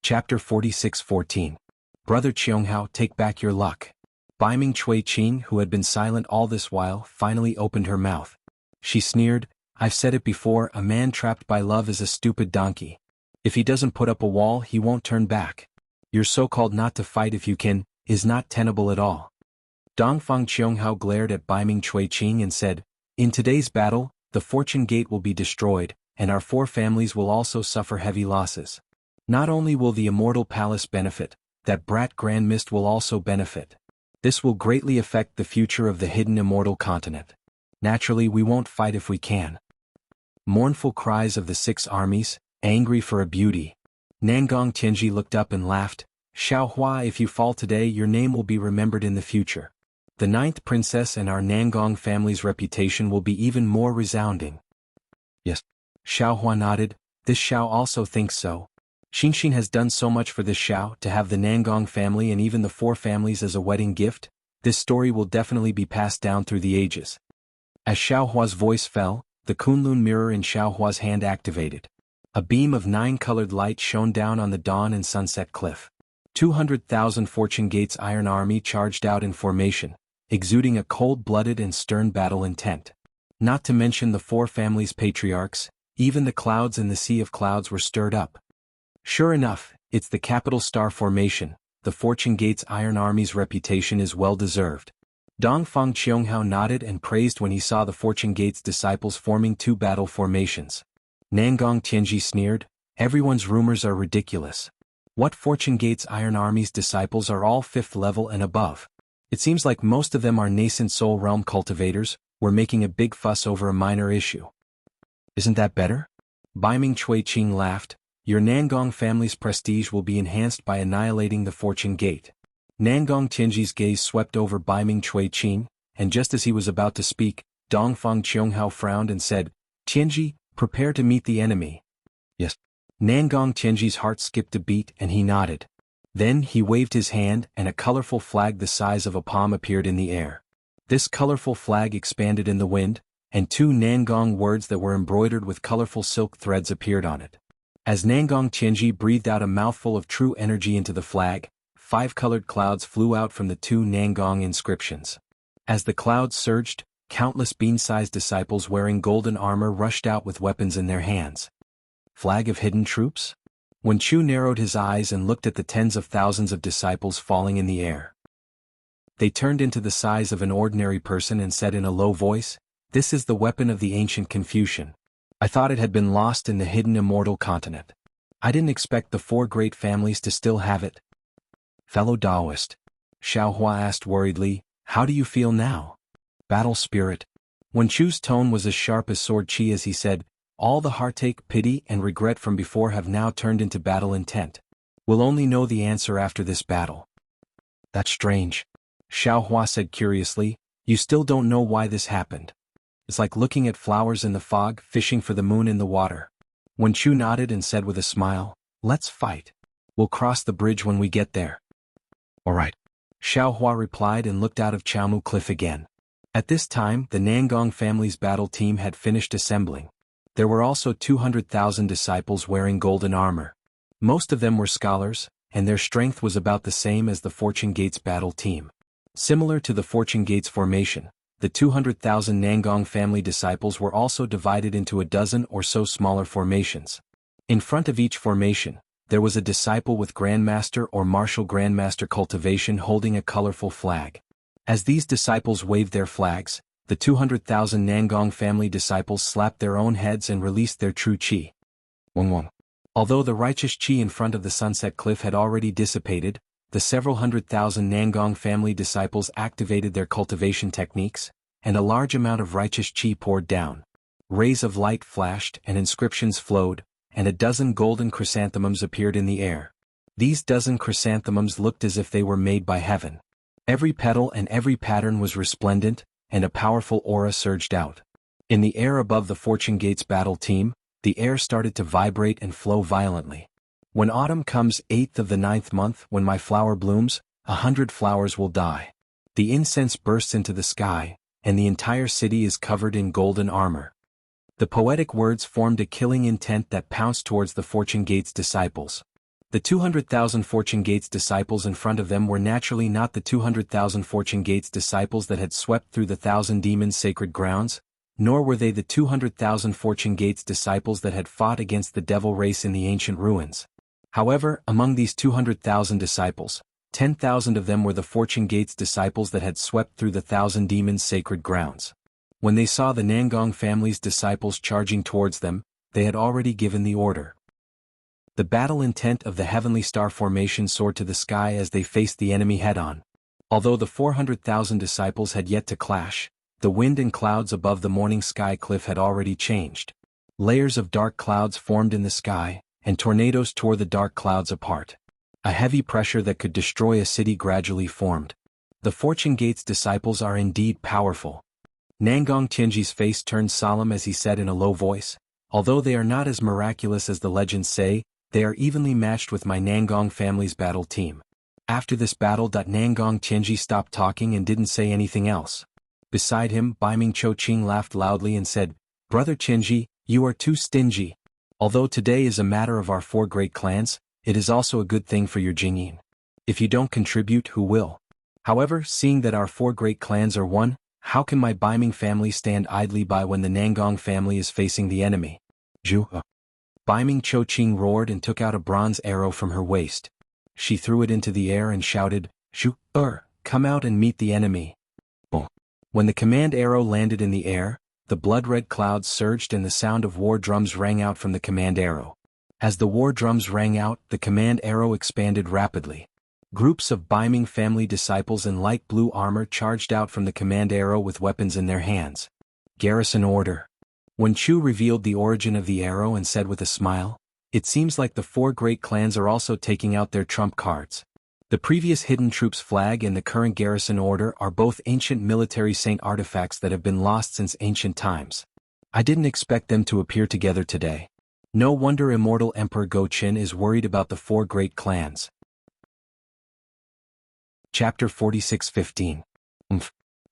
Chapter 46:14. Brother Qianghao, take back your luck. Biming Cui Qing, who had been silent all this while, finally opened her mouth. She sneered, I've said it before, a man trapped by love is a stupid donkey. If he doesn't put up a wall, he won't turn back. Your so-called not to fight if you can, is not tenable at all. Dongfang Qianghao glared at Biming Cui Qing and said, in today's battle, the fortune gate will be destroyed, and our 4 families will also suffer heavy losses. Not only will the Immortal Palace benefit, that brat Grand Mist will also benefit. This will greatly affect the future of the hidden immortal continent. Naturally, we won't fight if we can. Mournful cries of the 6 armies, angry for a beauty. Nangong Tianji looked up and laughed, Xiaohua, if you fall today, your name will be remembered in the future. The 9th princess and our Nangong family's reputation will be even more resounding. Yes. Xiaohua nodded, this Xiao also thinks so. Xinxin has done so much for this Xiao to have the Nangong family and even the 4 families as a wedding gift. This story will definitely be passed down through the ages. As Xiaohua's voice fell, the Kunlun mirror in Xiaohua's hand activated. A beam of 9-colored light shone down on the dawn and sunset cliff. 200,000 Fortune Gate's Iron Army charged out in formation, exuding a cold-blooded and stern battle intent. Not to mention the 4 families' patriarchs, even the clouds in the sea of clouds were stirred up. Sure enough, it's the capital star formation. The Fortune Gate's Iron Army's reputation is well-deserved. Dongfang Qianghao nodded and praised when he saw the Fortune Gate's disciples forming 2 battle formations. Nangong Tianji sneered, everyone's rumors are ridiculous. What Fortune Gate's Iron Army's disciples are all 5th level and above? It seems like most of them are nascent soul realm cultivators. We're making a big fuss over a minor issue. Isn't that better? Biming Cui Qing laughed. Your Nangong family's prestige will be enhanced by annihilating the Fortune Gate. Nangong Tianji's gaze swept over Biming Cui Qing, and just as he was about to speak, Dongfang Qianghao frowned and said, Tianji, prepare to meet the enemy. Yes. Nangong Tianji's heart skipped a beat and he nodded. Then he waved his hand and a colorful flag the size of a palm appeared in the air. This colorful flag expanded in the wind, and 2 Nangong words that were embroidered with colorful silk threads appeared on it. As Nangong Tianji breathed out a mouthful of true energy into the flag, 5 colored clouds flew out from the 2 Nangong inscriptions. As the clouds surged, countless bean-sized disciples wearing golden armor rushed out with weapons in their hands. Flag of hidden troops? When Chu narrowed his eyes and looked at the tens of thousands of disciples falling in the air. They turned into the size of an ordinary person and said in a low voice, this is the weapon of the ancient Confucian. I thought it had been lost in the hidden immortal continent. I didn't expect the 4 great families to still have it. Fellow Taoist, Xiaohua asked worriedly, how do you feel now? Battle spirit. When Chu's tone was as sharp as sword chi as he said, all the heartache, pity, and regret from before have now turned into battle intent. We'll only know the answer after this battle. That's strange. Xiaohua said curiously, you still don't know why this happened. It's like looking at flowers in the fog, fishing for the moon in the water. When Chu nodded and said with a smile, let's fight. We'll cross the bridge when we get there. All right. Xiaohua replied and looked out of Chaomu Cliff again. At this time, the Nangong family's battle team had finished assembling. There were also 200,000 disciples wearing golden armor. Most of them were scholars, and their strength was about the same as the Fortune Gate's battle team. Similar to the Fortune Gate's formation, the 200,000 Nangong family disciples were also divided into a dozen or so smaller formations. In front of each formation, there was a disciple with Grandmaster or Martial Grandmaster Cultivation holding a colorful flag. As these disciples waved their flags, the 200,000 Nangong family disciples slapped their own heads and released their true chi. Wong. Although the righteous chi in front of the sunset cliff had already dissipated, the several 100,000 Nangong family disciples activated their cultivation techniques, and a large amount of righteous chi poured down. Rays of light flashed and inscriptions flowed, and a dozen golden chrysanthemums appeared in the air. These dozen chrysanthemums looked as if they were made by heaven. Every petal and every pattern was resplendent, and a powerful aura surged out. In the air above the Fortune Gate's battle team, the air started to vibrate and flow violently. When autumn comes, 8th of the 9th month, when my flower blooms, 100 flowers will die. The incense bursts into the sky, and the entire city is covered in golden armor. The poetic words formed a killing intent that pounced towards the Fortune Gate's disciples. The 200,000 Fortune Gates disciples in front of them were naturally not the 200,000 Fortune Gates disciples that had swept through the 1,000 demons' sacred grounds, nor were they the 200,000 Fortune Gates disciples that had fought against the devil race in the ancient ruins. However, among these 200,000 disciples, 10,000 of them were the Fortune Gates disciples that had swept through the 1,000 demons' sacred grounds. When they saw the Nangong family's disciples charging towards them, they had already given the order. The battle intent of the heavenly star formation soared to the sky as they faced the enemy head-on. Although the 400,000 disciples had yet to clash, the wind and clouds above the morning sky cliff had already changed. Layers of dark clouds formed in the sky, and tornadoes tore the dark clouds apart. A heavy pressure that could destroy a city gradually formed. The Fortune Gates disciples are indeed powerful. Nangong Tianji's face turned solemn as he said in a low voice, although they are not as miraculous as the legends say, they are evenly matched with my Nangong family's battle team. After this battle, Nangong Tianji stopped talking and didn't say anything else. Beside him, Baiming Cho-ching laughed loudly and said, "Brother Tianji, you are too stingy. Although today is a matter of our 4 great clans, it is also a good thing for your Jingyin. If you don't contribute, who will? However, seeing that our 4 great clans are one, how can my Baiming family stand idly by when the Nangong family is facing the enemy?" Zhu. Baiming Cho-ching roared and took out a bronze arrow from her waist. She threw it into the air and shouted, "Zhu, come out and meet the enemy." Boom. When the command arrow landed in the air, the blood-red clouds surged and the sound of war drums rang out from the command arrow. As the war drums rang out, the command arrow expanded rapidly. Groups of Baiming family disciples in light blue armor charged out from the command arrow with weapons in their hands. Garrison order. When Chu revealed the origin of the arrow and said with a smile, "It seems like the 4 great clans are also taking out their trump cards. The previous Hidden Troops flag and the current garrison order are both ancient military saint artifacts that have been lost since ancient times. I didn't expect them to appear together today. No wonder Immortal Emperor Go-Chin is worried about the 4 great clans." Chapter 46:15.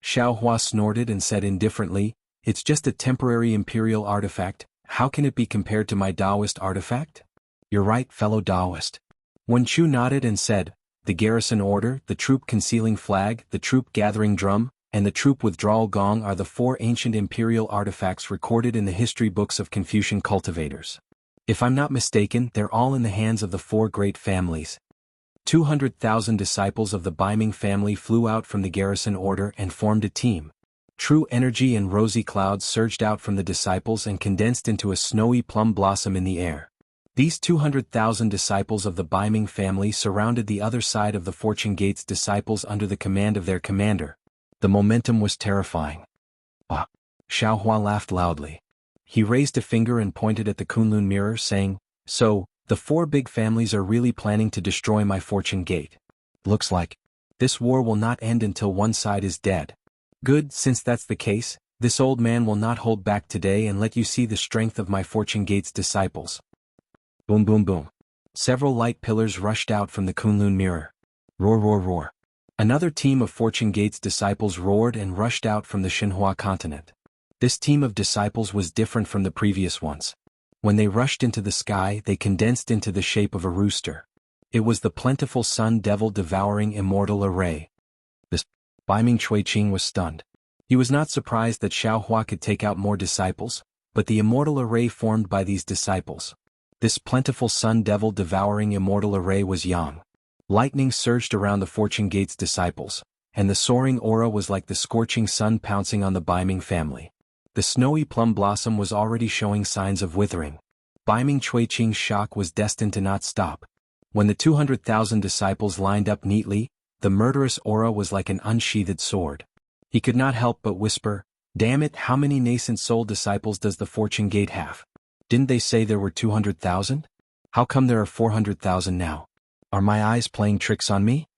Xiao Hua snorted and said indifferently, "It's just a temporary imperial artifact, how can it be compared to my Taoist artifact?" "You're right, fellow Taoist." When Chu nodded and said, "The garrison order, the troop concealing flag, the troop gathering drum, and the troop withdrawal gong are the 4 ancient imperial artifacts recorded in the history books of Confucian cultivators. If I'm not mistaken, they're all in the hands of the 4 great families." 200,000 disciples of the Baiming family flew out from the garrison order and formed a team. True energy and rosy clouds surged out from the disciples and condensed into a snowy plum blossom in the air. These 200,000 disciples of the Baiming family surrounded the other side of the Fortune Gates disciples under the command of their commander. The momentum was terrifying. "Ah!" Xiao Hua laughed loudly. He raised a finger and pointed at the Kunlun mirror saying, "So, the 4 big families are really planning to destroy my Fortune Gate. Looks like this war will not end until one side is dead. Good, since that's the case, this old man will not hold back today and let you see the strength of my Fortune Gates disciples." Boom boom boom. Several light pillars rushed out from the Kunlun mirror. Roar roar roar. Another team of Fortune Gates disciples roared and rushed out from the Xinhua continent. This team of disciples was different from the previous ones. When they rushed into the sky, they condensed into the shape of a rooster. It was the plentiful sun devil devouring immortal array. This Baiming Chuiqing was stunned. He was not surprised that Xiao Hua could take out more disciples, but the immortal array formed by these disciples. This plentiful sun devil devouring immortal array was Yang. Lightning surged around the Fortune Gates disciples, and the soaring aura was like the scorching sun pouncing on the Baiming family. The snowy plum blossom was already showing signs of withering. Baiming Chuiqing's shock was destined to not stop. When the 200,000 disciples lined up neatly, the murderous aura was like an unsheathed sword. He could not help but whisper, "Damn it, how many nascent soul disciples does the Fortune Gate have? Didn't they say there were 200,000? How come there are 400,000 now? Are my eyes playing tricks on me?"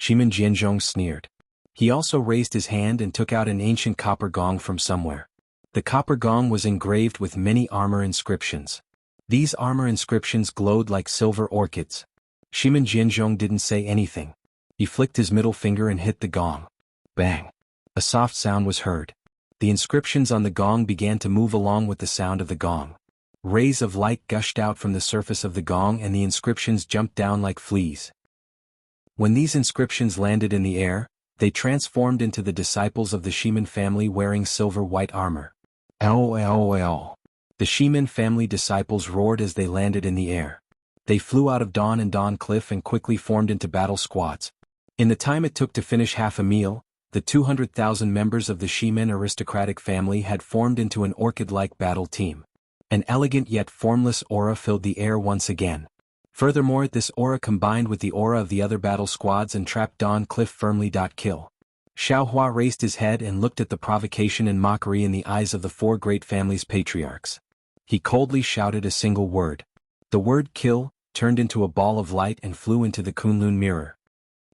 Shimin Jianzhong sneered. He also raised his hand and took out an ancient copper gong from somewhere. The copper gong was engraved with many armor inscriptions. These armor inscriptions glowed like silver orchids. Shimin Jianzhong didn't say anything. He flicked his middle finger and hit the gong. Bang! A soft sound was heard. The inscriptions on the gong began to move along with the sound of the gong. Rays of light gushed out from the surface of the gong and the inscriptions jumped down like fleas. When these inscriptions landed in the air, they transformed into the disciples of the Shimin family wearing silver-white armor. LOL. The Shimin family disciples roared as they landed in the air. They flew out of Dawn and Dawn Cliff and quickly formed into battle squads. In the time it took to finish half a meal, the 200,000 members of the Shimin aristocratic family had formed into an orchid-like battle team. An elegant yet formless aura filled the air once again. Furthermore, this aura combined with the aura of the other battle squads and trapped Dawn Cliff firmly. Kill. Xiaohua raised his head and looked at the provocation and mockery in the eyes of the four great families' patriarchs. He coldly shouted a single word. The word kill turned into a ball of light and flew into the Kunlun mirror.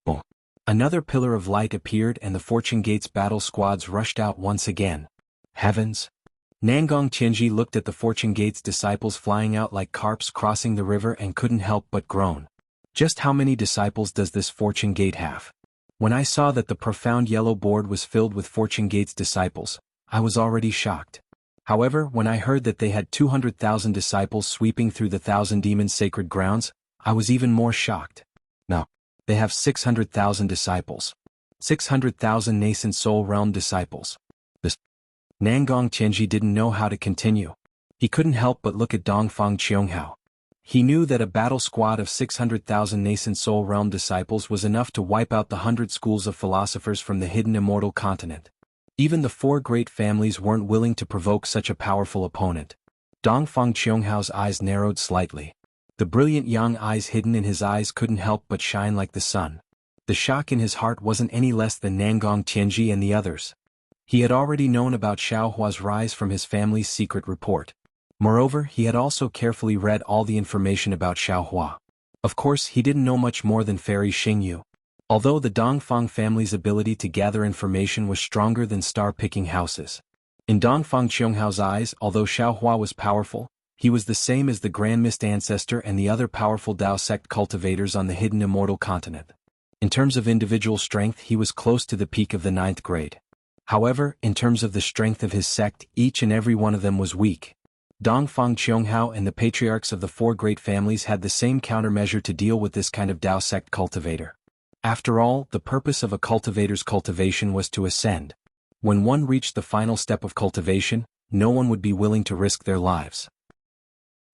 Boom. Another pillar of light appeared and the Fortune Gate's battle squads rushed out once again. Heavens! Nangong Tianji looked at the Fortune Gate's disciples flying out like carps crossing the river and couldn't help but groan. Just how many disciples does this Fortune Gate have? When I saw that the profound yellow board was filled with Fortune Gate's disciples, I was already shocked. However, when I heard that they had 200,000 disciples sweeping through the Thousand Demons' sacred grounds, I was even more shocked. No. They have 600,000 disciples. 600,000 nascent soul realm disciples. Nangong Tianji didn't know how to continue. He couldn't help but look at Dongfang Qianghao. He knew that a battle squad of 600,000 nascent soul realm disciples was enough to wipe out the 100 schools of philosophers from the hidden immortal continent. Even the four great families weren't willing to provoke such a powerful opponent. Dongfang Qianghao's eyes narrowed slightly. The brilliant young eyes hidden in his eyes couldn't help but shine like the sun. The shock in his heart wasn't any less than Nangong Tianji and the others. He had already known about Xiaohua's rise from his family's secret report. Moreover, he had also carefully read all the information about Xiaohua. Of course, he didn't know much more than Fairy Xingyu. Although the Dongfang family's ability to gather information was stronger than star-picking houses. In Dongfang Qianghao's eyes, although Xiaohua was powerful, he was the same as the Grand Mist Ancestor and the other powerful Dao sect cultivators on the hidden immortal continent. In terms of individual strength, he was close to the peak of the 9th grade. However, in terms of the strength of his sect, each and every one of them was weak. Dongfang Qianghao and the patriarchs of the four great families had the same countermeasure to deal with this kind of Dao sect cultivator. After all, the purpose of a cultivator's cultivation was to ascend. When one reached the final step of cultivation, no one would be willing to risk their lives.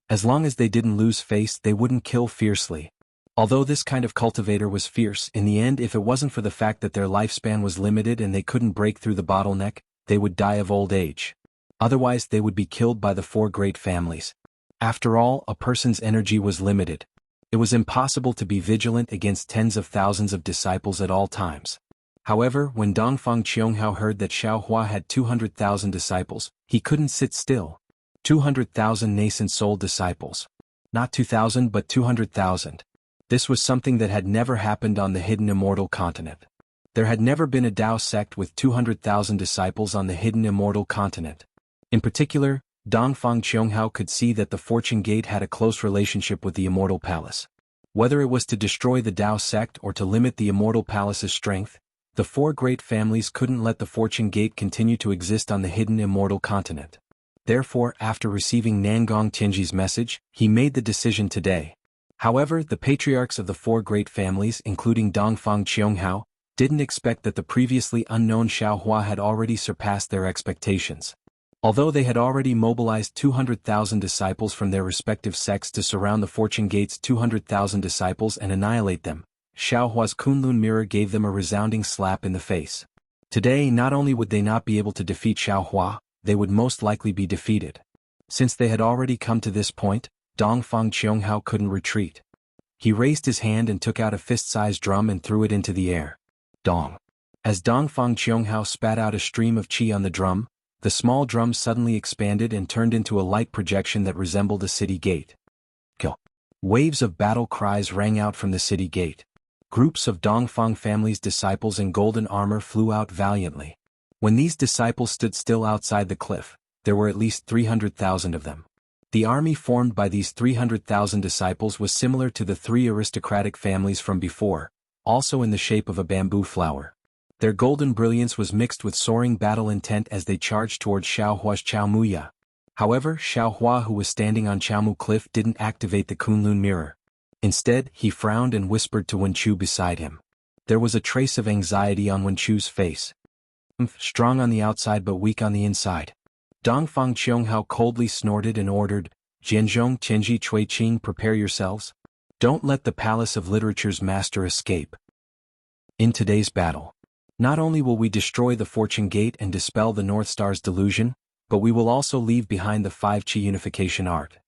As long as they didn't lose face, they wouldn't kill fiercely. Although this kind of cultivator was fierce, in the end, if it wasn't for the fact that their lifespan was limited and they couldn't break through the bottleneck, they would die of old age. Otherwise, they would be killed by the four great families. After all, a person's energy was limited. It was impossible to be vigilant against tens of thousands of disciples at all times. However, when Dongfang Qianghao heard that Xiaohua had 200,000 disciples, he couldn't sit still. 200,000 nascent soul disciples. Not 2,000 but 200,000. This was something that had never happened on the hidden immortal continent. There had never been a Dao sect with 200,000 disciples on the hidden immortal continent. In particular, Dongfang Qianghao could see that the Fortune Gate had a close relationship with the Immortal Palace. Whether it was to destroy the Dao sect or to limit the Immortal Palace's strength, the four great families couldn't let the Fortune Gate continue to exist on the hidden immortal continent. Therefore, after receiving Nangong Tianji's message, he made the decision today. However, the patriarchs of the four great families, including Dongfang Qianghao, didn't expect that the previously unknown Xiaohua had already surpassed their expectations. Although they had already mobilized 200,000 disciples from their respective sects to surround the Fortune Gate's 200,000 disciples and annihilate them, Xiaohua's Kunlun mirror gave them a resounding slap in the face. Today, not only would they not be able to defeat Xiaohua, they would most likely be defeated. Since they had already come to this point, Dongfang Qianghao couldn't retreat. He raised his hand and took out a fist-sized drum and threw it into the air. Dong. As Dongfang Qianghao spat out a stream of qi on the drum, the small drum suddenly expanded and turned into a light projection that resembled a city gate. Kill. Waves of battle cries rang out from the city gate. Groups of Dongfang family's disciples in golden armor flew out valiantly. When these disciples stood still outside the cliff, there were at least 300,000 of them. The army formed by these 300,000 disciples was similar to the three aristocratic families from before, also in the shape of a bamboo flower. Their golden brilliance was mixed with soaring battle intent as they charged towards Xiaohua's Chaomuya. However, Xiaohua, who was standing on Chaomu Cliff, didn't activate the Kunlun mirror. Instead, he frowned and whispered to Wenchu beside him. There was a trace of anxiety on Wenchu's face. Strong on the outside but weak on the inside. Dongfang Qianghao coldly snorted and ordered, Jianzhong Tianji Chui Qing, prepare yourselves. Don't let the Palace of Literature's master escape. In today's battle, not only will we destroy the Fortune Gate and dispel the North Star's delusion, but we will also leave behind the 5 Qi unification art.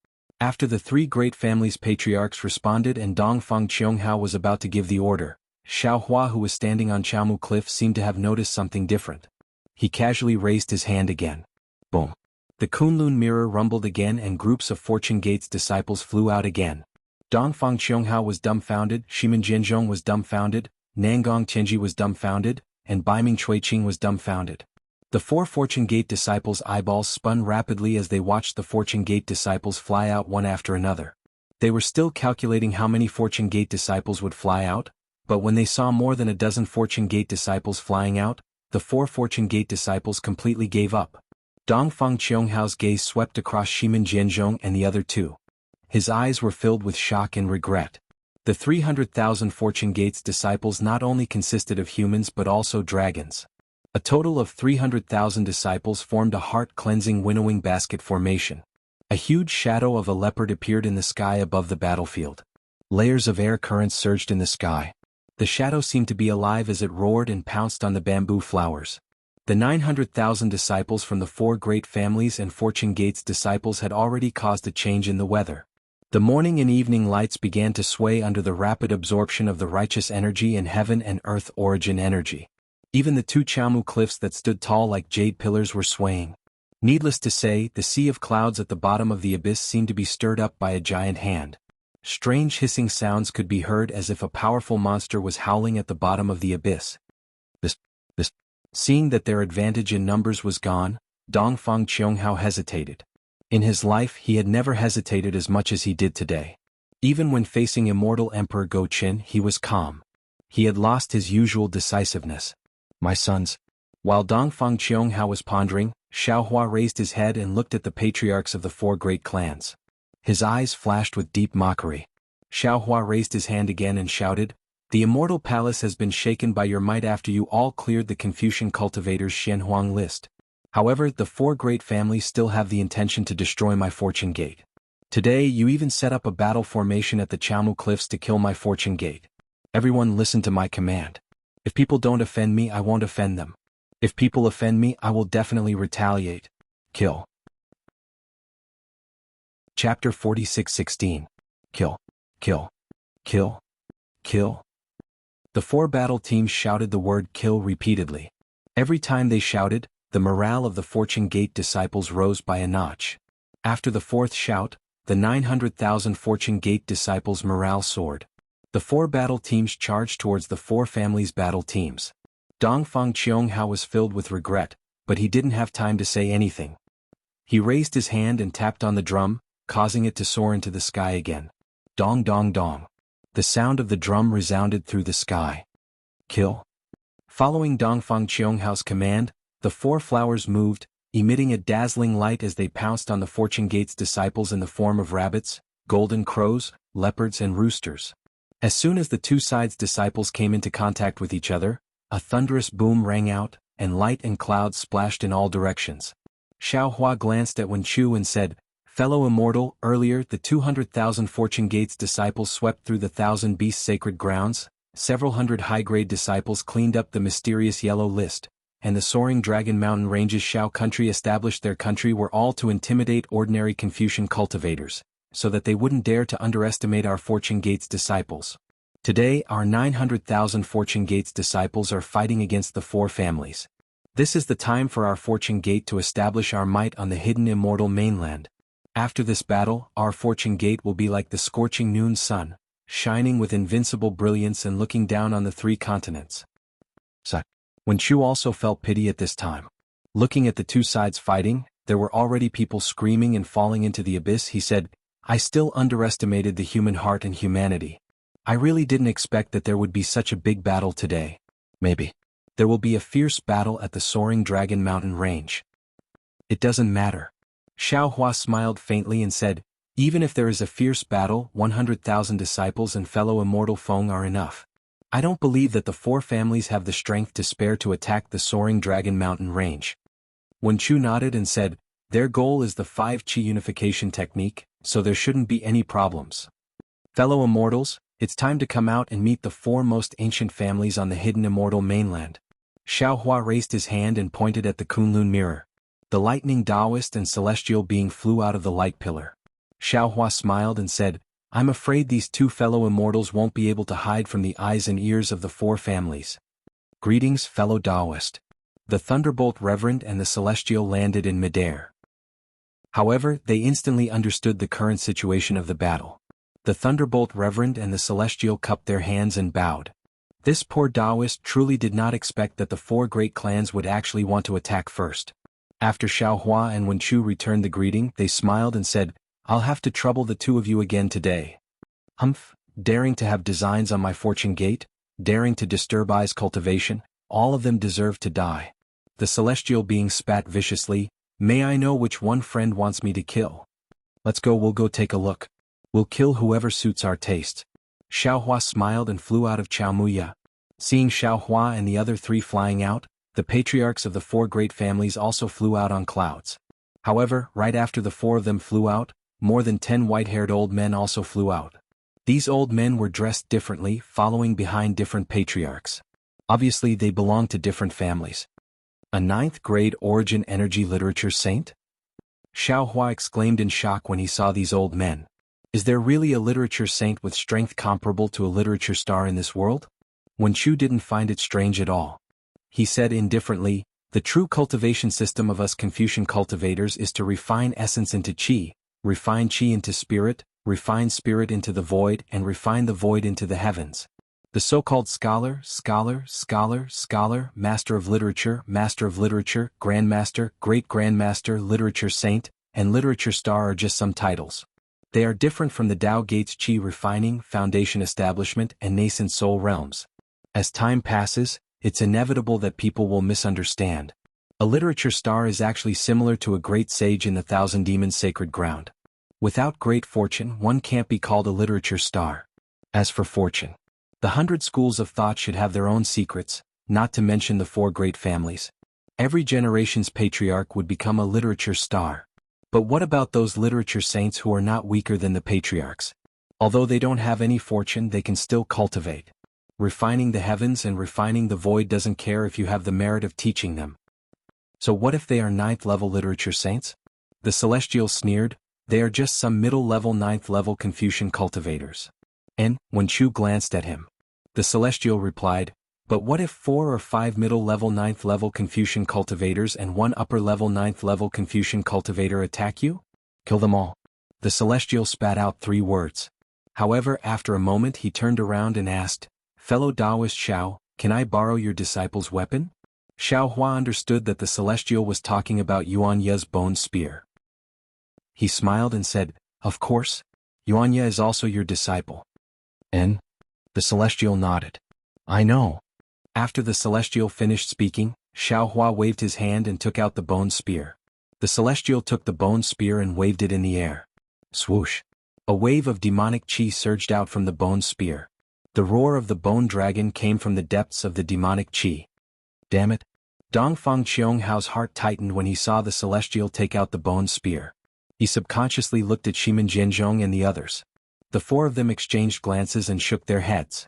After the 3 great families' patriarchs responded and Dongfang Qianghao was about to give the order, Xiaohua, who was standing on Chaomu Cliff, seemed to have noticed something different. He casually raised his hand again. Boom. The Kunlun mirror rumbled again and groups of Fortune Gate's disciples flew out again. Dongfang Qianghao was dumbfounded, Shimin Jianzhong was dumbfounded, Nangong Tianji was dumbfounded, and Baiming Chuiqing was dumbfounded. The 4 Fortune Gate disciples' eyeballs spun rapidly as they watched the Fortune Gate disciples fly out one after another. They were still calculating how many Fortune Gate disciples would fly out, but when they saw more than a dozen Fortune Gate disciples flying out, the 4 Fortune Gate disciples completely gave up. Dongfang Qianghao's gaze swept across Shimin Jianzhong and the other 2. His eyes were filled with shock and regret. The 300,000 Fortune Gate's disciples not only consisted of humans but also dragons. A total of 300,000 disciples formed a heart-cleansing winnowing basket formation. A huge shadow of a leopard appeared in the sky above the battlefield. Layers of air currents surged in the sky. The shadow seemed to be alive as it roared and pounced on the bamboo flowers. The 900,000 disciples from the 4 great families and Fortune Gate's disciples had already caused a change in the weather. The morning and evening lights began to sway under the rapid absorption of the righteous energy and heaven and earth origin energy. Even the 2 Chaomu cliffs that stood tall like jade pillars were swaying. Needless to say, the sea of clouds at the bottom of the abyss seemed to be stirred up by a giant hand. Strange hissing sounds could be heard as if a powerful monster was howling at the bottom of the abyss. Seeing that their advantage in numbers was gone, Dongfang Qianghao hesitated. In his life he had never hesitated as much as he did today. Even when facing immortal Emperor Go Qin he was calm. He had lost his usual decisiveness. My sons. While Dongfang Qianghao was pondering, Xiaohua raised his head and looked at the patriarchs of the 4 great clans. His eyes flashed with deep mockery. Xiaohua raised his hand again and shouted, The Immortal Palace has been shaken by your might after you all cleared the Confucian cultivators' Xianhuang list. However, the 4 great families still have the intention to destroy my Fortune Gate. Today you even set up a battle formation at the Chaomu Cliffs to kill my Fortune Gate. Everyone listen to my command. If people don't offend me, I won't offend them. If people offend me, I will definitely retaliate. Kill. Chapter 46:16. Kill. Kill. Kill. Kill. The 4 battle teams shouted the word kill repeatedly. Every time they shouted, the morale of the Fortune Gate disciples rose by a notch. After the 4th shout, the 900,000 Fortune Gate disciples' morale soared. The 4 battle teams charged towards the 4 families' battle teams. Dongfang Qianghao was filled with regret, but he didn't have time to say anything. He raised his hand and tapped on the drum, causing it to soar into the sky again. Dong dong dong. The sound of the drum resounded through the sky. Kill. Following Dongfang Qianghao's command, the 4 flowers moved, emitting a dazzling light as they pounced on the Fortune Gate's disciples in the form of rabbits, golden crows, leopards and roosters. As soon as the 2 sides' disciples came into contact with each other, a thunderous boom rang out, and light and clouds splashed in all directions. Xiaohua glanced at Wenchu and said, Fellow immortal, earlier the 200,000 Fortune Gate's disciples swept through the 1,000 Beasts sacred grounds, several hundred high-grade disciples cleaned up the mysterious yellow list, and the soaring Dragon Mountain Ranges Shao country established their country were all to intimidate ordinary Confucian cultivators, so that they wouldn't dare to underestimate our Fortune Gate's disciples. Today our 900,000 Fortune Gate's disciples are fighting against the 4 families. This is the time for our Fortune Gate to establish our might on the hidden immortal mainland. After this battle, our Fortune Gate will be like the scorching noon sun, shining with invincible brilliance and looking down on the 3 continents. When Chu also felt pity at this time. Looking at the 2 sides fighting, there were already people screaming and falling into the abyss. He said, I still underestimated the human heart and humanity. I really didn't expect that there would be such a big battle today. Maybe there will be a fierce battle at the soaring Dragon Mountain Range. It doesn't matter. Xiao Hua smiled faintly and said, even if there is a fierce battle, 100,000 disciples and fellow immortal Feng are enough. I don't believe that the four families have the strength to spare to attack the soaring dragon mountain range. Wen Chu nodded and said, their goal is the 5 Qi unification technique, so there shouldn't be any problems. Fellow immortals, it's time to come out and meet the 4 most ancient families on the hidden immortal mainland. Xiao Hua raised his hand and pointed at the Kunlun mirror. The lightning Taoist and celestial being flew out of the light pillar. Xiao Hua smiled and said, I'm afraid these 2 fellow immortals won't be able to hide from the eyes and ears of the 4 families. Greetings, fellow Taoist. The Thunderbolt Reverend and the Celestial landed in midair. However, they instantly understood the current situation of the battle. The Thunderbolt Reverend and the Celestial cupped their hands and bowed. This poor Taoist truly did not expect that the 4 great clans would actually want to attack first. After Xiao Hua and Wen Chu returned the greeting, they smiled and said, I'll have to trouble the 2 of you again today. Humph, daring to have designs on my fortune gate, daring to disturb I's cultivation, all of them deserve to die. The celestial being spat viciously, may I know which one friend wants me to kill? We'll go take a look. We'll kill whoever suits our taste. Xiao Hua smiled and flew out of Chaomuya. Seeing Xiao Hua and the other 3 flying out, the patriarchs of the 4 great families also flew out on clouds. However, right after the 4 of them flew out, more than 10 white-haired old men also flew out. These old men were dressed differently, following behind different patriarchs. Obviously they belonged to different families. A 9th grade origin energy literature saint? Xiao Hua exclaimed in shock when he saw these old men. Is there really a literature saint with strength comparable to a literature star in this world? Wen Chu didn't find it strange at all. He said indifferently, the true cultivation system of us Confucian cultivators is to refine essence into qi, refine qi into spirit, refine spirit into the void, and refine the void into the heavens. The so-called scholar, master of literature, grandmaster, great-grandmaster, literature saint, and literature star are just some titles. They are different from the Tao Gates qi refining, foundation establishment, and nascent soul realms. As time passes, it's inevitable that people will misunderstand. A literature star is actually similar to a great sage in the Thousand Demons sacred ground. Without great fortune, one can't be called a literature star. As for fortune, the 100 schools of thought should have their own secrets, not to mention the 4 great families. Every generation's patriarch would become a literature star. But what about those literature saints who are not weaker than the patriarchs? Although they don't have any fortune, they can still cultivate. Refining the heavens and refining the void doesn't care if you have the merit of teaching them. So what if they are 9th level literature saints? The celestial sneered, they are just some middle-level 9th level Confucian cultivators. And, when Chu glanced at him, the celestial replied, but what if 4 or 5 middle-level 9th level Confucian cultivators and 1 upper-level 9th level Confucian cultivator attack you? Kill them all. The celestial spat out 3 words. However, after a moment he turned around and asked, fellow Taoist Xiao, can I borrow your disciple's weapon? Xiao Hua understood that the celestial was talking about Yuan Ye's bone spear. He smiled and said, of course. Yuan Ye is also your disciple. And? The celestial nodded. I know. After the celestial finished speaking, Xiao Hua waved his hand and took out the bone spear. The celestial took the bone spear and waved it in the air. Swoosh. A wave of demonic qi surged out from the bone spear. The roar of the bone dragon came from the depths of the demonic qi. Damn it. Dongfang Qionghao's heart tightened when he saw the celestial take out the bone spear. He subconsciously looked at Shimin Jianzhong and the others. The 4 of them exchanged glances and shook their heads.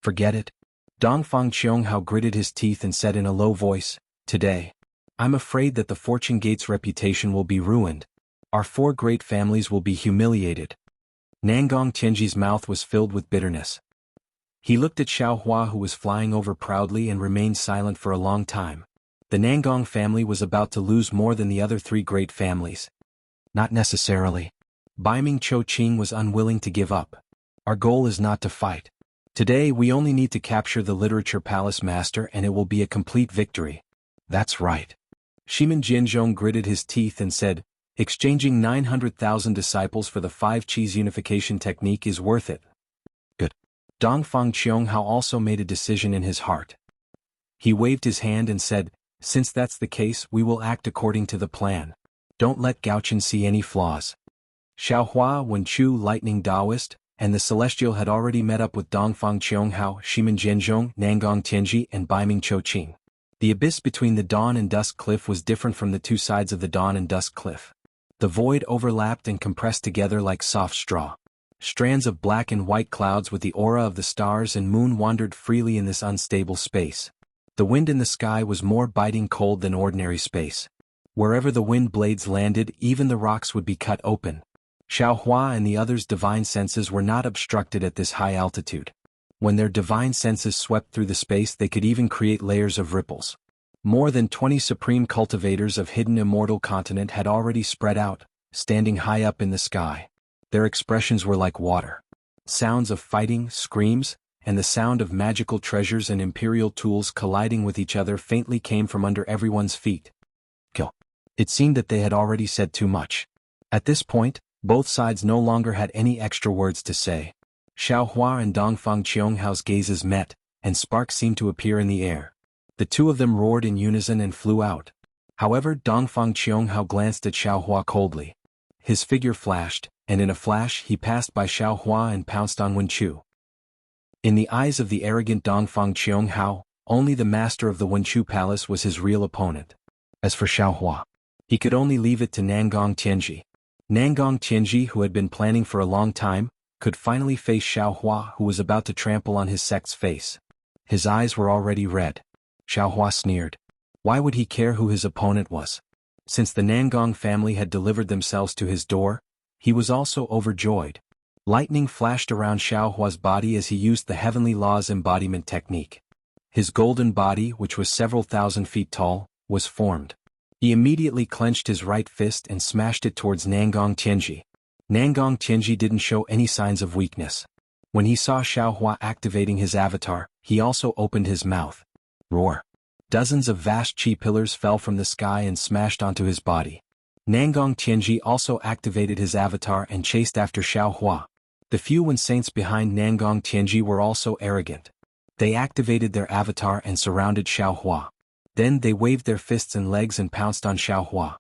Forget it. Dongfang Qionghao gritted his teeth and said in a low voice, today, I'm afraid that the Fortune Gate's reputation will be ruined. Our 4 great families will be humiliated. Nangong Tianji's mouth was filled with bitterness. He looked at Xiao Hua who was flying over proudly and remained silent for a long time. The Nangong family was about to lose more than the other 3 great families. Not necessarily. Baiming Cho Qing was unwilling to give up. Our goal is not to fight. Today we only need to capture the Literature Palace Master and it will be a complete victory. That's right. Shimin Jianzhong gritted his teeth and said, exchanging 900,000 disciples for the 5 Qis unification technique is worth it. Good. Dongfang Qionghao also made a decision in his heart. He waved his hand and said, since that's the case, we will act according to the plan. Don't let Gaochen see any flaws. Xiaohua, Wen Chu, Lightning Taoist, and the Celestial had already met up with Dongfang Qianghao, Shimen Jianzhong, Nangong Tianji, and Baiming Chouqing. The abyss between the dawn and dusk cliff was different from the two sides of the dawn and dusk cliff. The void overlapped and compressed together like soft straw. Strands of black and white clouds with the aura of the stars and moon wandered freely in this unstable space. The wind in the sky was more biting cold than ordinary space. Wherever the wind blades landed, even the rocks would be cut open. Xiaohua and the others' divine senses were not obstructed at this high altitude. When their divine senses swept through the space, they could even create layers of ripples. More than 20 supreme cultivators of hidden immortal continent had already spread out, standing high up in the sky. Their expressions were like water. Sounds of fighting, screams, and the sound of magical treasures and imperial tools colliding with each other faintly came from under everyone's feet. Kill. It seemed that they had already said too much. At this point, both sides no longer had any extra words to say. Xiaohua and Dongfang Qianghao's gazes met, and sparks seemed to appear in the air. The two of them roared in unison and flew out. However, Dongfang Qianghao glanced at Xiaohua coldly. His figure flashed, and in a flash he passed by Xiaohua and pounced on Wen Chu. In the eyes of the arrogant Dongfang Qianghao, only the master of the Wen Chu palace was his real opponent. As for Xiaohua, he could only leave it to Nangong Tianji. Nangong Tianji, who had been planning for a long time, could finally face Xiaohua, who was about to trample on his sect's face. His eyes were already red. Xiaohua sneered. Why would he care who his opponent was? Since the Nangong family had delivered themselves to his door, he was also overjoyed. Lightning flashed around Xiaohua's body as he used the Heavenly Law's embodiment technique. His golden body, which was several thousand feet tall, was formed. He immediately clenched his right fist and smashed it towards Nangong Tianji. Nangong Tianji didn't show any signs of weakness. When he saw Xiaohua activating his avatar, he also opened his mouth. Roar. Dozens of vast chi pillars fell from the sky and smashed onto his body. Nangong Tianji also activated his avatar and chased after Xiaohua. The few Wen saints behind Nangong Tianji were also arrogant. They activated their avatar and surrounded Xiaohua. Then they waved their fists and legs and pounced on Xiaohua.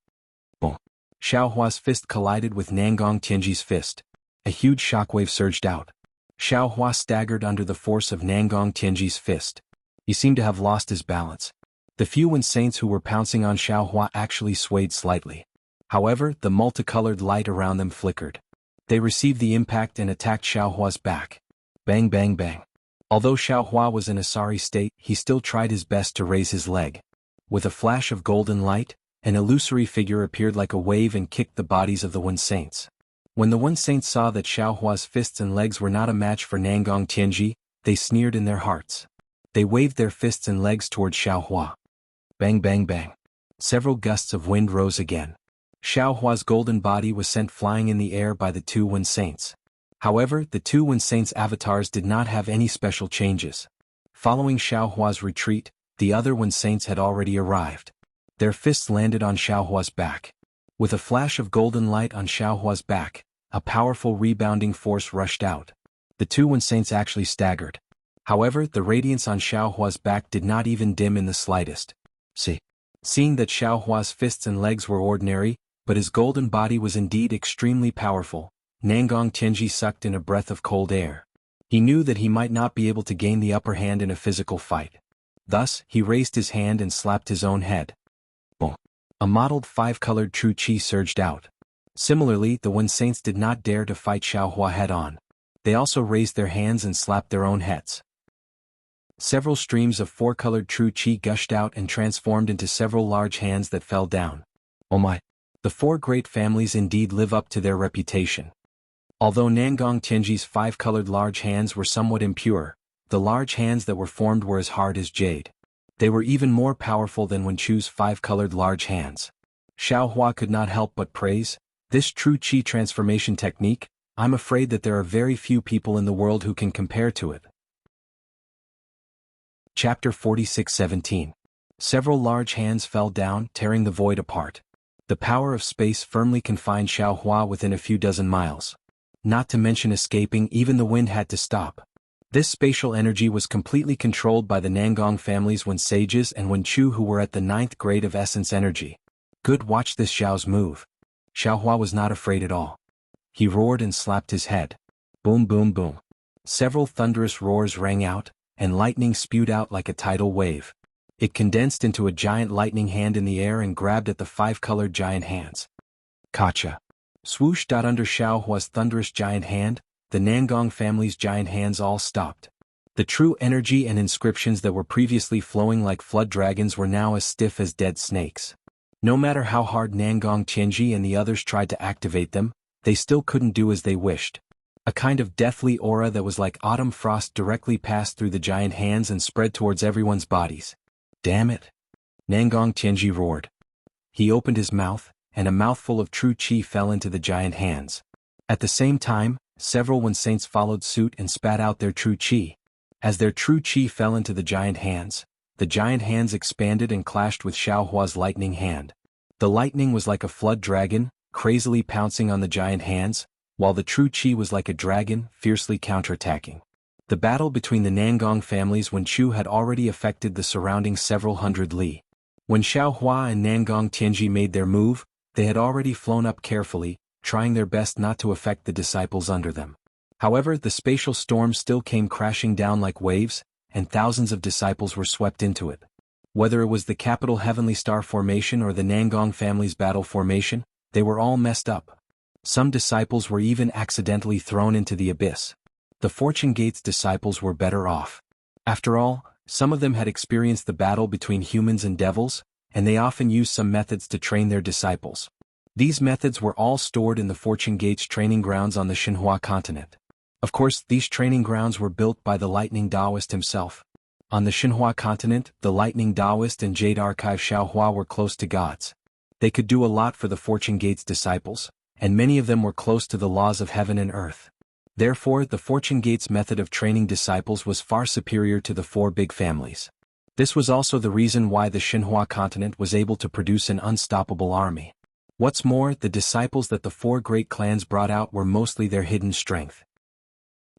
Boom. Xiaohua's fist collided with Nangong Tianji's fist. A huge shockwave surged out. Xiaohua staggered under the force of Nangong Tianji's fist. He seemed to have lost his balance. The few Wen saints who were pouncing on Xiaohua actually swayed slightly. However, the multicolored light around them flickered. They received the impact and attacked Xiaohua's back. Bang bang bang. Although Xiaohua was in a sorry state, he still tried his best to raise his leg. With a flash of golden light, an illusory figure appeared like a wave and kicked the bodies of the Wen saints. When the Wen saints saw that Xiaohua's fists and legs were not a match for Nangong Tianji, they sneered in their hearts. They waved their fists and legs toward Xiaohua. Bang bang bang. Several gusts of wind rose again. Xiaohua's golden body was sent flying in the air by the two Wen saints. However, the two Wen saints' avatars did not have any special changes. Following Xiaohua's retreat, the other Wen saints had already arrived. Their fists landed on Xiaohua's back. With a flash of golden light on Xiaohua's back, a powerful rebounding force rushed out. The two Wen saints actually staggered. However, the radiance on Xiaohua's back did not even dim in the slightest. Seeing that Xiaohua's fists and legs were ordinary, but his golden body was indeed extremely powerful, Nangong Tianji sucked in a breath of cold air. He knew that he might not be able to gain the upper hand in a physical fight. Thus, he raised his hand and slapped his own head. Boom. A mottled five-colored true chi surged out. Similarly, the Wen saints did not dare to fight Xiaohua head-on. They also raised their hands and slapped their own heads. Several streams of four-colored true chi gushed out and transformed into several large hands that fell down. Oh my! The four great families indeed live up to their reputation. Although Nangong Tianji's five-colored large hands were somewhat impure, the large hands that were formed were as hard as jade. They were even more powerful than Wen Chu's five-colored large hands. Xiaohua could not help but praise, "This true chi transformation technique, I'm afraid that there are very few people in the world who can compare to it." Chapter 46:17. Several large hands fell down, tearing the void apart. The power of space firmly confined Xiaohua within a few dozen miles. Not to mention escaping, even the wind had to stop. This spatial energy was completely controlled by the Nangong families Wen sages and Wen Chu, who were at the 9th grade of essence energy. Good, watch this Xiao's move. Xiaohua was not afraid at all. He roared and slapped his head. Boom boom boom. Several thunderous roars rang out, and lightning spewed out like a tidal wave. It condensed into a giant lightning hand in the air and grabbed at the 5-colored giant hands. Kacha. Swoosh. Under Xiaohua's thunderous giant hand, the Nangong family's giant hands all stopped. The true energy and inscriptions that were previously flowing like flood dragons were now as stiff as dead snakes. No matter how hard Nangong Tianji and the others tried to activate them, they still couldn't do as they wished. A kind of deathly aura that was like autumn frost directly passed through the giant hands and spread towards everyone's bodies. Damn it! Nangong Tianji roared. He opened his mouth, and a mouthful of true qi fell into the giant hands. At the same time, several Wen saints followed suit and spat out their true qi. As their true qi fell into the giant hands expanded and clashed with Xiaohua's lightning hand. The lightning was like a flood dragon, crazily pouncing on the giant hands, while the true qi was like a dragon, fiercely counterattacking. The battle between the Nangong families Wen Chu had already affected the surrounding several hundred li. When Xiaohua and Nangong Tianji made their move, they had already flown up carefully, trying their best not to affect the disciples under them. However, the spatial storm still came crashing down like waves, and thousands of disciples were swept into it. Whether it was the capital Heavenly Star formation or the Nangong family's battle formation, they were all messed up. Some disciples were even accidentally thrown into the abyss. The Fortune Gate's disciples were better off. After all, some of them had experienced the battle between humans and devils, and they often used some methods to train their disciples. These methods were all stored in the Fortune Gate's training grounds on the Xinhua continent. Of course, these training grounds were built by the Lightning Taoist himself. On the Xinhua continent, the Lightning Taoist and Jade Archive Xiaohua were close to gods. They could do a lot for the Fortune Gate's disciples, and many of them were close to the laws of heaven and earth. Therefore, the Fortune Gate's method of training disciples was far superior to the 4 big families. This was also the reason why the Xinhua continent was able to produce an unstoppable army. What's more, the disciples that the 4 great clans brought out were mostly their hidden strength.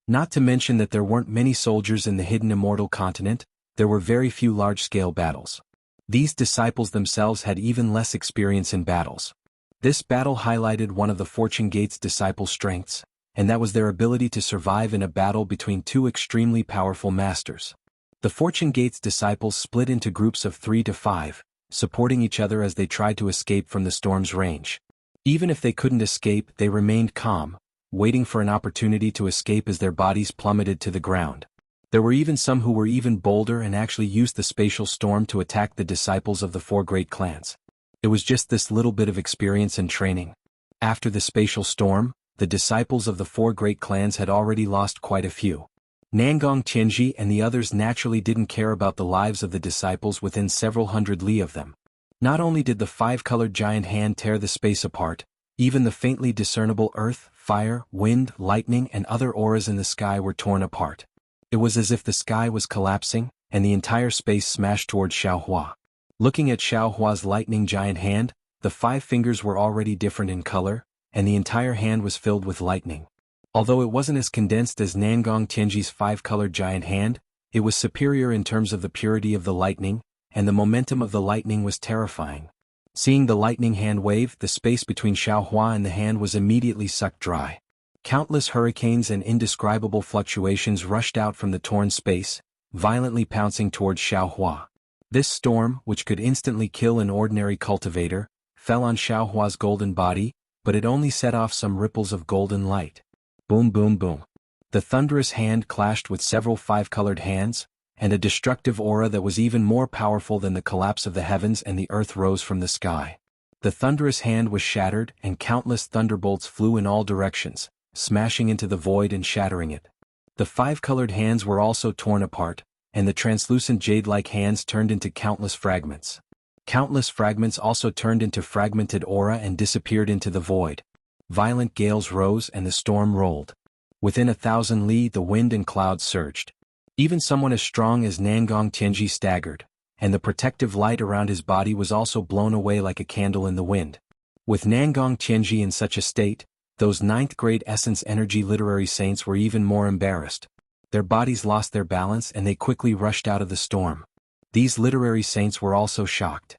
Not to mention that there weren't many soldiers in the hidden immortal continent, there were very few large-scale battles. These disciples themselves had even less experience in battles. This battle highlighted one of the Fortune Gate's disciples' strengths, and that was their ability to survive in a battle between 2 extremely powerful masters. The Fortune Gate's disciples split into groups of 3 to 5, supporting each other as they tried to escape from the storm's range. Even if they couldn't escape, they remained calm, waiting for an opportunity to escape as their bodies plummeted to the ground. There were even some who were even bolder and actually used the spatial storm to attack the disciples of the 4 great clans. It was just this little bit of experience and training. After the spatial storm, the disciples of the 4 great clans had already lost quite a few. Nangong Tianji and the others naturally didn't care about the lives of the disciples within several hundred li of them. Not only did the 5-colored giant hand tear the space apart, even the faintly discernible earth, fire, wind, lightning and other auras in the sky were torn apart. It was as if the sky was collapsing, and the entire space smashed towards Xiaohua. Looking at Xiaohua's lightning giant hand, the 5 fingers were already different in color, and the entire hand was filled with lightning. Although it wasn't as condensed as Nangong Tianji's 5-colored giant hand, it was superior in terms of the purity of the lightning, and the momentum of the lightning was terrifying. Seeing the lightning hand wave, the space between Xiaohua and the hand was immediately sucked dry. Countless hurricanes and indescribable fluctuations rushed out from the torn space, violently pouncing towards Xiaohua. This storm, which could instantly kill an ordinary cultivator, fell on Xiaohua's golden body, but it only set off some ripples of golden light. Boom boom boom. The thunderous hand clashed with several 5-colored hands, and a destructive aura that was even more powerful than the collapse of the heavens and the earth rose from the sky. The thunderous hand was shattered and countless thunderbolts flew in all directions, smashing into the void and shattering it. The 5-colored hands were also torn apart, and the translucent jade-like hands turned into countless fragments. Countless fragments also turned into fragmented aura and disappeared into the void. Violent gales rose and the storm rolled. Within 1,000 li the wind and clouds surged. Even someone as strong as Nangong Tianji staggered, and the protective light around his body was also blown away like a candle in the wind. With Nangong Tianji in such a state, those 9th grade essence energy literary saints were even more embarrassed. Their bodies lost their balance and they quickly rushed out of the storm. These literary saints were also shocked.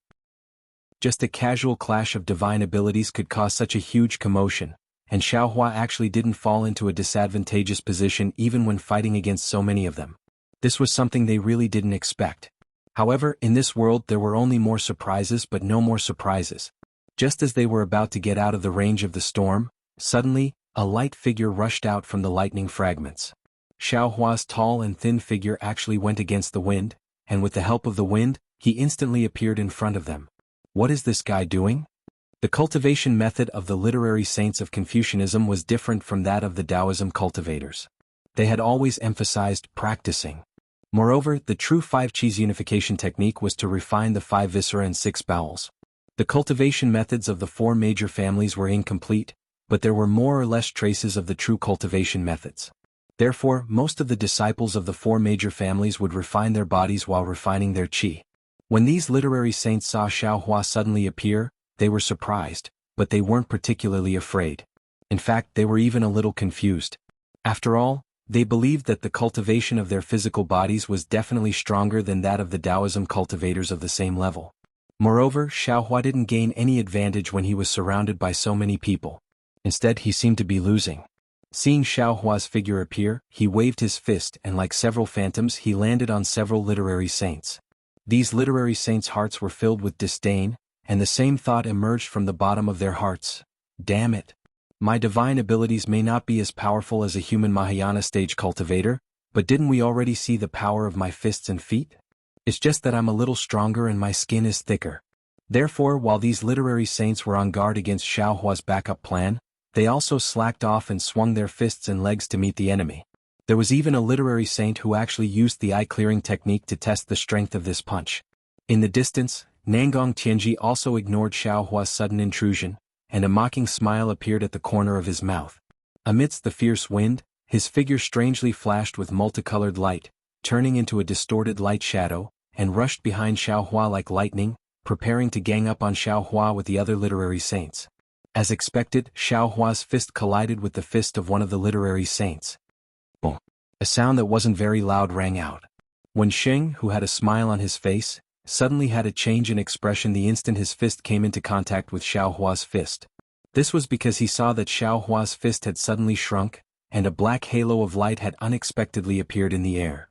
Just a casual clash of divine abilities could cause such a huge commotion, and Xiaohua actually didn't fall into a disadvantageous position even when fighting against so many of them. This was something they really didn't expect. However, in this world there were only more surprises but no more surprises. Just as they were about to get out of the range of the storm, suddenly, a light figure rushed out from the lightning fragments. Xiaohua's tall and thin figure actually went against the wind, and with the help of the wind, he instantly appeared in front of them. What is this guy doing? The cultivation method of the literary saints of Confucianism was different from that of the Taoism cultivators. They had always emphasized practicing. Moreover, the true 5 qis unification technique was to refine the 5 viscera and 6 bowels. The cultivation methods of the 4 major families were incomplete, but there were more or less traces of the true cultivation methods. Therefore, most of the disciples of the 4 major families would refine their bodies while refining their qi. When these literary saints saw Xiaohua suddenly appear, they were surprised, but they weren't particularly afraid. In fact, they were even a little confused. After all, they believed that the cultivation of their physical bodies was definitely stronger than that of the Taoism cultivators of the same level. Moreover, Xiaohua didn't gain any advantage when he was surrounded by so many people. Instead, he seemed to be losing. Seeing Xiaohua's figure appear, he waved his fist and like several phantoms he landed on several literary saints. These literary saints' hearts were filled with disdain, and the same thought emerged from the bottom of their hearts. Damn it. My divine abilities may not be as powerful as a human Mahayana stage cultivator, but didn't we already see the power of my fists and feet? It's just that I'm a little stronger and my skin is thicker. Therefore, while these literary saints were on guard against Xiaohua's backup plan, they also slacked off and swung their fists and legs to meet the enemy. There was even a literary saint who actually used the eye-clearing technique to test the strength of this punch. In the distance, Nangong Tianji also ignored Xiaohua's sudden intrusion, and a mocking smile appeared at the corner of his mouth. Amidst the fierce wind, his figure strangely flashed with multicolored light, turning into a distorted light shadow, and rushed behind Xiaohua like lightning, preparing to gang up on Xiaohua with the other literary saints. As expected, Xiaohua's fist collided with the fist of one of the literary saints. Boom! A sound that wasn't very loud rang out. When Sheng, who had a smile on his face, suddenly had a change in expression the instant his fist came into contact with Xiaohua's fist. This was because he saw that Xiaohua's fist had suddenly shrunk, and a black halo of light had unexpectedly appeared in the air.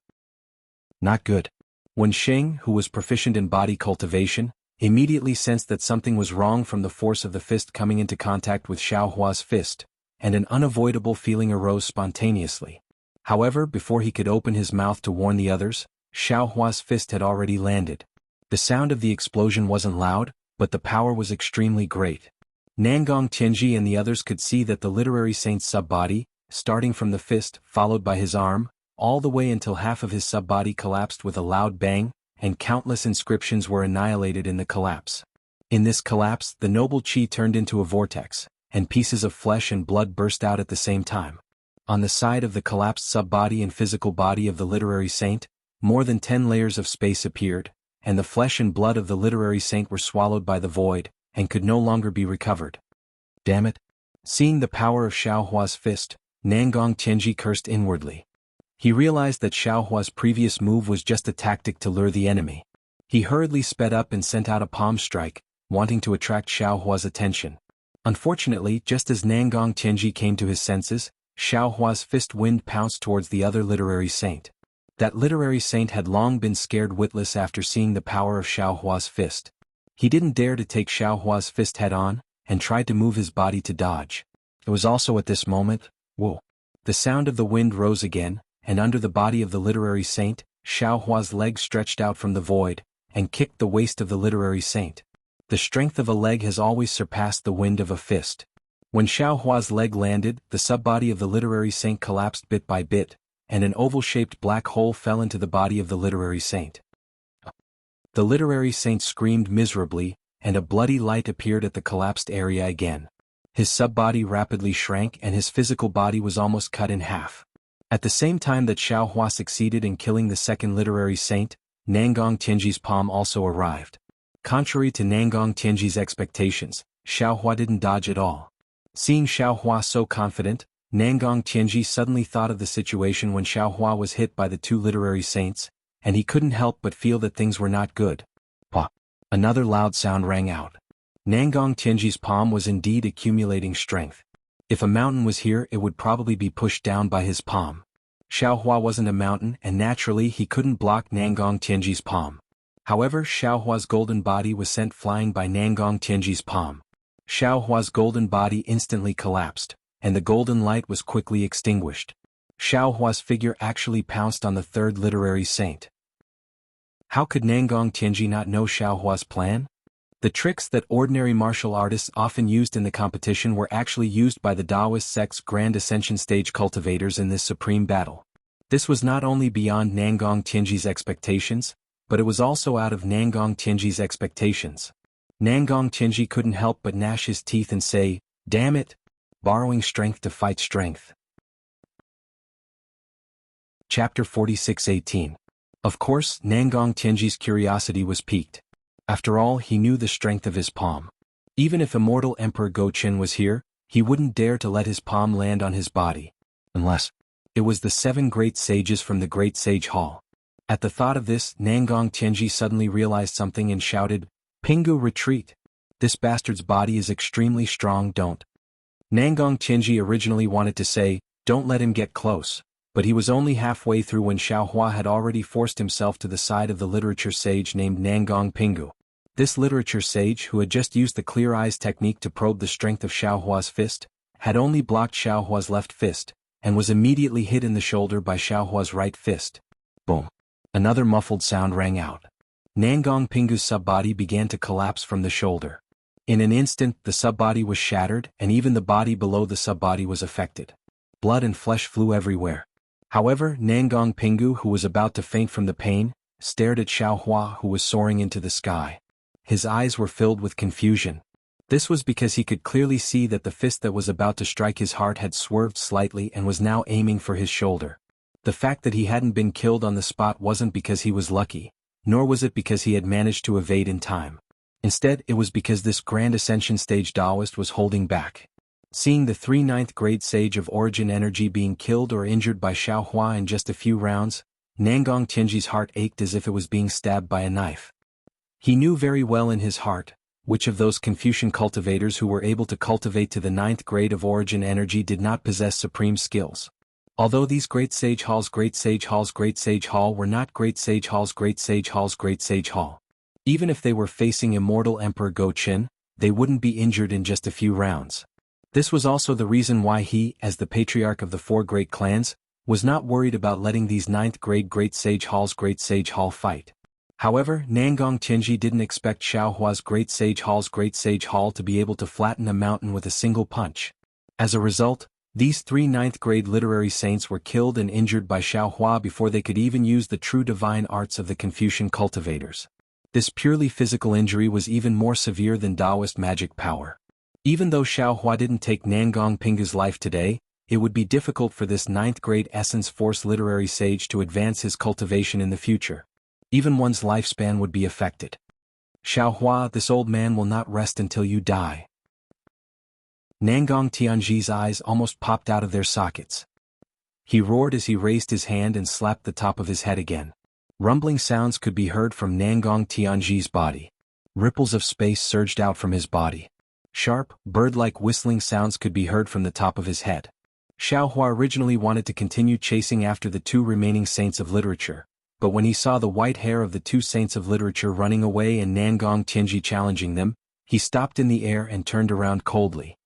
Not good. When Sheng, who was proficient in body cultivation, immediately sensed that something was wrong from the force of the fist coming into contact with Xiaohua's fist, and an unavoidable feeling arose spontaneously. However, before he could open his mouth to warn the others, Xiaohua's fist had already landed. The sound of the explosion wasn't loud, but the power was extremely great. Nangong Tianji and the others could see that the literary saint's sub-body, starting from the fist, followed by his arm, all the way until half of his sub-body collapsed with a loud bang, and countless inscriptions were annihilated in the collapse. In this collapse, the noble qi turned into a vortex, and pieces of flesh and blood burst out at the same time. On the side of the collapsed sub-body and physical body of the literary saint, more than 10 layers of space appeared, and the flesh and blood of the literary saint were swallowed by the void, and could no longer be recovered. Damn it! Seeing the power of Xiaohua's fist, Nangong Tianji cursed inwardly. He realized that Xiaohua's previous move was just a tactic to lure the enemy. He hurriedly sped up and sent out a palm strike, wanting to attract Xiaohua's attention. Unfortunately, just as Nangong Tianji came to his senses, Xiaohua's fist wind pounced towards the other literary saint. That literary saint had long been scared witless after seeing the power of Xiaohua's fist. He didn't dare to take Xiaohua's fist head-on, and tried to move his body to dodge. It was also at this moment, whoa! The sound of the wind rose again, and under the body of the literary saint, Xiaohua's leg stretched out from the void, and kicked the waist of the literary saint. The strength of a leg has always surpassed the wind of a fist. When Xiaohua's leg landed, the sub-body of the literary saint collapsed bit by bit, and an oval-shaped black hole fell into the body of the literary saint. The literary saint screamed miserably, and a bloody light appeared at the collapsed area again. His sub-body rapidly shrank and his physical body was almost cut in half. At the same time that Xiaohua succeeded in killing the second literary saint, Nangong Tianji's palm also arrived. Contrary to Nangong Tianji's expectations, Xiaohua didn't dodge at all. Seeing Xiaohua so confident, Nangong Tianji suddenly thought of the situation when Xiaohua was hit by the 2 literary saints, and he couldn't help but feel that things were not good. Pah! Another loud sound rang out. Nangong Tianji's palm was indeed accumulating strength. If a mountain was here, it would probably be pushed down by his palm. Xiaohua wasn't a mountain, and naturally he couldn't block Nangong Tianji's palm. However, Xiaohua's golden body was sent flying by Nangong Tianji's palm. Xiaohua's golden body instantly collapsed, and the golden light was quickly extinguished. Xiaohua's figure actually pounced on the third literary saint. How could Nangong Tianji not know Xiaohua's plan? The tricks that ordinary martial artists often used in the competition were actually used by the Taoist sect's Grand Ascension stage cultivators in this supreme battle. This was not only beyond Nangong Tianji's expectations, but it was also out of Nangong Tianji's expectations. Nangong Tianji couldn't help but gnash his teeth and say, "Damn it! Borrowing strength to fight strength." Chapter 46:18. Of course, Nangong Tianji's curiosity was piqued. After all, he knew the strength of his palm. Even if immortal Emperor Go-Qin was here, he wouldn't dare to let his palm land on his body. Unless it was the 7 great sages from the Great Sage Hall. At the thought of this, Nangong Tianji suddenly realized something and shouted, "Pingu, retreat! This bastard's body is extremely strong, don't." Nangong Tianji originally wanted to say, "Don't let him get close," but he was only halfway through when Xiaohua had already forced himself to the side of the literature sage named Nangong Pingu. This literature sage, who had just used the clear eyes technique to probe the strength of Xiaohua's fist, had only blocked Xiaohua's left fist, and was immediately hit in the shoulder by Xiaohua's right fist. Boom. Another muffled sound rang out. Nangong Pingu's subbody began to collapse from the shoulder. In an instant, the subbody was shattered, and even the body below the subbody was affected. Blood and flesh flew everywhere. However, Nangong Pingu, who was about to faint from the pain, stared at Xiaohua, who was soaring into the sky. His eyes were filled with confusion. This was because he could clearly see that the fist that was about to strike his heart had swerved slightly and was now aiming for his shoulder. The fact that he hadn't been killed on the spot wasn't because he was lucky, nor was it because he had managed to evade in time. Instead, it was because this Grand Ascension stage Taoist was holding back. Seeing the 3 ninth grade sage of origin energy being killed or injured by Xiaohua in just a few rounds, Nangong Tianji's heart ached as if it was being stabbed by a knife. He knew very well in his heart, which of those Confucian cultivators who were able to cultivate to the 9th grade of origin energy did not possess supreme skills. Although these Great Sage Hall's Great Sage Hall's Great Sage Hall were not Great Sage Hall's Great Sage Hall's Great Sage Hall. Even if they were facing immortal Emperor Go-Qin, they wouldn't be injured in just a few rounds. This was also the reason why he, as the patriarch of the 4 great clans, was not worried about letting these 9th grade Great Sage Hall's Great Sage Hall fight. However, Nangong Tianji didn't expect Xiaohua's Great Sage Hall's Great Sage Hall to be able to flatten a mountain with a single punch. As a result, these 3 ninth grade literary saints were killed and injured by Xiaohua before they could even use the true divine arts of the Confucian cultivators. This purely physical injury was even more severe than Taoist magic power. Even though Xiaohua didn't take Nangong Pingu's life today, it would be difficult for this 9th grade essence force literary sage to advance his cultivation in the future. Even one's lifespan would be affected. Xiaohua, this old man will not rest until you die. Nangong Tianji's eyes almost popped out of their sockets. He roared as he raised his hand and slapped the top of his head again. Rumbling sounds could be heard from Nangong Tianji's body. Ripples of space surged out from his body. Sharp, bird-like whistling sounds could be heard from the top of his head. Xiaohua originally wanted to continue chasing after the 2 remaining saints of literature, but when he saw the white hair of the 2 saints of literature running away and Nangong Tianji challenging them, he stopped in the air and turned around coldly.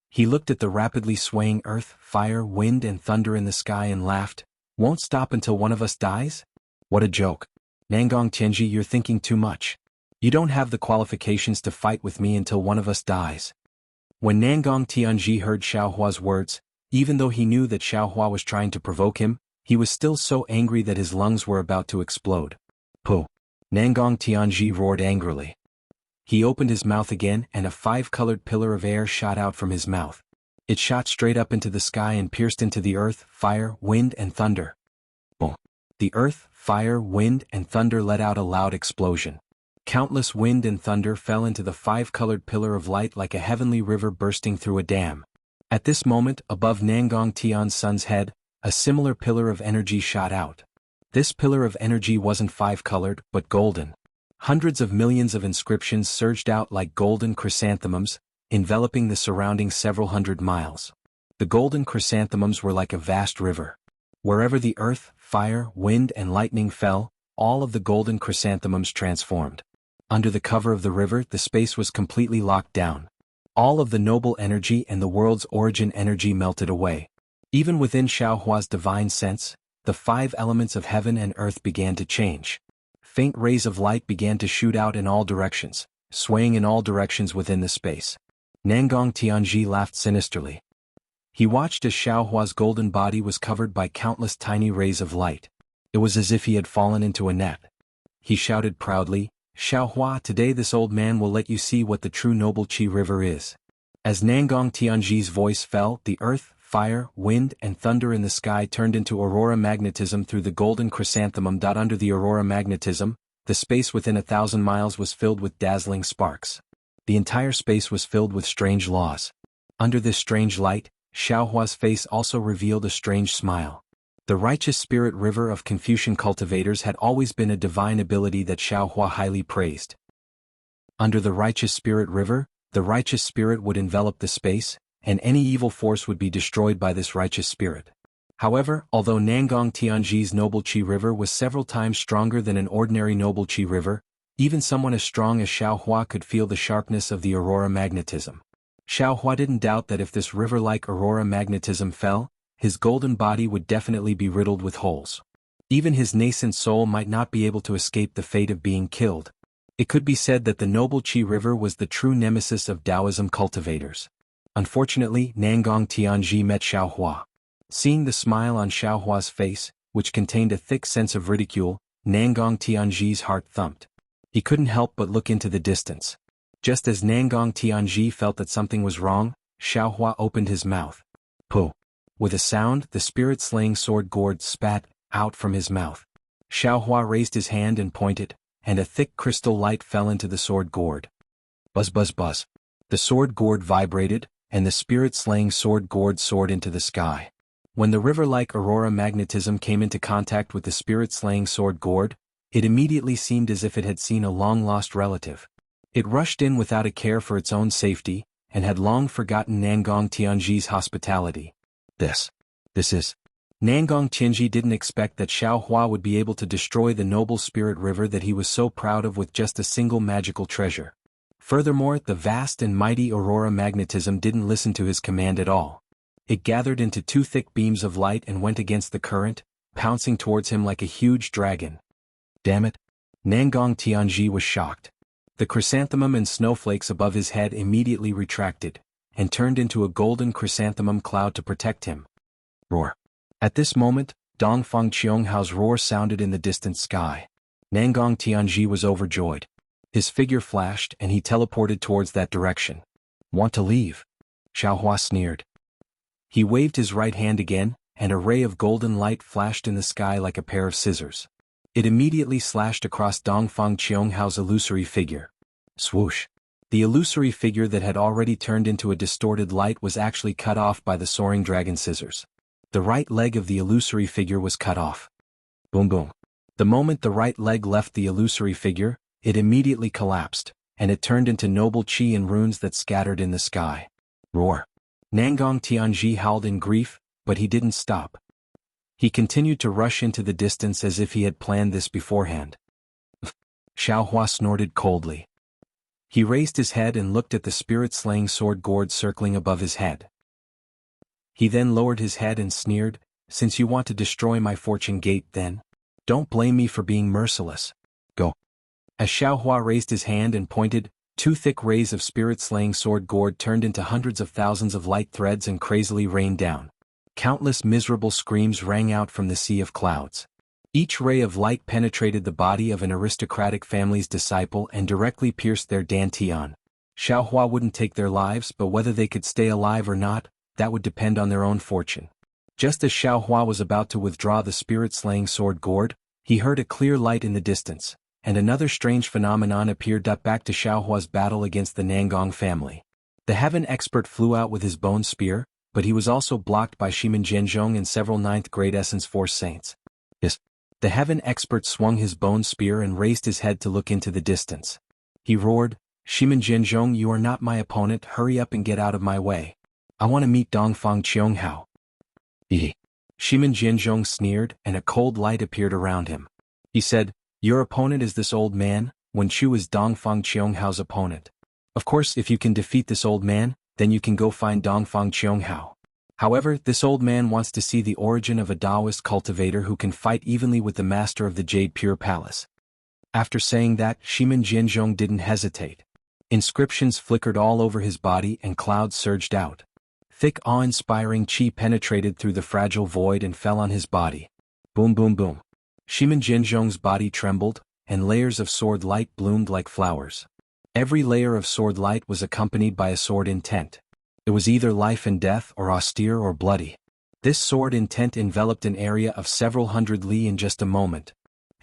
He looked at the rapidly swaying earth, fire, wind and thunder in the sky and laughed. "Won't stop until one of us dies? What a joke. Nangong Tianji, you're thinking too much. You don't have the qualifications to fight with me until one of us dies." When Nangong Tianji heard Xiaohua's words, even though he knew that Xiaohua was trying to provoke him, he was still so angry that his lungs were about to explode. "Puh!" Nangong Tianji roared angrily. He opened his mouth again and a 5-colored pillar of air shot out from his mouth. It shot straight up into the sky and pierced into the earth, fire, wind and thunder. Boom! The earth, fire, wind and thunder let out a loud explosion. Countless wind and thunder fell into the 5-colored pillar of light like a heavenly river bursting through a dam. At this moment, above Nangong Tian's son's head, a similar pillar of energy shot out. This pillar of energy wasn't 5-colored, but golden. Hundreds of millions of inscriptions surged out like golden chrysanthemums, enveloping the surrounding several hundred miles. The golden chrysanthemums were like a vast river. Wherever the earth, fire, wind, and lightning fell, all of the golden chrysanthemums transformed. Under the cover of the river, the space was completely locked down. All of the noble energy and the world's origin energy melted away. Even within Xiaohua's divine sense, the 5 elements of heaven and earth began to change. Faint rays of light began to shoot out in all directions, swaying in all directions within the space. Nangong Tianji laughed sinisterly. He watched as Xiaohua's golden body was covered by countless tiny rays of light. It was as if he had fallen into a net. He shouted proudly, "Xiaohua, today this old man will let you see what the true noble Qi River is." As Nangong Tianji's voice fell, the earth, fire, wind, and thunder in the sky turned into aurora magnetism through the golden chrysanthemum. Under the aurora magnetism, the space within 1,000 miles was filled with dazzling sparks. The entire space was filled with strange laws. Under this strange light, Xiaohua's face also revealed a strange smile. The righteous spirit river of Confucian cultivators had always been a divine ability that Xiaohua highly praised. Under the righteous spirit river, the righteous spirit would envelop the space, and any evil force would be destroyed by this righteous spirit. However, although Nangong Tianji's noble Qi River was several times stronger than an ordinary noble Qi River, even someone as strong as Xiaohua could feel the sharpness of the aurora magnetism. Xiaohua didn't doubt that if this river-like aurora magnetism fell, his golden body would definitely be riddled with holes. Even his nascent soul might not be able to escape the fate of being killed. It could be said that the noble Qi River was the true nemesis of Taoism cultivators. Unfortunately, Nangong Tianji met Xiaohua. Seeing the smile on Xiaohua's face, which contained a thick sense of ridicule, Nangong Tianji's heart thumped. He couldn't help but look into the distance. Just as Nangong Tianji felt that something was wrong, Xiaohua opened his mouth. Puh! With a sound, the spirit-slaying sword gourd spat out from his mouth. Xiaohua raised his hand and pointed, and a thick crystal light fell into the sword gourd. Buzz buzz buzz. The sword gourd vibrated, and the spirit-slaying sword gourd soared into the sky. When the river-like aurora magnetism came into contact with the spirit-slaying sword gourd, it immediately seemed as if it had seen a long-lost relative. It rushed in without a care for its own safety, and had long forgotten Nangong Tianji's hospitality. This is. Nangong Tianji didn't expect that Xiaohua would be able to destroy the noble spirit river that he was so proud of with just a single magical treasure. Furthermore, the vast and mighty aurora magnetism didn't listen to his command at all. It gathered into 2 thick beams of light and went against the current, pouncing towards him like a huge dragon. Damn it! Nangong Tianji was shocked. The chrysanthemum and snowflakes above his head immediately retracted, and turned into a golden chrysanthemum cloud to protect him. Roar! At this moment, Dongfang Qionghao's roar sounded in the distant sky. Nangong Tianji was overjoyed. His figure flashed and he teleported towards that direction. Want to leave? Xiaohua sneered. He waved his right hand again, and a ray of golden light flashed in the sky like a pair of scissors. It immediately slashed across Dongfang Qionghao's illusory figure. Swoosh! The illusory figure that had already turned into a distorted light was actually cut off by the soaring dragon scissors. The right leg of the illusory figure was cut off. Boom boom. The moment the right leg left the illusory figure, it immediately collapsed, and it turned into noble qi and runes that scattered in the sky. Roar! Nangong Tianji howled in grief, but he didn't stop. He continued to rush into the distance as if he had planned this beforehand. Xiaohua snorted coldly. He raised his head and looked at the spirit-slaying sword gourd circling above his head. He then lowered his head and sneered, "Since you want to destroy my fortune gate then, don't blame me for being merciless. Go." As Xiaohua raised his hand and pointed, 2 thick rays of spirit-slaying sword gourd turned into hundreds of thousands of light threads and crazily rained down. Countless miserable screams rang out from the sea of clouds. Each ray of light penetrated the body of an aristocratic family's disciple and directly pierced their dantian. Xiaohua wouldn't take their lives, but whether they could stay alive or not, that would depend on their own fortune. Just as Xiaohua was about to withdraw the spirit-slaying sword gourd, he heard a clear light in the distance, and another strange phenomenon appeared. Back to Xiaohua's battle against the Nangong family. The heaven expert flew out with his bone spear, but he was also blocked by Shimen Zhenzhong and several 9th grade Essence Force saints. Yes. The heaven expert swung his bone spear and raised his head to look into the distance. He roared, Shimin Jianzhong, you are not my opponent, hurry up and get out of my way. I want to meet Dongfang Qianghao. Shimin Jianzhong sneered, and a cold light appeared around him. He said, your opponent is this old man, Wen Chu is Dongfang Qianghao's opponent. Of course, if you can defeat this old man, then you can go find Dongfang Qianghao. However, this old man wants to see the origin of a Taoist cultivator who can fight evenly with the master of the Jade Pure Palace. After saying that, Shimin Jianzhong didn't hesitate. Inscriptions flickered all over his body and clouds surged out. Thick awe-inspiring qi penetrated through the fragile void and fell on his body. Boom boom boom. Shimin Jianzhong's body trembled, and layers of sword light bloomed like flowers. Every layer of sword light was accompanied by a sword intent. It was either life and death or austere or bloody. This sword intent enveloped an area of several hundred li in just a moment.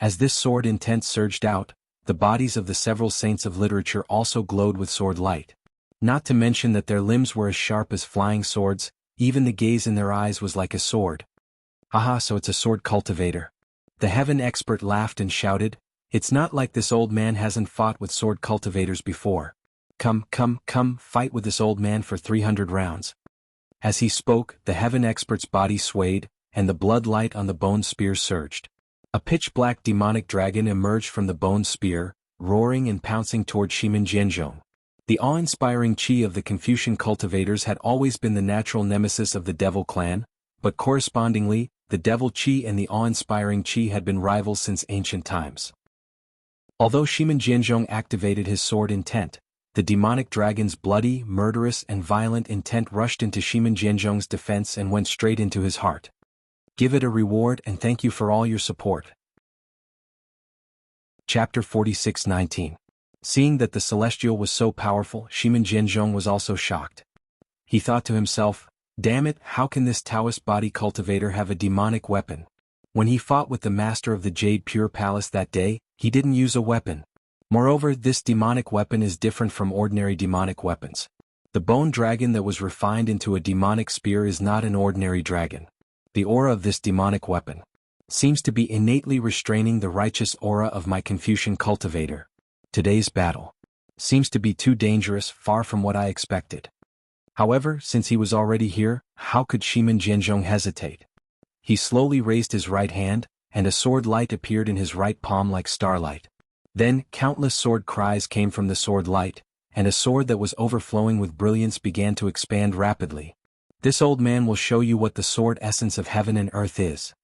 As this sword intent surged out, the bodies of the several saints of literature also glowed with sword light. Not to mention that their limbs were as sharp as flying swords, even the gaze in their eyes was like a sword. Haha, so it's a sword cultivator. The heaven expert laughed and shouted, it's not like this old man hasn't fought with sword cultivators before. Come, fight with this old man for 300 rounds. As he spoke, the heaven expert's body swayed, and the blood light on the bone spear surged. A pitch-black demonic dragon emerged from the bone spear, roaring and pouncing toward Shimin Jianzhong. The awe-inspiring qi of the Confucian cultivators had always been the natural nemesis of the devil clan, but correspondingly, the devil qi and the awe-inspiring qi had been rivals since ancient times. Although Shimin Jianzhong activated his sword intent, the demonic dragon's bloody, murderous and violent intent rushed into Shimin Jianzhong's defense and went straight into his heart. Give it a reward and thank you for all your support. Chapter 46:19. Seeing that the celestial was so powerful, Shimin Jianzhong was also shocked. He thought to himself, damn it, how can this Taoist body cultivator have a demonic weapon? When he fought with the master of the Jade Pure Palace that day, he didn't use a weapon. Moreover, this demonic weapon is different from ordinary demonic weapons. The bone dragon that was refined into a demonic spear is not an ordinary dragon. The aura of this demonic weapon seems to be innately restraining the righteous aura of my Confucian cultivator. Today's battle seems to be too dangerous, far from what I expected. However, since he was already here, how could Shimin Jianzhong hesitate? He slowly raised his right hand, and a sword light appeared in his right palm like starlight. Then, countless sword cries came from the sword light, and a sword that was overflowing with brilliance began to expand rapidly. This old man will show you what the sword essence of heaven and earth is.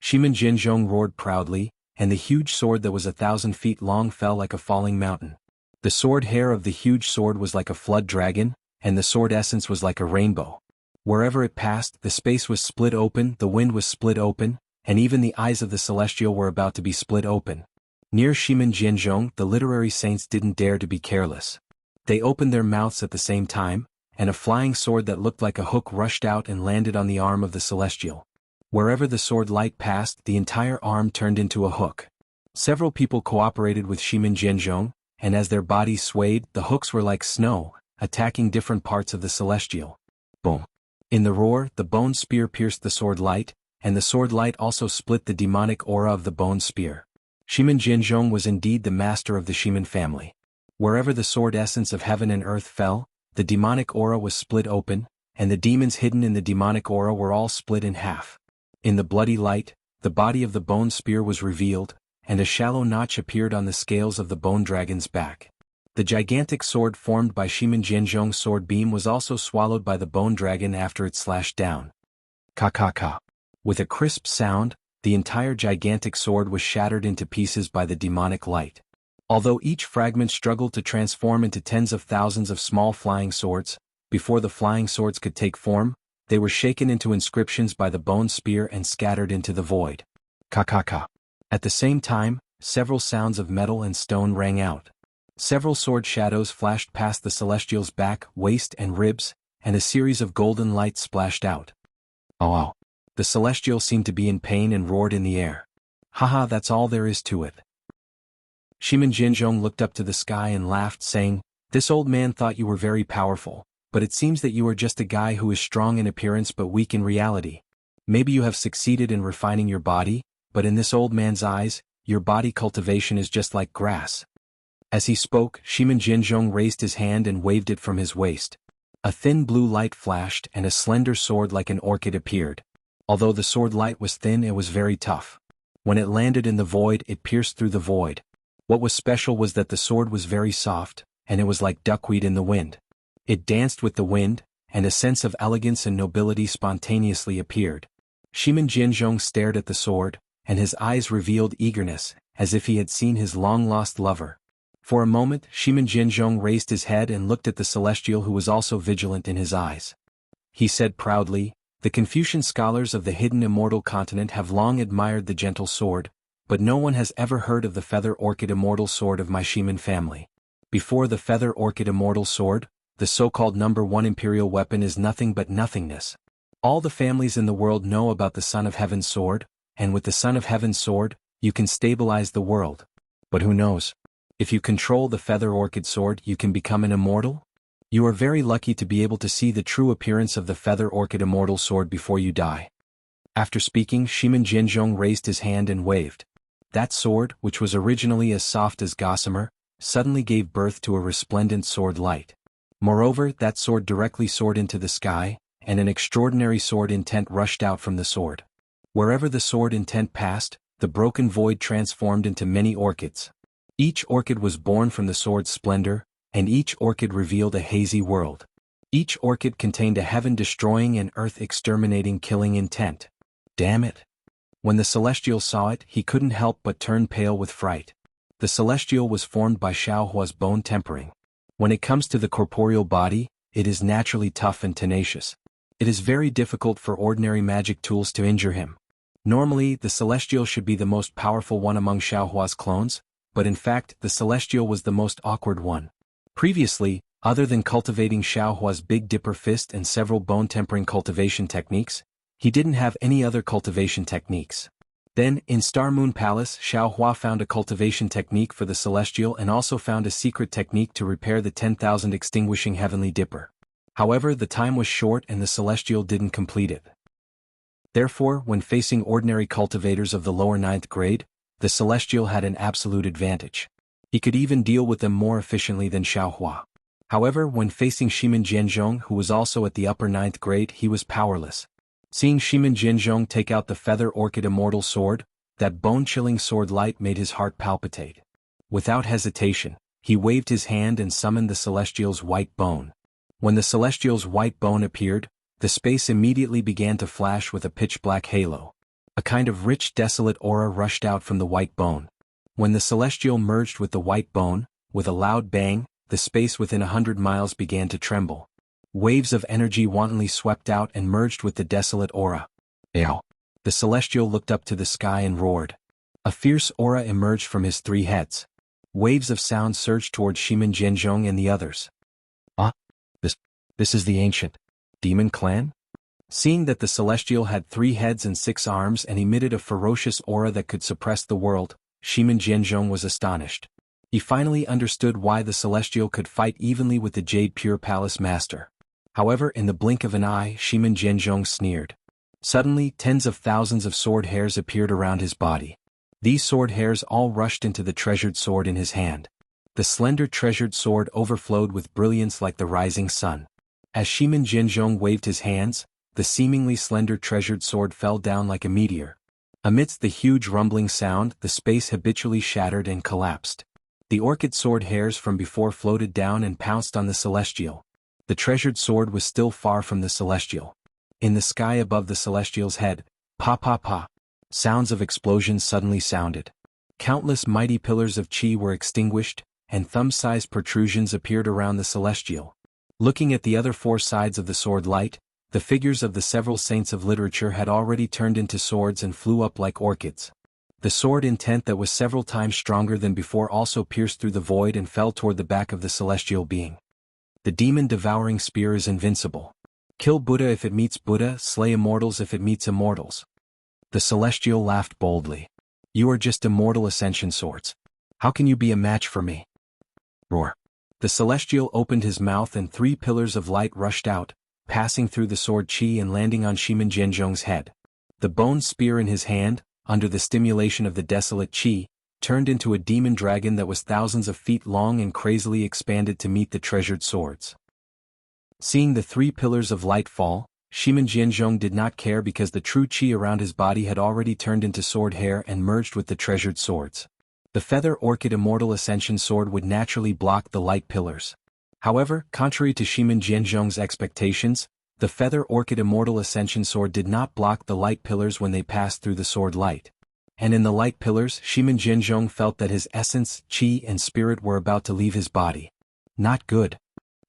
Shimin Jianzhong roared proudly, and the huge sword that was 1,000 feet long fell like a falling mountain. The sword hair of the huge sword was like a flood dragon, and the sword essence was like a rainbow. Wherever it passed, the space was split open, the wind was split open, and even the eyes of the celestial were about to be split open. Near Shimin Jianzhong, the literary saints didn't dare to be careless. They opened their mouths at the same time, and a flying sword that looked like a hook rushed out and landed on the arm of the celestial. Wherever the sword light passed, the entire arm turned into a hook. Several people cooperated with Shimin Jianzhong, and as their bodies swayed, the hooks were like snow, attacking different parts of the celestial. Boom. In the roar, the bone spear pierced the sword light, and the sword light also split the demonic aura of the bone spear. Shimin Jianzhong was indeed the master of the Shimin family. Wherever the sword essence of heaven and earth fell, the demonic aura was split open, and the demons hidden in the demonic aura were all split in half. In the bloody light, the body of the bone spear was revealed, and a shallow notch appeared on the scales of the bone dragon's back. The gigantic sword formed by Shimin Jianzhong's sword beam was also swallowed by the bone dragon after it slashed down. Ka. With a crisp sound, the entire gigantic sword was shattered into pieces by the demonic light. Although each fragment struggled to transform into tens of thousands of small flying swords, before the flying swords could take form, they were shaken into inscriptions by the bone spear and scattered into the void. Ka. At the same time, several sounds of metal and stone rang out. Several sword shadows flashed past the celestial's back, waist and ribs, and a series of golden lights splashed out. Oh. The celestial seemed to be in pain and roared in the air. Haha, that's all there is to it. Shimin Jianzhong looked up to the sky and laughed, saying, this old man thought you were very powerful, but it seems that you are just a guy who is strong in appearance but weak in reality. Maybe you have succeeded in refining your body, but in this old man's eyes, your body cultivation is just like grass. As he spoke, Shimin Jinzhong raised his hand and waved it from his waist. A thin blue light flashed and a slender sword like an orchid appeared. Although the sword light was thin, it was very tough. When it landed in the void, it pierced through the void. What was special was that the sword was very soft, and it was like duckweed in the wind. It danced with the wind, and a sense of elegance and nobility spontaneously appeared. Shimin Jinzhong stared at the sword, and his eyes revealed eagerness, as if he had seen his long-lost lover. For a moment, Shimin Jinzhong raised his head and looked at the celestial, who was also vigilant in his eyes. He said proudly, "The Confucian scholars of the hidden immortal continent have long admired the gentle sword, but no one has ever heard of the feather orchid immortal sword of my Shimin family. Before the feather orchid immortal sword, the so-called number 1 imperial weapon is nothing but nothingness. All the families in the world know about the Son of Heaven's sword, and with the Son of Heaven's sword, you can stabilize the world. But who knows? If you control the feather orchid sword, you can become an immortal? You are very lucky to be able to see the true appearance of the feather orchid immortal sword before you die." After speaking, Shimin Jinzhong raised his hand and waved. That sword, which was originally as soft as gossamer, suddenly gave birth to a resplendent sword light. Moreover, that sword directly soared into the sky, and an extraordinary sword intent rushed out from the sword. Wherever the sword intent passed, the broken void transformed into many orchids. Each orchid was born from the sword's splendor, and each orchid revealed a hazy world. Each orchid contained a heaven-destroying and earth-exterminating killing intent. Damn it! When the celestial saw it, he couldn't help but turn pale with fright. The celestial was formed by Xiaohua's bone tempering. When it comes to the corporeal body, it is naturally tough and tenacious. It is very difficult for ordinary magic tools to injure him. Normally, the celestial should be the most powerful one among Xiaohua's clones, but in fact, the celestial was the most awkward one. Previously, other than cultivating Xiaohua's Big Dipper Fist and several bone-tempering cultivation techniques, he didn't have any other cultivation techniques. Then, in Star Moon Palace, Xiaohua found a cultivation technique for the celestial and also found a secret technique to repair the 10,000 extinguishing heavenly dipper. However, the time was short and the celestial didn't complete it. Therefore, when facing ordinary cultivators of the lower 9th grade, the celestial had an absolute advantage. He could even deal with them more efficiently than Xiaohua. However, when facing Shimin Jinzhong, who was also at the upper 9th grade, he was powerless. Seeing Shimin Jinzhong take out the feather orchid immortal sword, that bone-chilling sword light made his heart palpitate. Without hesitation, he waved his hand and summoned the celestial's white bone. When the celestial's white bone appeared, the space immediately began to flash with a pitch-black halo. A kind of rich, desolate aura rushed out from the white bone. When the celestial merged with the white bone, with a loud bang, the space within 100 miles began to tremble. Waves of energy wantonly swept out and merged with the desolate aura. Ow! The celestial looked up to the sky and roared. A fierce aura emerged from his 3 heads. Waves of sound surged towards Shimin Jinzhong and the others. This is the ancient demon clan? Seeing that the celestial had 3 heads and 6 arms and emitted a ferocious aura that could suppress the world, Shimin Jinzhong was astonished. He finally understood why the celestial could fight evenly with the Jade Pure Palace Master. However, in the blink of an eye, Shimin Jinzhong sneered. Suddenly, tens of thousands of sword hairs appeared around his body. These sword hairs all rushed into the treasured sword in his hand. The slender treasured sword overflowed with brilliance like the rising sun. As Shimin Jinzhong waved his hands, the seemingly slender treasured sword fell down like a meteor. Amidst the huge rumbling sound, the space habitually shattered and collapsed. The orchid sword hairs from before floated down and pounced on the celestial. The treasured sword was still far from the celestial. In the sky above the celestial's head, pa pa pa, sounds of explosions suddenly sounded. Countless mighty pillars of chi were extinguished, and thumb-sized protrusions appeared around the celestial. Looking at the other 4 sides of the sword light, the figures of the several saints of literature had already turned into swords and flew up like orchids. The sword intent that was several times stronger than before also pierced through the void and fell toward the back of the celestial being. The demon-devouring spear is invincible. Kill Buddha if it meets Buddha, slay immortals if it meets immortals. The celestial laughed boldly. You are just immortal ascension swords. How can you be a match for me? Roar. The celestial opened his mouth and 3 pillars of light rushed out, passing through the sword chi and landing on Shimin Jinzhong's head. The bone spear in his hand, under the stimulation of the desolate qi, turned into a demon dragon that was thousands of feet long and crazily expanded to meet the treasured swords. Seeing the 3 pillars of light fall, Shimin Jianzhong did not care because the true qi around his body had already turned into sword hair and merged with the treasured swords. The Feather Orchid Immortal Ascension Sword would naturally block the light pillars. However, contrary to Shimin Jianzhong's expectations, the Feather Orchid Immortal Ascension Sword did not block the light pillars when they passed through the sword light. And in the light pillars, Shimin Jianzhong felt that his essence, qi and spirit were about to leave his body. Not good.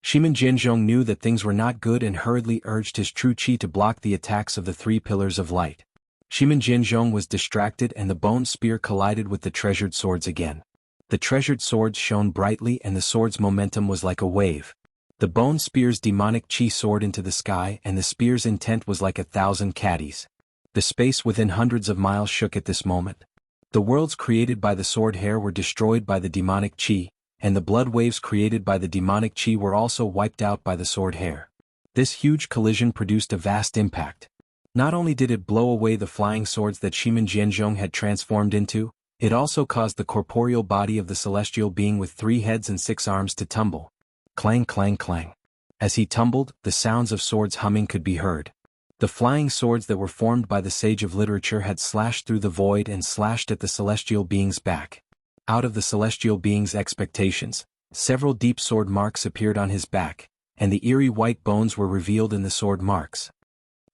Shimin Jianzhong knew that things were not good and hurriedly urged his true qi to block the attacks of the 3 pillars of light. Shimin Jianzhong was distracted and the bone spear collided with the treasured swords again. The treasured swords shone brightly and the sword's momentum was like a wave. The bone spear's demonic qi soared into the sky and the spear's intent was like 1,000 caddies. The space within hundreds of miles shook at this moment. The worlds created by the sword hair were destroyed by the demonic qi, and the blood waves created by the demonic qi were also wiped out by the sword hair. This huge collision produced a vast impact. Not only did it blow away the flying swords that Shimin Jianzhong had transformed into, it also caused the corporeal body of the celestial being with 3 heads and 6 arms to tumble. Clang clang clang. As he tumbled, the sounds of swords humming could be heard. The flying swords that were formed by the Sage of Literature had slashed through the void and slashed at the celestial being's back. Out of the celestial being's expectations, several deep sword marks appeared on his back, and the eerie white bones were revealed in the sword marks.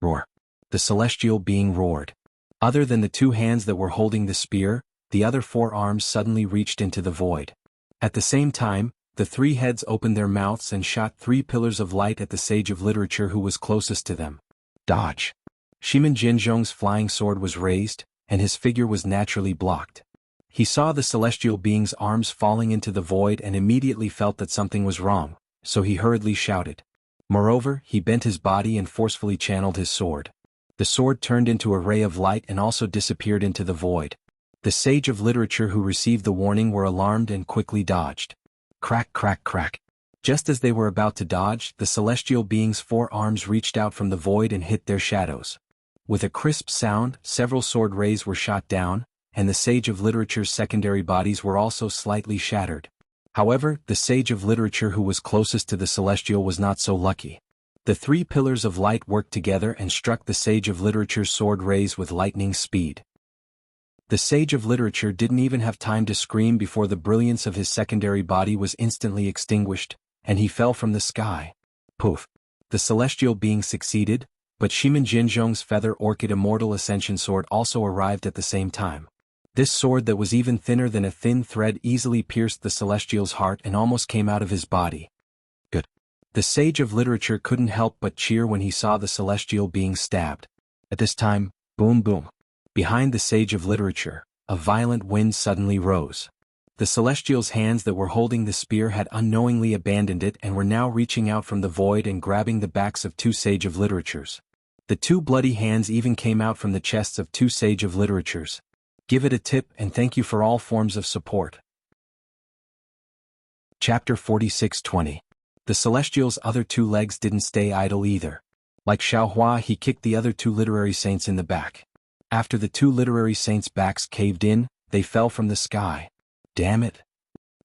Roar. The celestial being roared. Other than the 2 hands that were holding the spear, the other 4 arms suddenly reached into the void. At the same time, the 3 heads opened their mouths and shot 3 pillars of light at the Sage of Literature who was closest to them. Dodge. Shimin Jianzhong's flying sword was raised, and his figure was naturally blocked. He saw the celestial being's arms falling into the void and immediately felt that something was wrong, so he hurriedly shouted. Moreover, he bent his body and forcefully channeled his sword. The sword turned into a ray of light and also disappeared into the void. The Sage of Literature who received the warning were alarmed and quickly dodged. Crack crack crack. Just as they were about to dodge, the celestial being's 4 arms reached out from the void and hit their shadows. With a crisp sound, several sword rays were shot down, and the Sage of Literature's secondary bodies were also slightly shattered. However, the Sage of Literature who was closest to the celestial was not so lucky. The 3 pillars of light worked together and struck the Sage of Literature's sword rays with lightning speed. The Sage of Literature didn't even have time to scream before the brilliance of his secondary body was instantly extinguished, and he fell from the sky. Poof! The celestial being succeeded, but Shimin Jianzhong's Feather Orchid Immortal Ascension Sword also arrived at the same time. This sword that was even thinner than a thin thread easily pierced the celestial's heart and almost came out of his body. Good. The Sage of Literature couldn't help but cheer when he saw the celestial being stabbed. At this time, boom boom. Behind the Sage of Literature, a violent wind suddenly rose. The celestial's hands that were holding the spear had unknowingly abandoned it and were now reaching out from the void and grabbing the backs of 2 Sage of Literatures. The 2 bloody hands even came out from the chests of 2 Sage of Literatures. Give it a tip and thank you for all forms of support. Chapter 46-20. The celestial's other 2 legs didn't stay idle either. Like Xiaohua, he kicked the other 2 literary saints in the back. After the 2 literary saints' backs caved in, they fell from the sky. Damn it.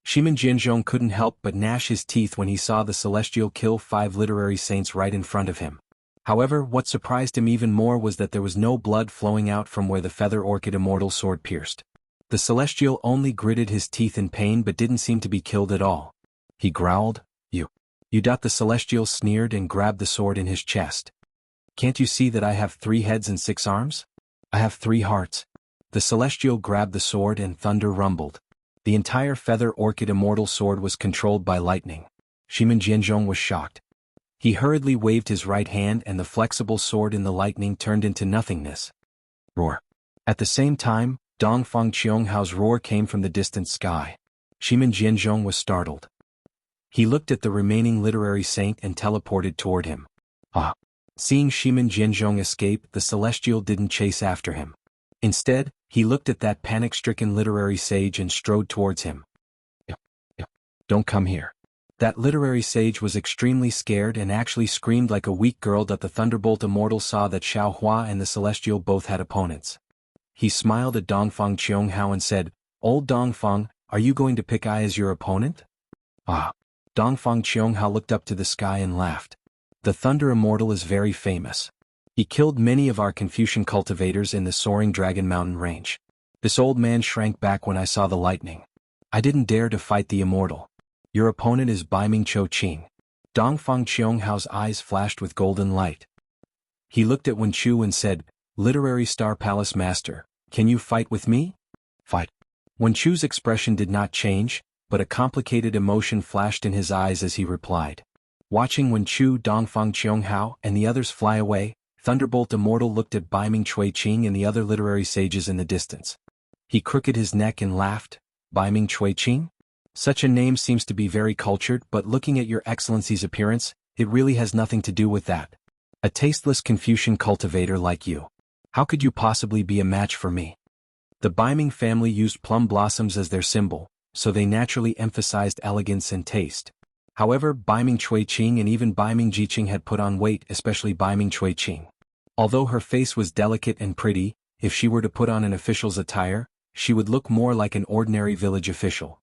Shimin Jianzhong couldn't help but gnash his teeth when he saw the celestial kill 5 literary saints right in front of him. However, what surprised him even more was that there was no blood flowing out from where the Feather Orchid Immortal Sword pierced. The celestial only gritted his teeth in pain but didn't seem to be killed at all. He growled, You. The celestial sneered and grabbed the sword in his chest. Can't you see that I have 3 heads and 6 arms? I have 3 hearts. The celestial grabbed the sword and thunder rumbled. The entire Feather Orchid Immortal Sword was controlled by lightning. Shimin Jianzhong was shocked. He hurriedly waved his right hand and the flexible sword in the lightning turned into nothingness. Roar. At the same time, Dongfang Qionghao's roar came from the distant sky. Shimin Jianzhong was startled. He looked at the remaining literary saint and teleported toward him. Ah! Seeing Shimin Jianzhong escape, the celestial didn't chase after him. Instead, he looked at that panic-stricken literary sage and strode towards him. Don't come here. That literary sage was extremely scared and actually screamed like a weak girl that the Thunderbolt Immortal saw that Xiaohua and the Celestial both had opponents. He smiled at Dongfang Qianghao and said, "Old Dongfang, are you going to pick I as your opponent?" Ah. Dongfang Qianghao looked up to the sky and laughed. The Thunder Immortal is very famous. He killed many of our Confucian cultivators in the soaring Dragon Mountain range. This old man shrank back when I saw the lightning. I didn't dare to fight the Immortal. Your opponent is Baiming Cho Qing. Dongfang Qianghao's eyes flashed with golden light. He looked at Wen Chu and said, "Literary Star Palace Master, can you fight with me?" "Fight." Wen Chu's expression did not change, but a complicated emotion flashed in his eyes as he replied. Watching Wen Chu, Dongfang Qianghao, and the others fly away, Thunderbolt Immortal looked at Baiming Chui Qing and the other literary sages in the distance. He crooked his neck and laughed. "Baiming Chui Qing? Such a name seems to be very cultured, but looking at your excellency's appearance, it really has nothing to do with that. A tasteless Confucian cultivator like you. How could you possibly be a match for me?" The Baiming family used plum blossoms as their symbol, so they naturally emphasized elegance and taste. However, Baiming Chui Qing and even Baiming Jiqing had put on weight, especially Baiming Chui Qing. Although her face was delicate and pretty, if she were to put on an official's attire, she would look more like an ordinary village official.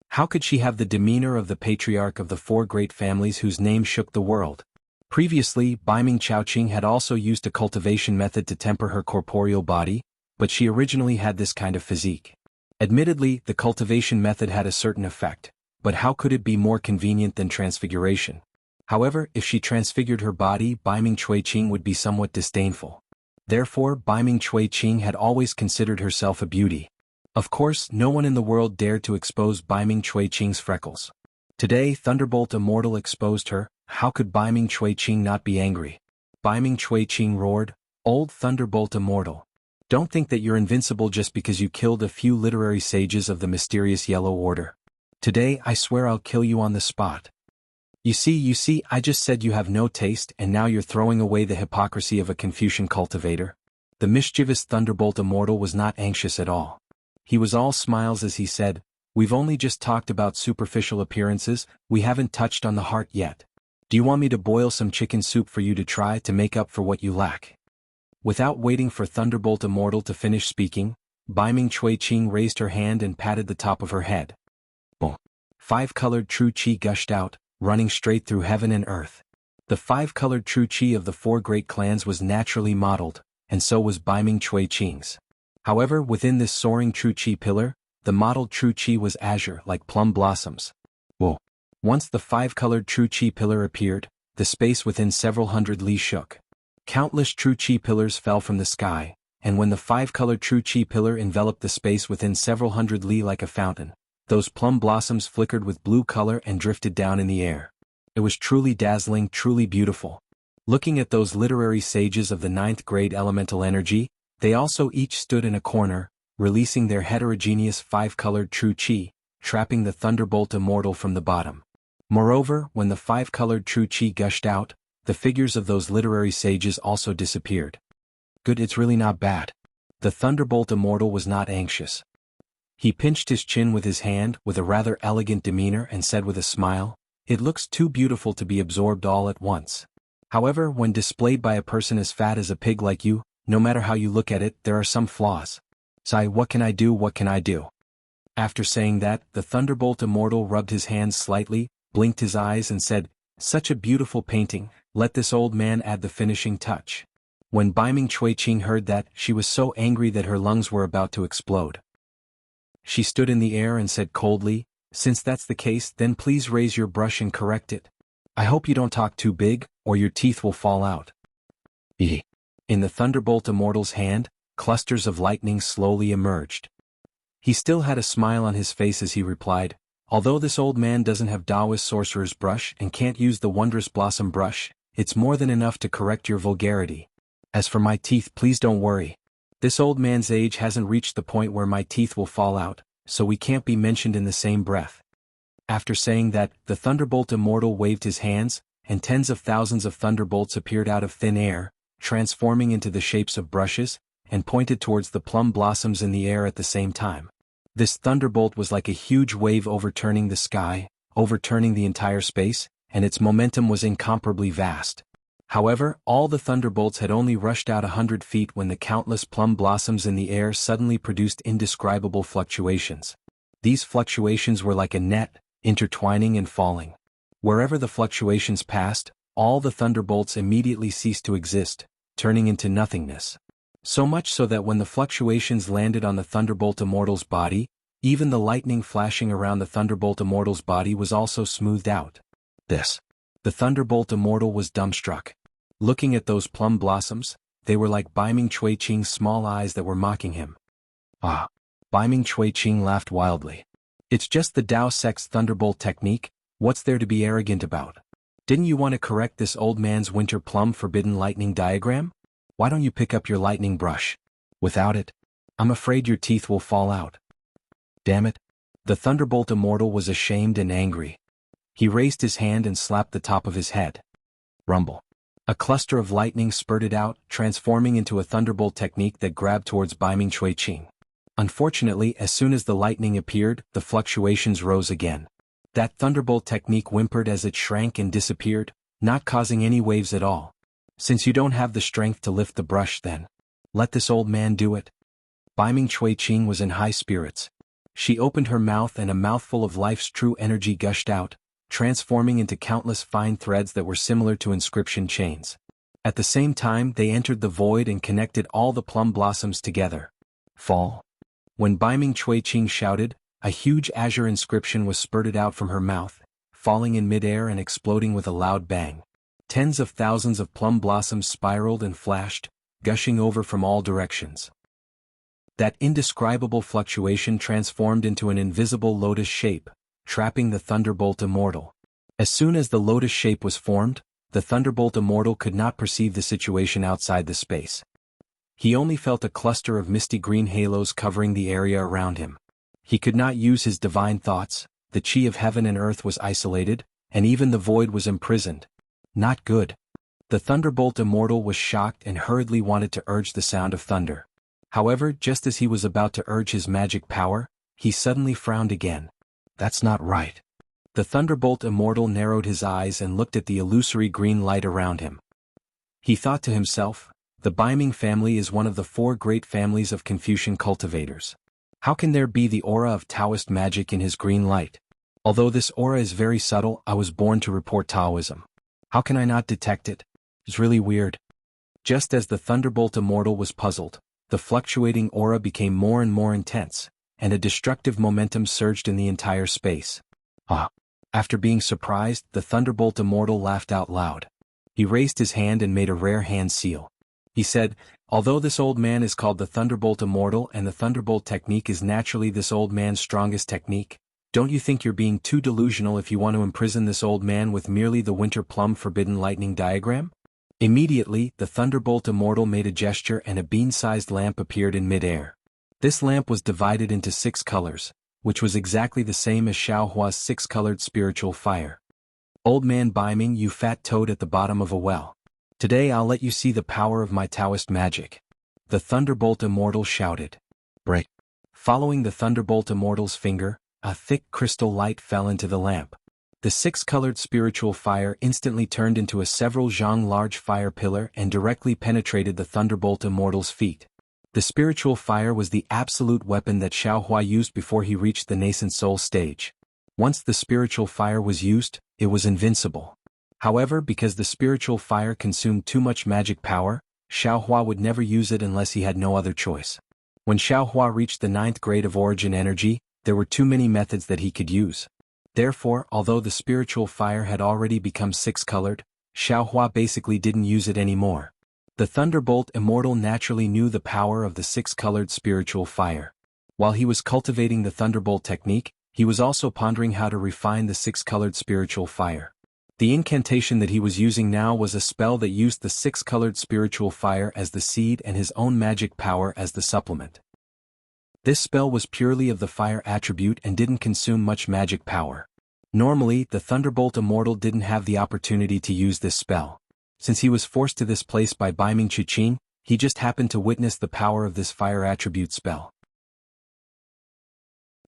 How could she have the demeanor of the patriarch of the four great families whose name shook the world? Previously, Baiming Chaoqing had also used a cultivation method to temper her corporeal body, but she originally had this kind of physique. Admittedly, the cultivation method had a certain effect, but how could it be more convenient than transfiguration? However, if she transfigured her body, Baiming Chui Qing would be somewhat disdainful. Therefore, Baiming Chui Qing had always considered herself a beauty. Of course, no one in the world dared to expose Baiming Chui Qing's freckles. Today, Thunderbolt Immortal exposed her. How could Baiming Chui Qing not be angry? Baiming Chui Qing roared, "Old Thunderbolt Immortal. Don't think that you're invincible just because you killed a few literary sages of the mysterious Yellow Order. Today I swear I'll kill you on the spot. You see, I just said you have no taste and now you're throwing away the hypocrisy of a Confucian cultivator." The mischievous Thunderbolt Immortal was not anxious at all. He was all smiles as he said, "We've only just talked about superficial appearances, we haven't touched on the heart yet. Do you want me to boil some chicken soup for you to try to make up for what you lack?" Without waiting for Thunderbolt Immortal to finish speaking, Baiming Chui Qing raised her hand and patted the top of her head. Boom! 5-colored true qi gushed out, running straight through heaven and earth. The 5-colored true qi of the four great clans was naturally modeled, and so was Baiming Chui Qing's. However, within this soaring true qi pillar, the modeled true qi was azure like plum blossoms. Whoa! Once the 5-colored true qi pillar appeared, the space within several hundred li shook. Countless true qi pillars fell from the sky, and when the 5-colored true qi pillar enveloped the space within several hundred li like a fountain, those plum blossoms flickered with blue color and drifted down in the air. It was truly dazzling, truly beautiful. Looking at those literary sages of the 9th grade elemental energy, they also each stood in a corner, releasing their heterogeneous 5-colored true qi, trapping the Thunderbolt Immortal from the bottom. Moreover, when the 5-colored true qi gushed out, the figures of those literary sages also disappeared. Good, it's really not bad. The Thunderbolt Immortal was not anxious. He pinched his chin with his hand with a rather elegant demeanor and said with a smile, "It looks too beautiful to be absorbed all at once. However, when displayed by a person as fat as a pig like you, no matter how you look at it, there are some flaws. Sigh, what can I do, what can I do?" After saying that, the Thunderbolt Immortal rubbed his hands slightly, blinked his eyes and said, "Such a beautiful painting, let this old man add the finishing touch." When Baiming Chui Qing heard that, she was so angry that her lungs were about to explode. She stood in the air and said coldly, "Since that's the case, then please raise your brush and correct it. I hope you don't talk too big, or your teeth will fall out." In the Thunderbolt Immortal's hand, clusters of lightning slowly emerged. He still had a smile on his face as he replied, "Although this old man doesn't have Taoist sorcerer's brush and can't use the wondrous blossom brush, it's more than enough to correct your vulgarity. As for my teeth, please don't worry. This old man's age hasn't reached the point where my teeth will fall out, so we can't be mentioned in the same breath." After saying that, the Thunderbolt Immortal waved his hands, and tens of thousands of thunderbolts appeared out of thin air, transforming into the shapes of brushes, and pointed towards the plum blossoms in the air at the same time. This thunderbolt was like a huge wave overturning the sky, overturning the entire space, and its momentum was incomparably vast. However, all the thunderbolts had only rushed out 100 feet when the countless plum blossoms in the air suddenly produced indescribable fluctuations. These fluctuations were like a net, intertwining and falling. Wherever the fluctuations passed, all the thunderbolts immediately ceased to exist, turning into nothingness. So much so that when the fluctuations landed on the Thunderbolt Immortal's body, even the lightning flashing around the Thunderbolt Immortal's body was also smoothed out. The Thunderbolt Immortal was dumbstruck. Looking at those plum blossoms, they were like Baiming Cui Qing's small eyes that were mocking him. Ah! Baiming Cui Qing laughed wildly. It's just the Dao Sect's Thunderbolt technique, what's there to be arrogant about? Didn't you want to correct this old man's winter plum forbidden lightning diagram? Why don't you pick up your lightning brush? Without it, I'm afraid your teeth will fall out. Damn it! The Thunderbolt Immortal was ashamed and angry. He raised his hand and slapped the top of his head. Rumble. A cluster of lightning spurted out, transforming into a thunderbolt technique that grabbed towards Baiming Cui Qing. Unfortunately, as soon as the lightning appeared, the fluctuations rose again. That thunderbolt technique whimpered as it shrank and disappeared, not causing any waves at all. Since you don't have the strength to lift the brush then, let this old man do it. Baiming Cui Qing was in high spirits. She opened her mouth and a mouthful of life's true energy gushed out, transforming into countless fine threads that were similar to inscription chains. At the same time they entered the void and connected all the plum blossoms together. Fall. When Baiming Cui Qing shouted, a huge azure inscription was spurted out from her mouth, falling in midair and exploding with a loud bang. Tens of thousands of plum blossoms spiraled and flashed, gushing over from all directions. That indescribable fluctuation transformed into an invisible lotus shape, trapping the Thunderbolt Immortal. As soon as the lotus shape was formed, the Thunderbolt Immortal could not perceive the situation outside the space. He only felt a cluster of misty green halos covering the area around him. He could not use his divine thoughts, the chi of heaven and earth was isolated, and even the void was imprisoned. Not good. The Thunderbolt Immortal was shocked and hurriedly wanted to urge the sound of thunder. However, just as he was about to urge his magic power, he suddenly frowned again. That's not right. The Thunderbolt Immortal narrowed his eyes and looked at the illusory green light around him. He thought to himself, the Baiming family is one of the 4 great families of Confucian cultivators. How can there be the aura of Taoist magic in his green light? Although this aura is very subtle, I was born to report Taoism. How can I not detect it? It's really weird. Just as the Thunderbolt Immortal was puzzled, the fluctuating aura became more and more intense, and a destructive momentum surged in the entire space. Ah! After being surprised, the Thunderbolt Immortal laughed out loud. He raised his hand and made a rare hand seal. He said, although this old man is called the Thunderbolt Immortal and the Thunderbolt technique is naturally this old man's strongest technique, don't you think you're being too delusional if you want to imprison this old man with merely the winter plum forbidden lightning diagram? Immediately, the Thunderbolt Immortal made a gesture and a bean-sized lamp appeared in mid-air. This lamp was divided into 6 colors, which was exactly the same as Xiaohua's 6-colored spiritual fire. Old man Baiming, you fat toad at the bottom of a well. Today I'll let you see the power of my Taoist magic. The Thunderbolt Immortal shouted. Break. Following the Thunderbolt Immortal's finger, a thick crystal light fell into the lamp. The 6-colored spiritual fire instantly turned into a several zhang large fire pillar and directly penetrated the Thunderbolt Immortal's feet. The spiritual fire was the absolute weapon that Xiaohua used before he reached the nascent soul stage. Once the spiritual fire was used, it was invincible. However, because the spiritual fire consumed too much magic power, Xiaohua would never use it unless he had no other choice. When Xiaohua reached the 9th grade of origin energy, there were too many methods that he could use. Therefore, although the spiritual fire had already become 6-colored, Xiaohua basically didn't use it anymore. The Thunderbolt Immortal naturally knew the power of the 6-colored spiritual fire. While he was cultivating the Thunderbolt technique, he was also pondering how to refine the 6-colored spiritual fire. The incantation that he was using now was a spell that used the 6-colored spiritual fire as the seed and his own magic power as the supplement. This spell was purely of the fire attribute and didn't consume much magic power. Normally, the Thunderbolt Immortal didn't have the opportunity to use this spell. Since he was forced to this place by Baiming Cui Qing, he just happened to witness the power of this fire attribute spell.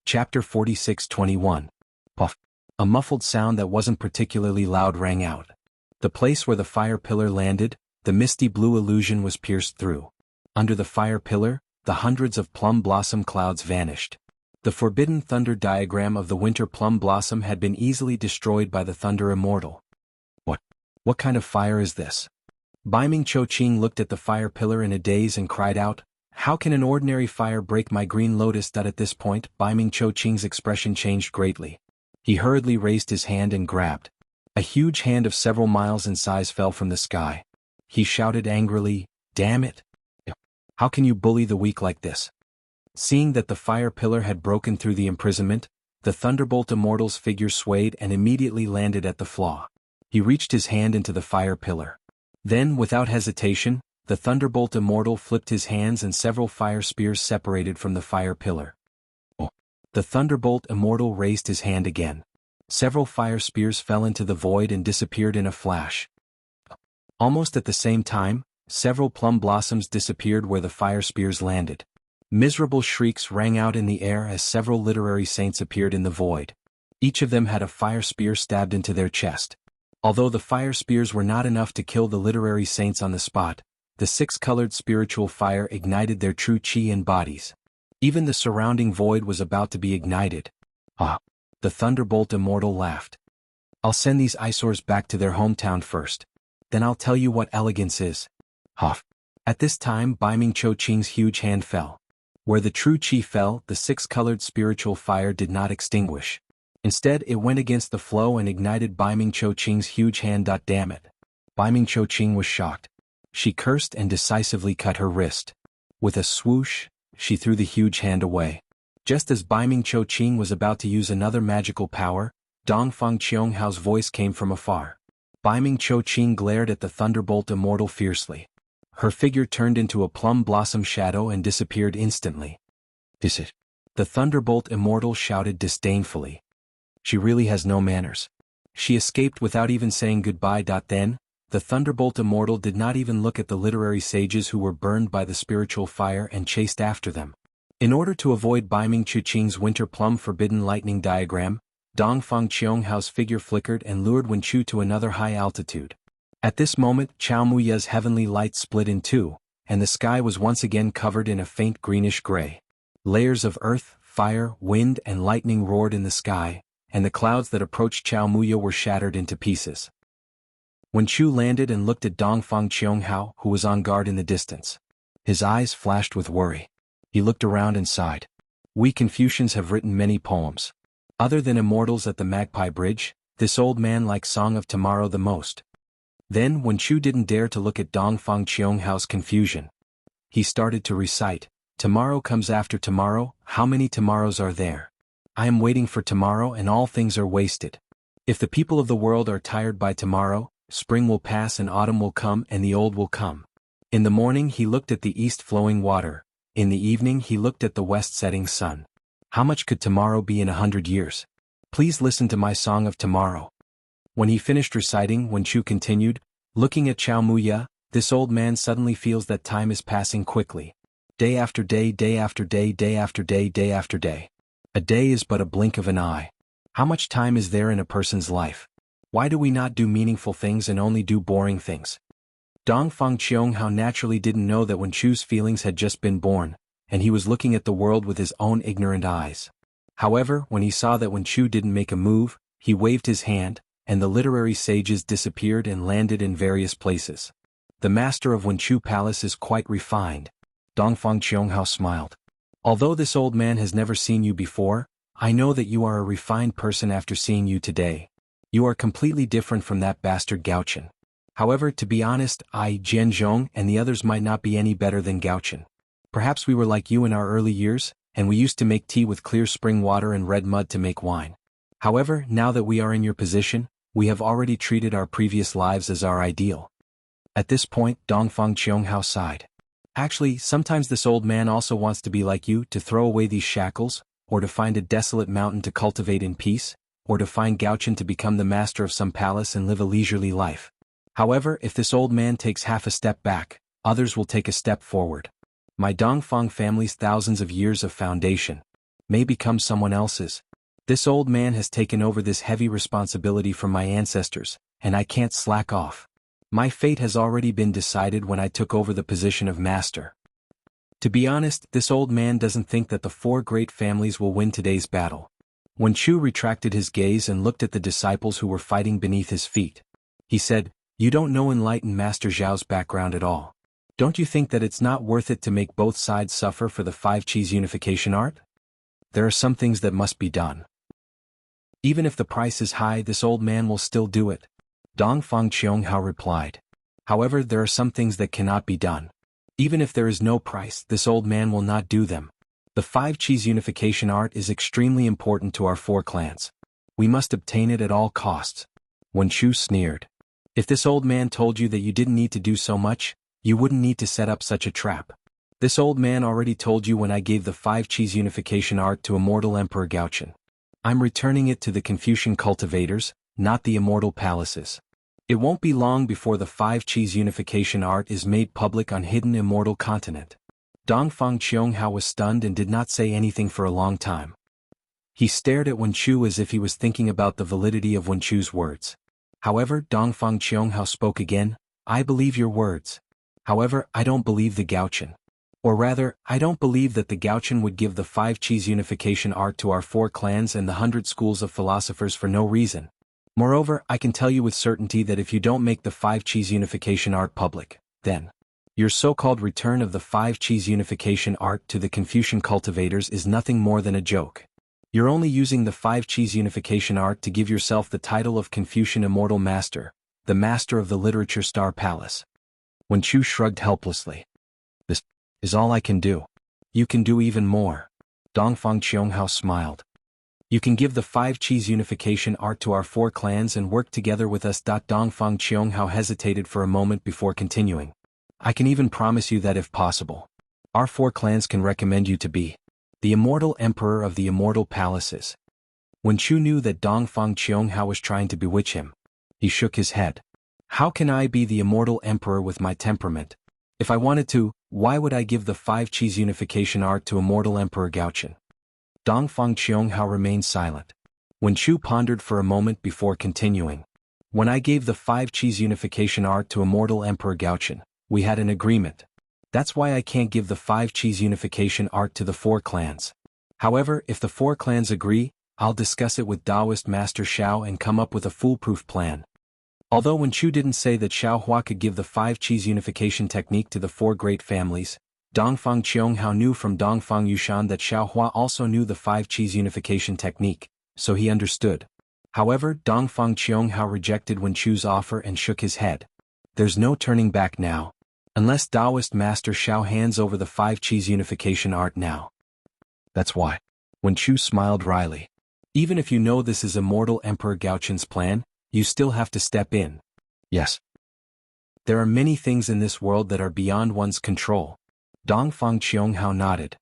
Chapter 46:21. Puff. A muffled sound that wasn't particularly loud rang out. The place where the fire pillar landed, the misty blue illusion was pierced through. Under the fire pillar, the hundreds of plum blossom clouds vanished. The forbidden thunder diagram of the winter plum blossom had been easily destroyed by the thunder immortal. What kind of fire is this? Baiming Cho-ching looked at the fire pillar in a daze and cried out, "How can an ordinary fire break my green lotus?" At this point, Baiming Cho-ching's expression changed greatly. He hurriedly raised his hand and grabbed. A huge hand of several miles in size fell from the sky. He shouted angrily, "Damn it! How can you bully the weak like this?" Seeing that the fire pillar had broken through the imprisonment, the Thunderbolt Immortal's figure swayed and immediately landed at the flaw. He reached his hand into the fire pillar. Then, without hesitation, the Thunderbolt Immortal flipped his hands and several fire spears separated from the fire pillar. The Thunderbolt Immortal raised his hand again. Several fire spears fell into the void and disappeared in a flash. Almost at the same time, several plum blossoms disappeared where the fire spears landed. Miserable shrieks rang out in the air as several literary saints appeared in the void. Each of them had a fire spear stabbed into their chest. Although the fire spears were not enough to kill the literary saints on the spot, the six-colored spiritual fire ignited their true chi in bodies. Even the surrounding void was about to be ignited. The Thunderbolt Immortal laughed. "I'll send these eyesores back to their hometown first. Then I'll tell you what elegance is." At this time, Baiming Cho-ching's huge hand fell. Where the true chi fell, the six-colored spiritual fire did not extinguish. Instead, it went against the flow and ignited Baiming Cho-ching's huge hand. Damn it. Baiming Cho-ching was shocked. She cursed and decisively cut her wrist. With a swoosh, she threw the huge hand away. Just as Baiming Cho-ching was about to use another magical power, Dongfang Qionghao's voice came from afar. Baiming Cho-ching glared at the Thunderbolt Immortal fiercely. Her figure turned into a plum blossom shadow and disappeared instantly. "Is it?" The Thunderbolt Immortal shouted disdainfully. "She really has no manners." She escaped without even saying goodbye. Then, the Thunderbolt Immortal did not even look at the literary sages who were burned by the spiritual fire and chased after them. In order to avoid Baiming Cho-ching's winter plum forbidden lightning diagram, Dongfang Qionghao's figure flickered and lured Wenchu to another high altitude. At this moment, Chao Muya's heavenly light split in two, and the sky was once again covered in a faint greenish gray. Layers of earth, fire, wind, and lightning roared in the sky, and the clouds that approached Chao Muya were shattered into pieces. Wenchu landed and looked at Dongfang Qiongghao, who was on guard in the distance. His eyes flashed with worry. He looked around and sighed. "We Confucians have written many poems. Other than Immortals at the Magpie Bridge, this old man likes Song of Tomorrow the most." Then, when Chu didn't dare to look at Dongfang Qionghao's confusion, he started to recite, "Tomorrow comes after tomorrow, how many tomorrows are there? I am waiting for tomorrow and all things are wasted. If the people of the world are tired by tomorrow, spring will pass and autumn will come and the old will come." In the morning he looked at the east flowing water, in the evening he looked at the west setting sun. How much could tomorrow be in 100 years? Please listen to my Song of Tomorrow. When he finished reciting, Wen Chu continued, "Looking at Chao Muya, this old man suddenly feels that time is passing quickly. Day after day, day after day, day after day, day after day. A day is but a blink of an eye. How much time is there in a person's life? Why do we not do meaningful things and only do boring things?" Dongfang Qiongghao naturally didn't know that Wen Chu's feelings had just been born, and he was looking at the world with his own ignorant eyes. However, when he saw that Wen Chu didn't make a move, he waved his hand, and the literary sages disappeared and landed in various places. "The master of Wen Chu Palace is quite refined." Dongfang Qiongghao smiled. "Although this old man has never seen you before, I know that you are a refined person after seeing you today. You are completely different from that bastard Gaochen. However, to be honest, I, Jianzhong, and the others might not be any better than Gaochen. Perhaps we were like you in our early years, and we used to make tea with clear spring water and red mud to make wine. However, now that we are in your position, we have already treated our previous lives as our ideal." At this point, Dongfang Qiongghao sighed. "Actually, sometimes this old man also wants to be like you, to throw away these shackles, or to find a desolate mountain to cultivate in peace, or to find Gaochen to become the master of some palace and live a leisurely life. However, if this old man takes half a step back, others will take a step forward. My Dongfang family's thousands of years of foundation may become someone else's. This old man has taken over this heavy responsibility from my ancestors, and I can't slack off. My fate has already been decided when I took over the position of master. To be honest, this old man doesn't think that the four great families will win today's battle. Wen Chu retracted his gaze and looked at the disciples who were fighting beneath his feet. He said, "You don't know enlightened Master Zhao's background at all. Don't you think that it's not worth it to make both sides suffer for the five Qis unification art? There are some things that must be done. Even if the price is high, this old man will still do it." Dongfang Qianghao replied. "However, there are some things that cannot be done. Even if there is no price, this old man will not do them. The five Qis unification art is extremely important to our four clans. We must obtain it at all costs." Wen Chu sneered. "If this old man told you that you didn't need to do so much, you wouldn't need to set up such a trap. This old man already told you when I gave the five Qis unification art to Immortal Emperor Gaochen. I'm returning it to the Confucian cultivators, not the immortal palaces. It won't be long before the five Qis unification art is made public on hidden immortal continent." Dongfang Qianghao was stunned and did not say anything for a long time. He stared at Wen Chu as if he was thinking about the validity of Wen Chu's words. However, Dongfang Qianghao spoke again, "I believe your words. However, I don't believe the Gaochen. Or rather, I don't believe that the Gaochen would give the five Qis unification art to our four clans and the 100 schools of philosophers for no reason. Moreover, I can tell you with certainty that if you don't make the five Qis unification art public, then your so-called return of the five Qis unification art to the Confucian cultivators is nothing more than a joke. You're only using the five Qis unification art to give yourself the title of Confucian Immortal Master, the Master of the Literature Star Palace." Wen Chu shrugged helplessly. "This is all I can do." "You can do even more." Dongfang Qianghao smiled. "You can give the five Qis unification art to our four clans and work together with us." Dongfang Qianghao hesitated for a moment before continuing. "I can even promise you that if possible, our four clans can recommend you to be the immortal emperor of the immortal palaces." Wen Chu knew that Dongfang Qianghao was trying to bewitch him. He shook his head. "How can I be the immortal emperor with my temperament? If I wanted to, why would I give the five Qis unification art to Immortal Emperor Gaochen?" Dongfang Qianghao remained silent. Wen Chu pondered for a moment before continuing. "When I gave the five Qis unification art to Immortal Emperor Gaochen, we had an agreement. That's why I can't give the five Qis unification art to the four clans. However, if the four clans agree, I'll discuss it with Taoist Master Xiao and come up with a foolproof plan." Although Wen Chu didn't say that Xiao Hua could give the five Qis unification technique to the four great families, Dongfang Qianghao knew from Dongfang Yushan that Xiao Hua also knew the five Qis unification technique, so he understood. However, Dongfang Qianghao rejected Wen Chu's offer and shook his head. "There's no turning back now. Unless Taoist Master Xiao hands over the five Qis unification art now." "That's why." Wen Chu smiled wryly. "Even if you know this is Immortal Emperor Gaochen's plan, you still have to step in." "Yes. There are many things in this world that are beyond one's control." Dongfang Qianghao nodded.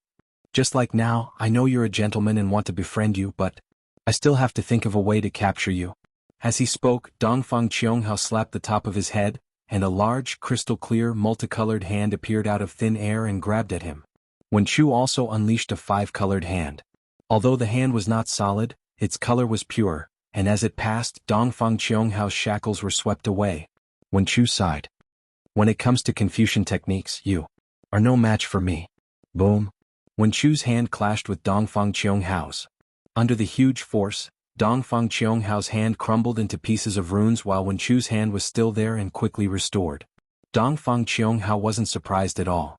"Just like now, I know you're a gentleman and want to befriend you, but I still have to think of a way to capture you." As he spoke, Dongfang Qianghao slapped the top of his head, and a large, crystal-clear, multicolored hand appeared out of thin air and grabbed at him. Wen Chu also unleashed a five-colored hand. Although the hand was not solid, its color was pure, and as it passed, Dongfang Qianghao's shackles were swept away. Wen Chu sighed. "When it comes to Confucian techniques, you are no match for me." Boom. Wen Chu's hand clashed with Dongfang Qianghao's. Under the huge force, Dongfang Qianghao's hand crumbled into pieces of runes while Wen Chu's hand was still there and quickly restored. Dongfang Qianghao wasn't surprised at all.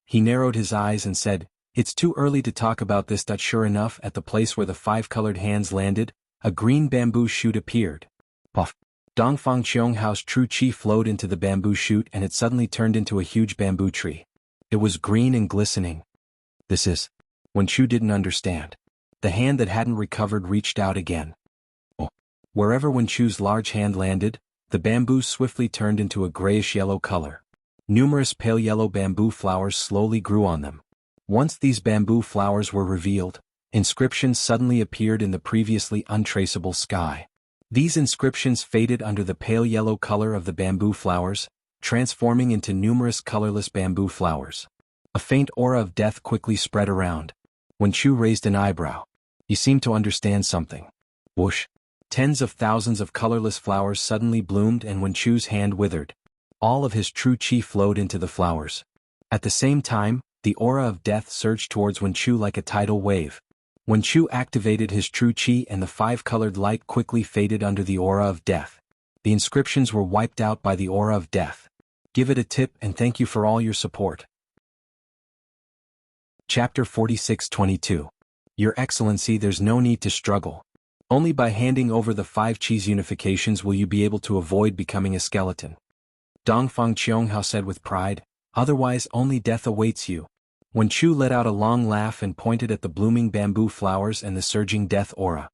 He narrowed his eyes and said, "It's too early to talk about this." Sure enough, at the place where the five-colored hands landed, a green bamboo shoot appeared. Puff. Dongfang Qianghao's true qi flowed into the bamboo shoot and it suddenly turned into a huge bamboo tree. It was green and glistening. "This is..." Wen Chu didn't understand. The hand that hadn't recovered reached out again. Oh. Wherever Wen Chu's large hand landed, the bamboo swiftly turned into a grayish-yellow color. Numerous pale yellow bamboo flowers slowly grew on them. Once these bamboo flowers were revealed, inscriptions suddenly appeared in the previously untraceable sky. These inscriptions faded under the pale yellow color of the bamboo flowers, transforming into numerous colorless bamboo flowers. A faint aura of death quickly spread around. Wen Chu raised an eyebrow. He seemed to understand something. Whoosh. Tens of thousands of colorless flowers suddenly bloomed and Wen Chu's hand withered. All of his true chi flowed into the flowers. At the same time, the aura of death surged towards Wen Chu like a tidal wave. Wen Chu activated his true chi and the five-colored light quickly faded under the aura of death. The inscriptions were wiped out by the aura of death. Give it a tip and thank you for all your support. Chapter 46-22. Your Excellency, there's no need to struggle. Only by handing over the 5 Chi's unifications will you be able to avoid becoming a skeleton. Dongfang Qianghao said with pride, otherwise only death awaits you. Wen Chu let out a long laugh and pointed at the blooming bamboo flowers and the surging death aura.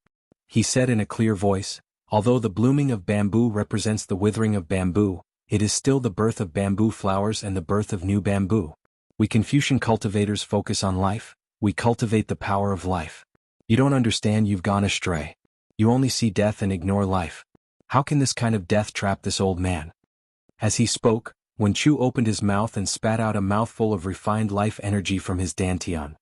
He said in a clear voice, although the blooming of bamboo represents the withering of bamboo, it is still the birth of bamboo flowers and the birth of new bamboo. We Confucian cultivators focus on life, we cultivate the power of life. You don't understand, you've gone astray. You only see death and ignore life. How can this kind of death trap this old man? As he spoke, Wen Chu opened his mouth and spat out a mouthful of refined life energy from his dantian.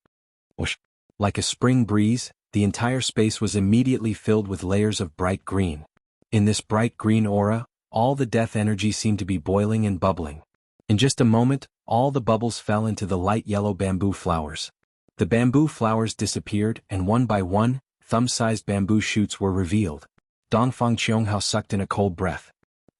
Whoosh! Like a spring breeze, the entire space was immediately filled with layers of bright green. In this bright green aura, all the death energy seemed to be boiling and bubbling. In just a moment, all the bubbles fell into the light yellow bamboo flowers. The bamboo flowers disappeared and one by one, thumb-sized bamboo shoots were revealed. Dongfang Qianghao sucked in a cold breath.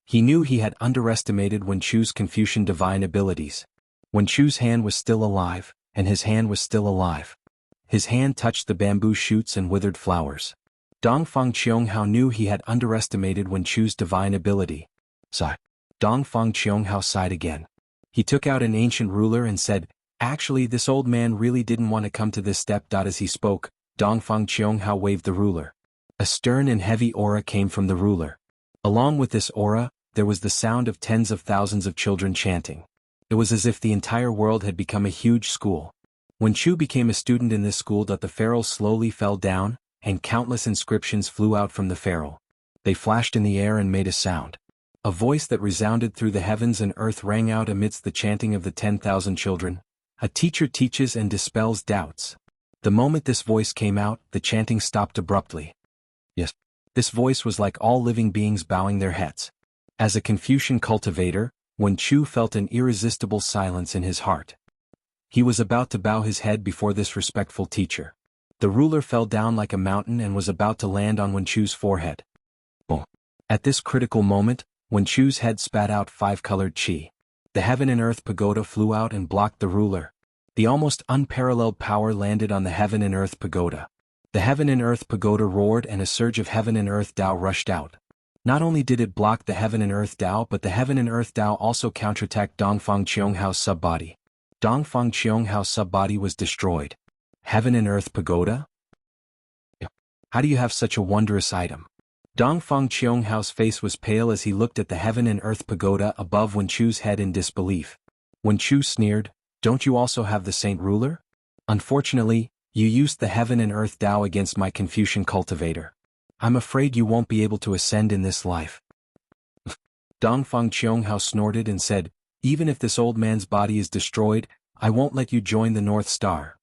He knew he had underestimated Wen Chu's Confucian divine abilities. Wen Chu's hand was still alive, and his hand was still alive. His hand touched the bamboo shoots and withered flowers. Dongfang Qianghao knew he had underestimated Wen Chu's divine ability. Sigh. Dongfang Qianghao sighed again. He took out an ancient ruler and said, actually this old man really didn't want to come to this step. As he spoke, Dongfang Qianghao waved the ruler. A stern and heavy aura came from the ruler. Along with this aura, there was the sound of tens of thousands of children chanting. It was as if the entire world had become a huge school. Wen Chu became a student in this school. The ferrule slowly fell down, and countless inscriptions flew out from the ferrule. They flashed in the air and made a sound. A voice that resounded through the heavens and earth rang out amidst the chanting of the 10,000 children. A teacher teaches and dispels doubts. The moment this voice came out, the chanting stopped abruptly. Yes, this voice was like all living beings bowing their heads. As a Confucian cultivator, Wen Chu felt an irresistible silence in his heart. He was about to bow his head before this respectful teacher. The ruler fell down like a mountain and was about to land on Wen Chu's forehead. Boom! At this critical moment, Wen Chu's head spat out 5-colored chi. The heaven and earth pagoda flew out and blocked the ruler. The almost unparalleled power landed on the heaven and earth pagoda. The heaven and earth pagoda roared and a surge of heaven and earth Tao rushed out. Not only did it block the heaven and earth Tao, but the heaven and earth Tao also counterattacked Dongfang Qianghao's subbody. Dongfang Qianghao's subbody was destroyed. Heaven and earth pagoda? How do you have such a wondrous item? Dongfang Qianghao's face was pale as he looked at the heaven and earth pagoda above Wen Chu's head in disbelief. Wen Chu sneered, don't you also have the saint ruler? Unfortunately, you used the heaven and earth Tao against my Confucian cultivator. I'm afraid you won't be able to ascend in this life. Dongfang Qianghao snorted and said, even if this old man's body is destroyed, I won't let you join the North Star.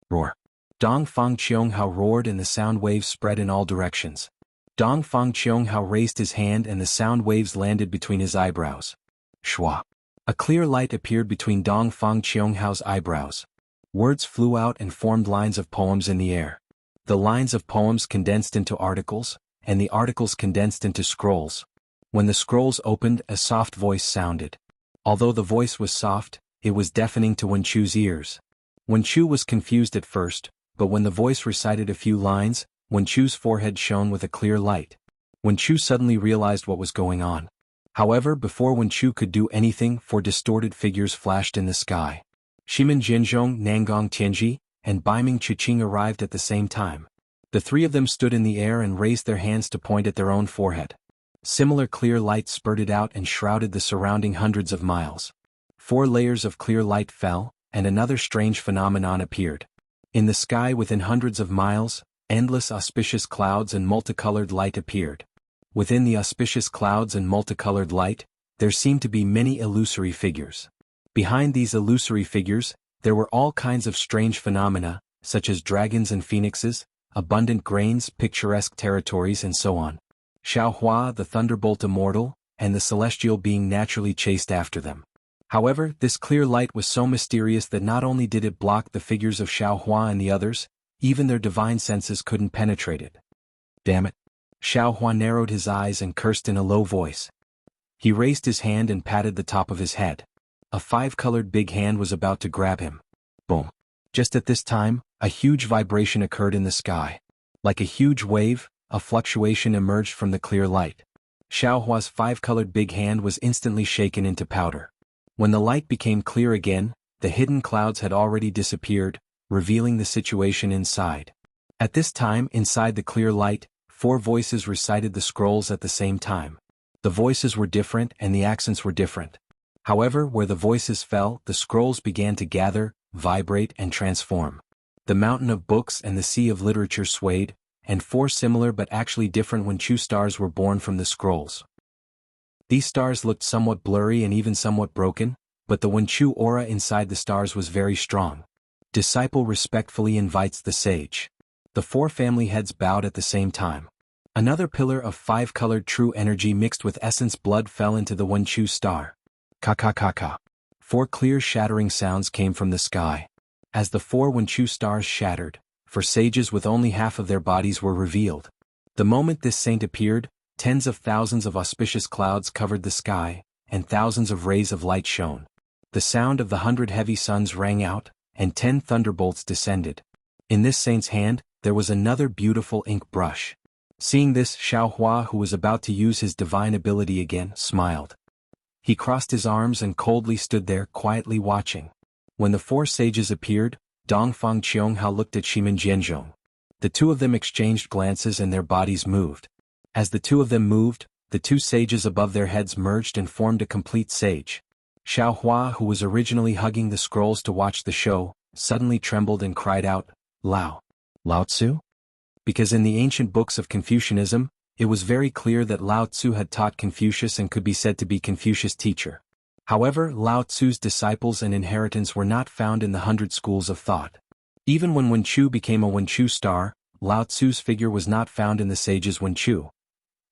Roar. Dongfang Qianghao roared and the sound waves spread in all directions. Dongfang Qianghao raised his hand and the sound waves landed between his eyebrows. Shwa. A clear light appeared between Dongfang Qianghao's eyebrows. Words flew out and formed lines of poems in the air. The lines of poems condensed into articles, and the articles condensed into scrolls. When the scrolls opened, a soft voice sounded. Although the voice was soft, it was deafening to Wen Chu's ears. Wen Chu was confused at first, but when the voice recited a few lines, Wen Chu's forehead shone with a clear light. Wen Chu suddenly realized what was going on. However, before Wen Chu could do anything, 4 distorted figures flashed in the sky. Shimen Jinzhong, Nangong Tianji, and Baiming Chiqing arrived at the same time. The 3 of them stood in the air and raised their hands to point at their own forehead. Similar clear light spurted out and shrouded the surrounding hundreds of miles. 4 layers of clear light fell, and another strange phenomenon appeared. In the sky within hundreds of miles, endless auspicious clouds and multicolored light appeared. Within the auspicious clouds and multicolored light, there seemed to be many illusory figures. Behind these illusory figures, there were all kinds of strange phenomena, such as dragons and phoenixes, abundant grains, picturesque territories and so on. Xiaohua the Thunderbolt Immortal, and the Celestial being naturally chased after them. However, this clear light was so mysterious that not only did it block the figures of Xiaohua and the others, even their divine senses couldn't penetrate it. Damn it. Xiaohua narrowed his eyes and cursed in a low voice. He raised his hand and patted the top of his head. A five-colored big hand was about to grab him. Boom. Just at this time, a huge vibration occurred in the sky. Like a huge wave, a fluctuation emerged from the clear light. Xiaohua's five-colored big hand was instantly shaken into powder. When the light became clear again, the hidden clouds had already disappeared, revealing the situation inside. At this time, inside the clear light, 4 voices recited the scrolls at the same time. The voices were different and the accents were different. However, where the voices fell, the scrolls began to gather, vibrate and transform. The mountain of books and the sea of literature swayed, and 4 similar but actually different Wenchu stars were born from the scrolls. These stars looked somewhat blurry and even somewhat broken, but the Wenchu aura inside the stars was very strong. Disciple respectfully invites the sage. The 4 family heads bowed at the same time. Another pillar of 5-colored true energy mixed with essence blood fell into the Wenchu star. Ka-ka-ka-ka. 4 clear shattering sounds came from the sky. As the 4 Wenchu stars shattered, 4 sages with only half of their bodies were revealed. The moment this saint appeared, tens of thousands of auspicious clouds covered the sky, and thousands of rays of light shone. The sound of the 100 heavy suns rang out, and 10 thunderbolts descended. In this saint's hand, there was another beautiful ink brush. Seeing this, Xiaohua, who was about to use his divine ability again, smiled. He crossed his arms and coldly stood there, quietly watching. When the 4 sages appeared, Dongfang Qianghao looked at Shimin Jianzhong. The 2 of them exchanged glances and their bodies moved. As the 2 of them moved, the 2 sages above their heads merged and formed a complete sage. Xiaohua, who was originally hugging the scrolls to watch the show, suddenly trembled and cried out, Lao Tzu? Because in the ancient books of Confucianism, it was very clear that Lao Tzu had taught Confucius and could be said to be Confucius' teacher. However, Lao Tzu's disciples and inheritance were not found in the 100 schools of thought. Even when Wenchu became a Wenchu star, Lao Tzu's figure was not found in the sages Wenchu.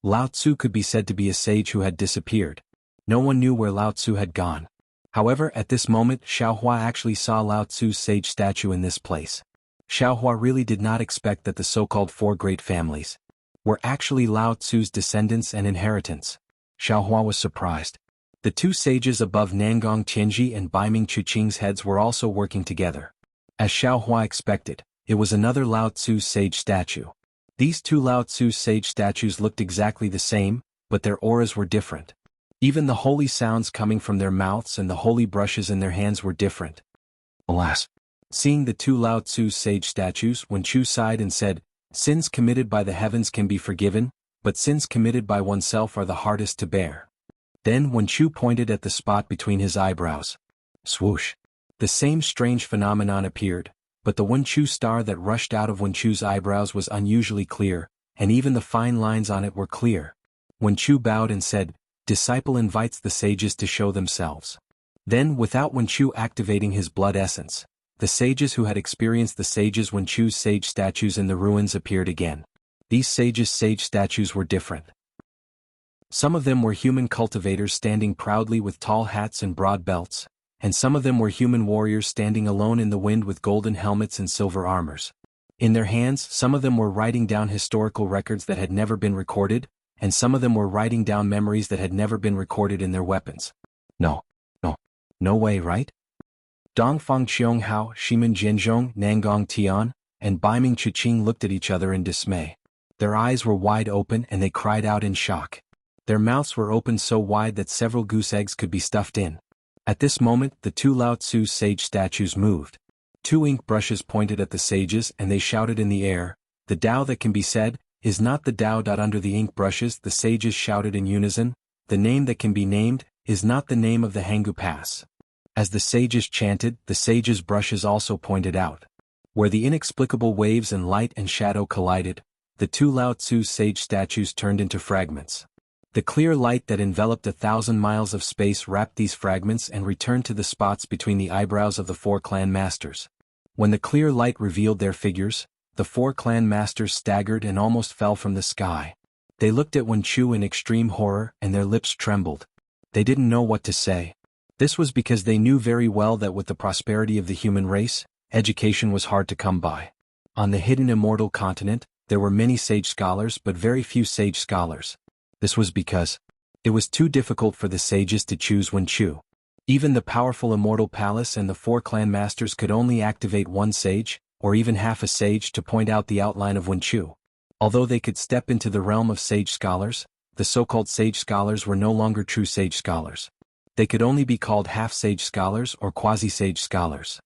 Lao Tzu could be said to be a sage who had disappeared. No one knew where Lao Tzu had gone. However, at this moment, Xiaohua actually saw Lao Tzu's sage statue in this place. Xiaohua really did not expect that the so-called 4 great families were actually Lao Tzu's descendants and inheritance. Xiaohua was surprised. The 2 sages above Nangong Tianji and Baiming Chuqing's heads were also working together. As Xiaohua expected, it was another Lao Tzu's sage statue. These 2 Lao Tzu's sage statues looked exactly the same, but their auras were different. Even the holy sounds coming from their mouths and the holy brushes in their hands were different. Alas! Seeing the 2 Lao Tzu's sage statues, Wenchu sighed and said, Sins committed by the heavens can be forgiven, but sins committed by oneself are the hardest to bear. Then Wenchu pointed at the spot between his eyebrows. Swoosh! The same strange phenomenon appeared, but the Wenchu star that rushed out of Wenchu's eyebrows was unusually clear, and even the fine lines on it were clear. Wenchu bowed and said, Disciple invites the sages to show themselves. Then, without Wenchu activating his blood essence, the sages who had experienced the sages Wenchu's sage statues in the ruins appeared again. These sages' sage statues were different. Some of them were human cultivators standing proudly with tall hats and broad belts, and some of them were human warriors standing alone in the wind with golden helmets and silver armors. In their hands, some of them were writing down historical records that had never been recorded, and some of them were writing down memories that had never been recorded in their weapons. No way, right? Dongfang Qianghao, Shimin Jianzhong, Nangong Tian, and Baiming Chuqing looked at each other in dismay. Their eyes were wide open and they cried out in shock. Their mouths were opened so wide that several goose eggs could be stuffed in. At this moment, the 2 Lao Tzu sage statues moved. 2 ink brushes pointed at the sages and they shouted in the air, The Tao that can be said, is not the Tao. Under the ink brushes the sages shouted in unison, The name that can be named, is not the name of the Hanggu Pass. As the sages chanted, the sages' brushes also pointed out. Where the inexplicable waves and light and shadow collided, the 2 Lao Tzu sage statues turned into fragments. The clear light that enveloped 1,000 miles of space wrapped these fragments and returned to the spots between the eyebrows of the 4 clan masters. When the clear light revealed their figures, the 4 clan masters staggered and almost fell from the sky. They looked at Wen Chu in extreme horror and their lips trembled. They didn't know what to say. This was because they knew very well that with the prosperity of the human race, education was hard to come by. On the hidden immortal continent, there were many sage scholars but very few sage scholars. This was because it was too difficult for the sages to choose Wen Chu. Even the powerful immortal palace and the 4 clan masters could only activate one sage, or even half a sage to point out the outline of Wen Chu. Although they could step into the realm of sage scholars, the so-called sage scholars were no longer true sage scholars. They could only be called half-sage scholars or quasi-sage scholars.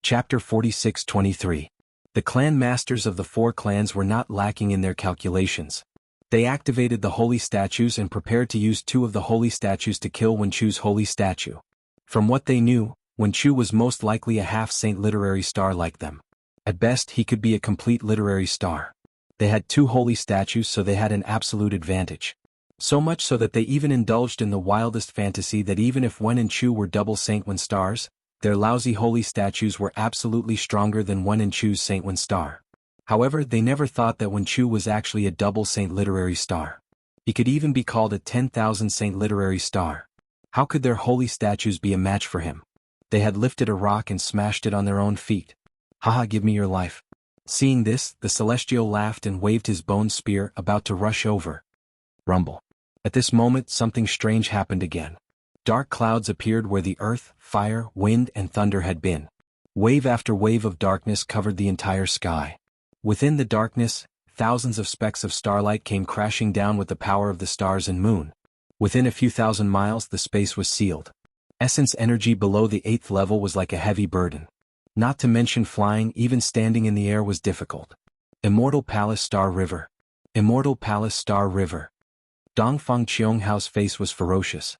Chapter 46-23. The clan masters of the 4 clans were not lacking in their calculations. They activated the holy statues and prepared to use 2 of the holy statues to kill Wen Chu's holy statue. From what they knew, Wen Chu was most likely a half-saint literary star like them. At best he could be a complete literary star. They had 2 holy statues, so they had an absolute advantage. So much so that they even indulged in the wildest fantasy that even if Wen and Chu were double Saint Wen stars, their lousy holy statues were absolutely stronger than Wen and Chu's Saint Wen star. However, they never thought that Wen Chu was actually a double saint literary star. He could even be called a 10,000 saint literary star. How could their holy statues be a match for him? They had lifted a rock and smashed it on their own feet. Haha, give me your life. Seeing this, the Celestial laughed and waved his bone spear, about to rush over. Rumble. At this moment something strange happened again. Dark clouds appeared where the earth, fire, wind and thunder had been. Wave after wave of darkness covered the entire sky. Within the darkness, thousands of specks of starlight came crashing down with the power of the stars and moon. Within a few thousand miles the space was sealed. Essence energy below the 8th level was like a heavy burden. Not to mention flying, even standing in the air was difficult. Immortal Palace Star River. Immortal Palace Star River. Dongfang Qionghao's face was ferocious.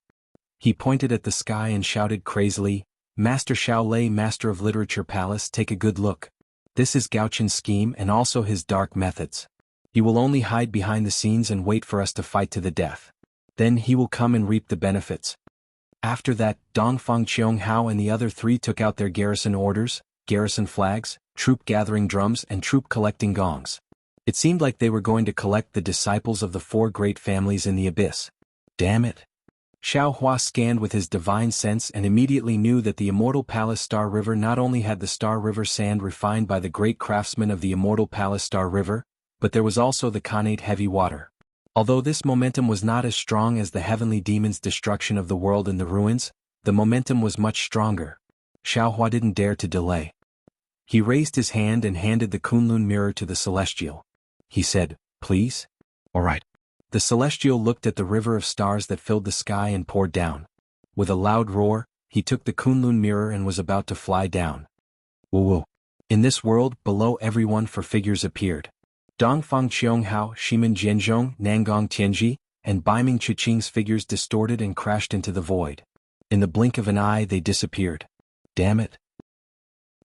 He pointed at the sky and shouted crazily, "Master Shaolei, Master of Literature Palace, take a good look. This is Gao Qin's scheme and also his dark methods. He will only hide behind the scenes and wait for us to fight to the death. Then he will come and reap the benefits." After that, Dongfang Qianghao and the other 3 took out their garrison orders, garrison flags, troop gathering drums and troop collecting gongs. It seemed like they were going to collect the disciples of the 4 great families in the abyss. Damn it. Xiao Hua scanned with his divine sense and immediately knew that the Immortal Palace Star River not only had the Star River sand refined by the great craftsmen of the Immortal Palace Star River, but there was also the Khanate heavy water. Although this momentum was not as strong as the heavenly demon's destruction of the world in the ruins, the momentum was much stronger. Xiao Hua didn't dare to delay. He raised his hand and handed the Kunlun mirror to the Celestial. He said, "Please?" "All right." The Celestial looked at the river of stars that filled the sky and poured down. With a loud roar, he took the Kunlun mirror and was about to fly down. Woo-woo. In this world, below everyone 4 figures appeared. Dongfang Qianghao, Shimen Jianzhong, Nangong Tianji, and Baiming Chiqing's figures distorted and crashed into the void. In the blink of an eye they disappeared. Damn it.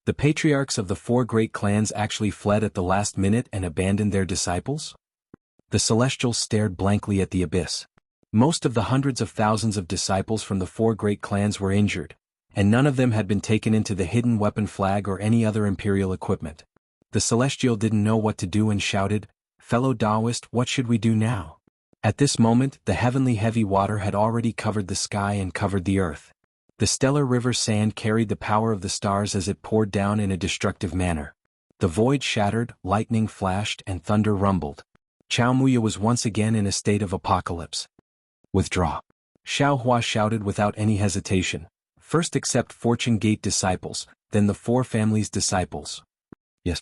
The patriarchs of the 4 great clans actually fled at the last minute and abandoned their disciples? The Celestials stared blankly at the abyss. Most of the hundreds of thousands of disciples from the 4 great clans were injured, and none of them had been taken into the hidden weapon flag or any other imperial equipment. The Celestial didn't know what to do and shouted, "Fellow Taoist, what should we do now?" At this moment, the heavenly heavy water had already covered the sky and covered the earth. The stellar river sand carried the power of the stars as it poured down in a destructive manner. The void shattered, lightning flashed and thunder rumbled. Chaomuya was once again in a state of apocalypse. "Withdraw." Xiao Hua shouted without any hesitation. "First accept Fortune Gate disciples, then the 4 families' disciples." "Yes."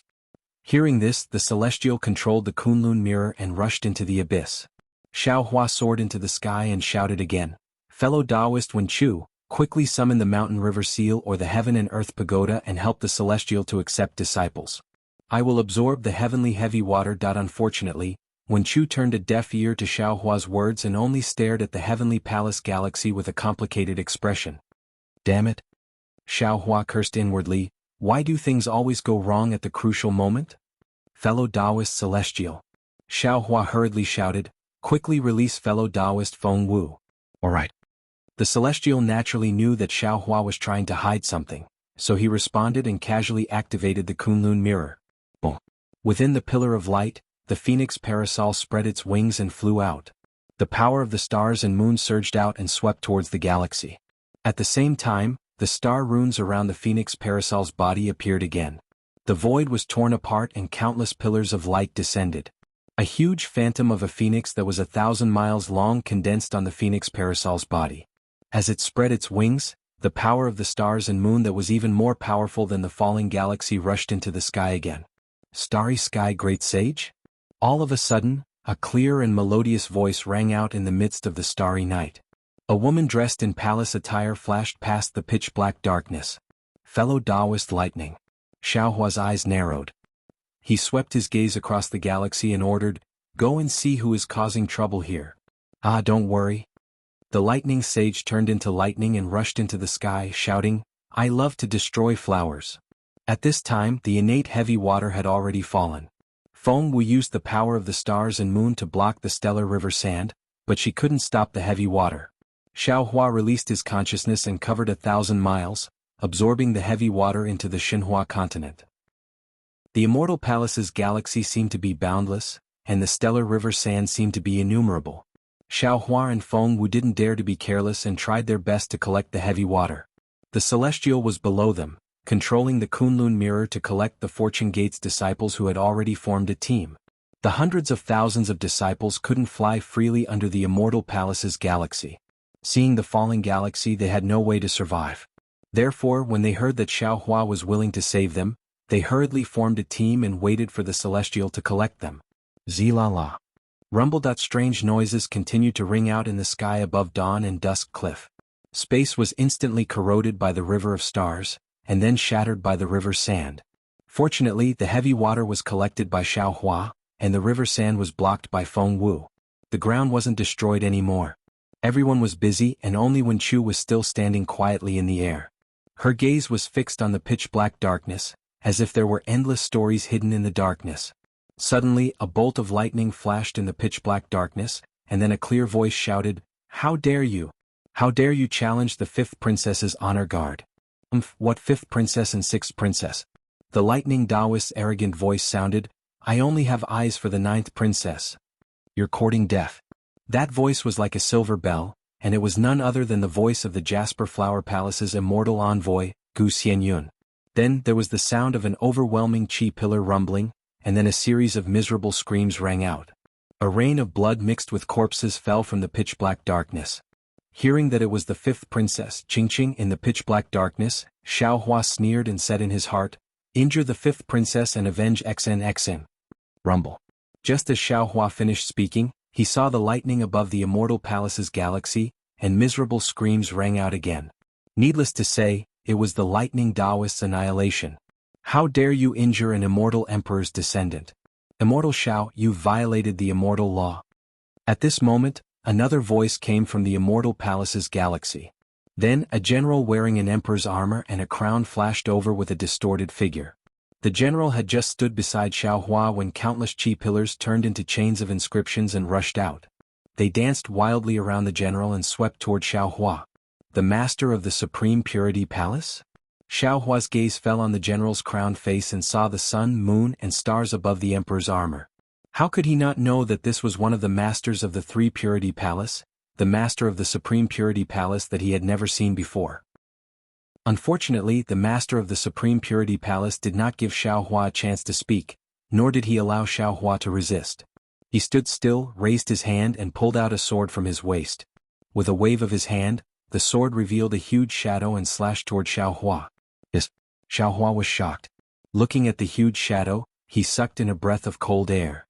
Hearing this, the Celestial controlled the Kunlun mirror and rushed into the abyss. Xiao Hua soared into the sky and shouted again, "Fellow Taoist Wen Chu, quickly summon the Mountain River Seal or the Heaven and Earth Pagoda and help the Celestial to accept disciples. I will absorb the heavenly heavy water." Unfortunately, Wen Chu turned a deaf ear to Xiao Hua's words and only stared at the heavenly palace galaxy with a complicated expression. Damn it. Xiao Hua cursed inwardly, why do things always go wrong at the crucial moment? Fellow Taoist Celestial. Xiao Hua hurriedly shouted, quickly release fellow Taoist Feng Wu. Alright. The Celestial naturally knew that Xiao Hua was trying to hide something, so he responded and casually activated the Kunlun mirror. Boom. Within the pillar of light, the phoenix parasol spread its wings and flew out. The power of the stars and moon surged out and swept towards the galaxy. At the same time, the star runes around the phoenix parasol's body appeared again. The void was torn apart and countless pillars of light descended. A huge phantom of a phoenix that was 1,000 miles long condensed on the phoenix parasol's body. As it spread its wings, the power of the stars and moon that was even more powerful than the falling galaxy rushed into the sky again. Starry sky, great sage? All of a sudden, a clear and melodious voice rang out in the midst of the starry night. A woman dressed in palace attire flashed past the pitch-black darkness. Fellow Taoist lightning. Xiaohua's eyes narrowed. He swept his gaze across the galaxy and ordered, "Go and see who is causing trouble here." "Ah, don't worry." The lightning sage turned into lightning and rushed into the sky, shouting, "I love to destroy flowers." At this time, the innate heavy water had already fallen. Feng Wu used the power of the stars and moon to block the stellar river sand, but she couldn't stop the heavy water. Xiaohua released his consciousness and covered 1,000 miles, absorbing the heavy water into the Xinhua continent. The Immortal Palace's galaxy seemed to be boundless, and the stellar river sand seemed to be innumerable. Xiaohua and Feng Wu didn't dare to be careless and tried their best to collect the heavy water. The Celestial was below them, controlling the Kunlun mirror to collect the Fortune Gate's disciples who had already formed a team. The hundreds of thousands of disciples couldn't fly freely under the Immortal Palace's galaxy. Seeing the falling galaxy, they had no way to survive. Therefore, when they heard that Xiaohua was willing to save them, they hurriedly formed a team and waited for the Celestial to collect them. Zilala. Rumble. Strange noises continued to ring out in the sky above Dawn and Dusk Cliff. Space was instantly corroded by the river of stars, and then shattered by the river sand. Fortunately, the heavy water was collected by Xiaohua, and the river sand was blocked by Feng Wu. The ground wasn't destroyed anymore. Everyone was busy, and only Wen Chu was still standing quietly in the air. Her gaze was fixed on the pitch-black darkness, as if there were endless stories hidden in the darkness. Suddenly, a bolt of lightning flashed in the pitch-black darkness, and then a clear voice shouted, "How dare you? How dare you challenge the 5th princess's honor guard?" What 5th princess and 6th princess?" The lightning Taoist's arrogant voice sounded, "I only have eyes for the 9th princess. You're courting death." That voice was like a silver bell, and it was none other than the voice of the Jasper Flower Palace's immortal envoy, Gu Xianyun. Then there was the sound of an overwhelming chi pillar rumbling, and then a series of miserable screams rang out. A rain of blood mixed with corpses fell from the pitch-black darkness. Hearing that it was the 5th princess Qingqing in the pitch-black darkness, Xiaohua sneered and said in his heart, "Injure the 5th princess and avenge XN. Rumble. Just as Xiaohua finished speaking, he saw the lightning above the Immortal Palace's galaxy, and miserable screams rang out again. Needless to say, it was the lightning Taoist's annihilation. "How dare you injure an immortal emperor's descendant? Immortal Xiao, you violated the immortal law." At this moment, another voice came from the Immortal Palace's galaxy. Then, a general wearing an emperor's armor and a crown flashed over with a distorted figure. The general had just stood beside Xiaohua when countless chi pillars turned into chains of inscriptions and rushed out. They danced wildly around the general and swept toward Xiaohua. The master of the Supreme Purity Palace? Xiaohua's gaze fell on the general's crowned face and saw the sun, moon, and stars above the emperor's armor. How could he not know that this was one of the masters of the 3 Purity Palace, the master of the Supreme Purity Palace that he had never seen before? Unfortunately, the master of the Supreme Purity Palace did not give Xiaohua a chance to speak, nor did he allow Xiaohua to resist. He stood still, raised his hand and pulled out a sword from his waist. With a wave of his hand, the sword revealed a huge shadow and slashed toward Xiaohua. Yes. Xiaohua was shocked. Looking at the huge shadow, he sucked in a breath of cold air.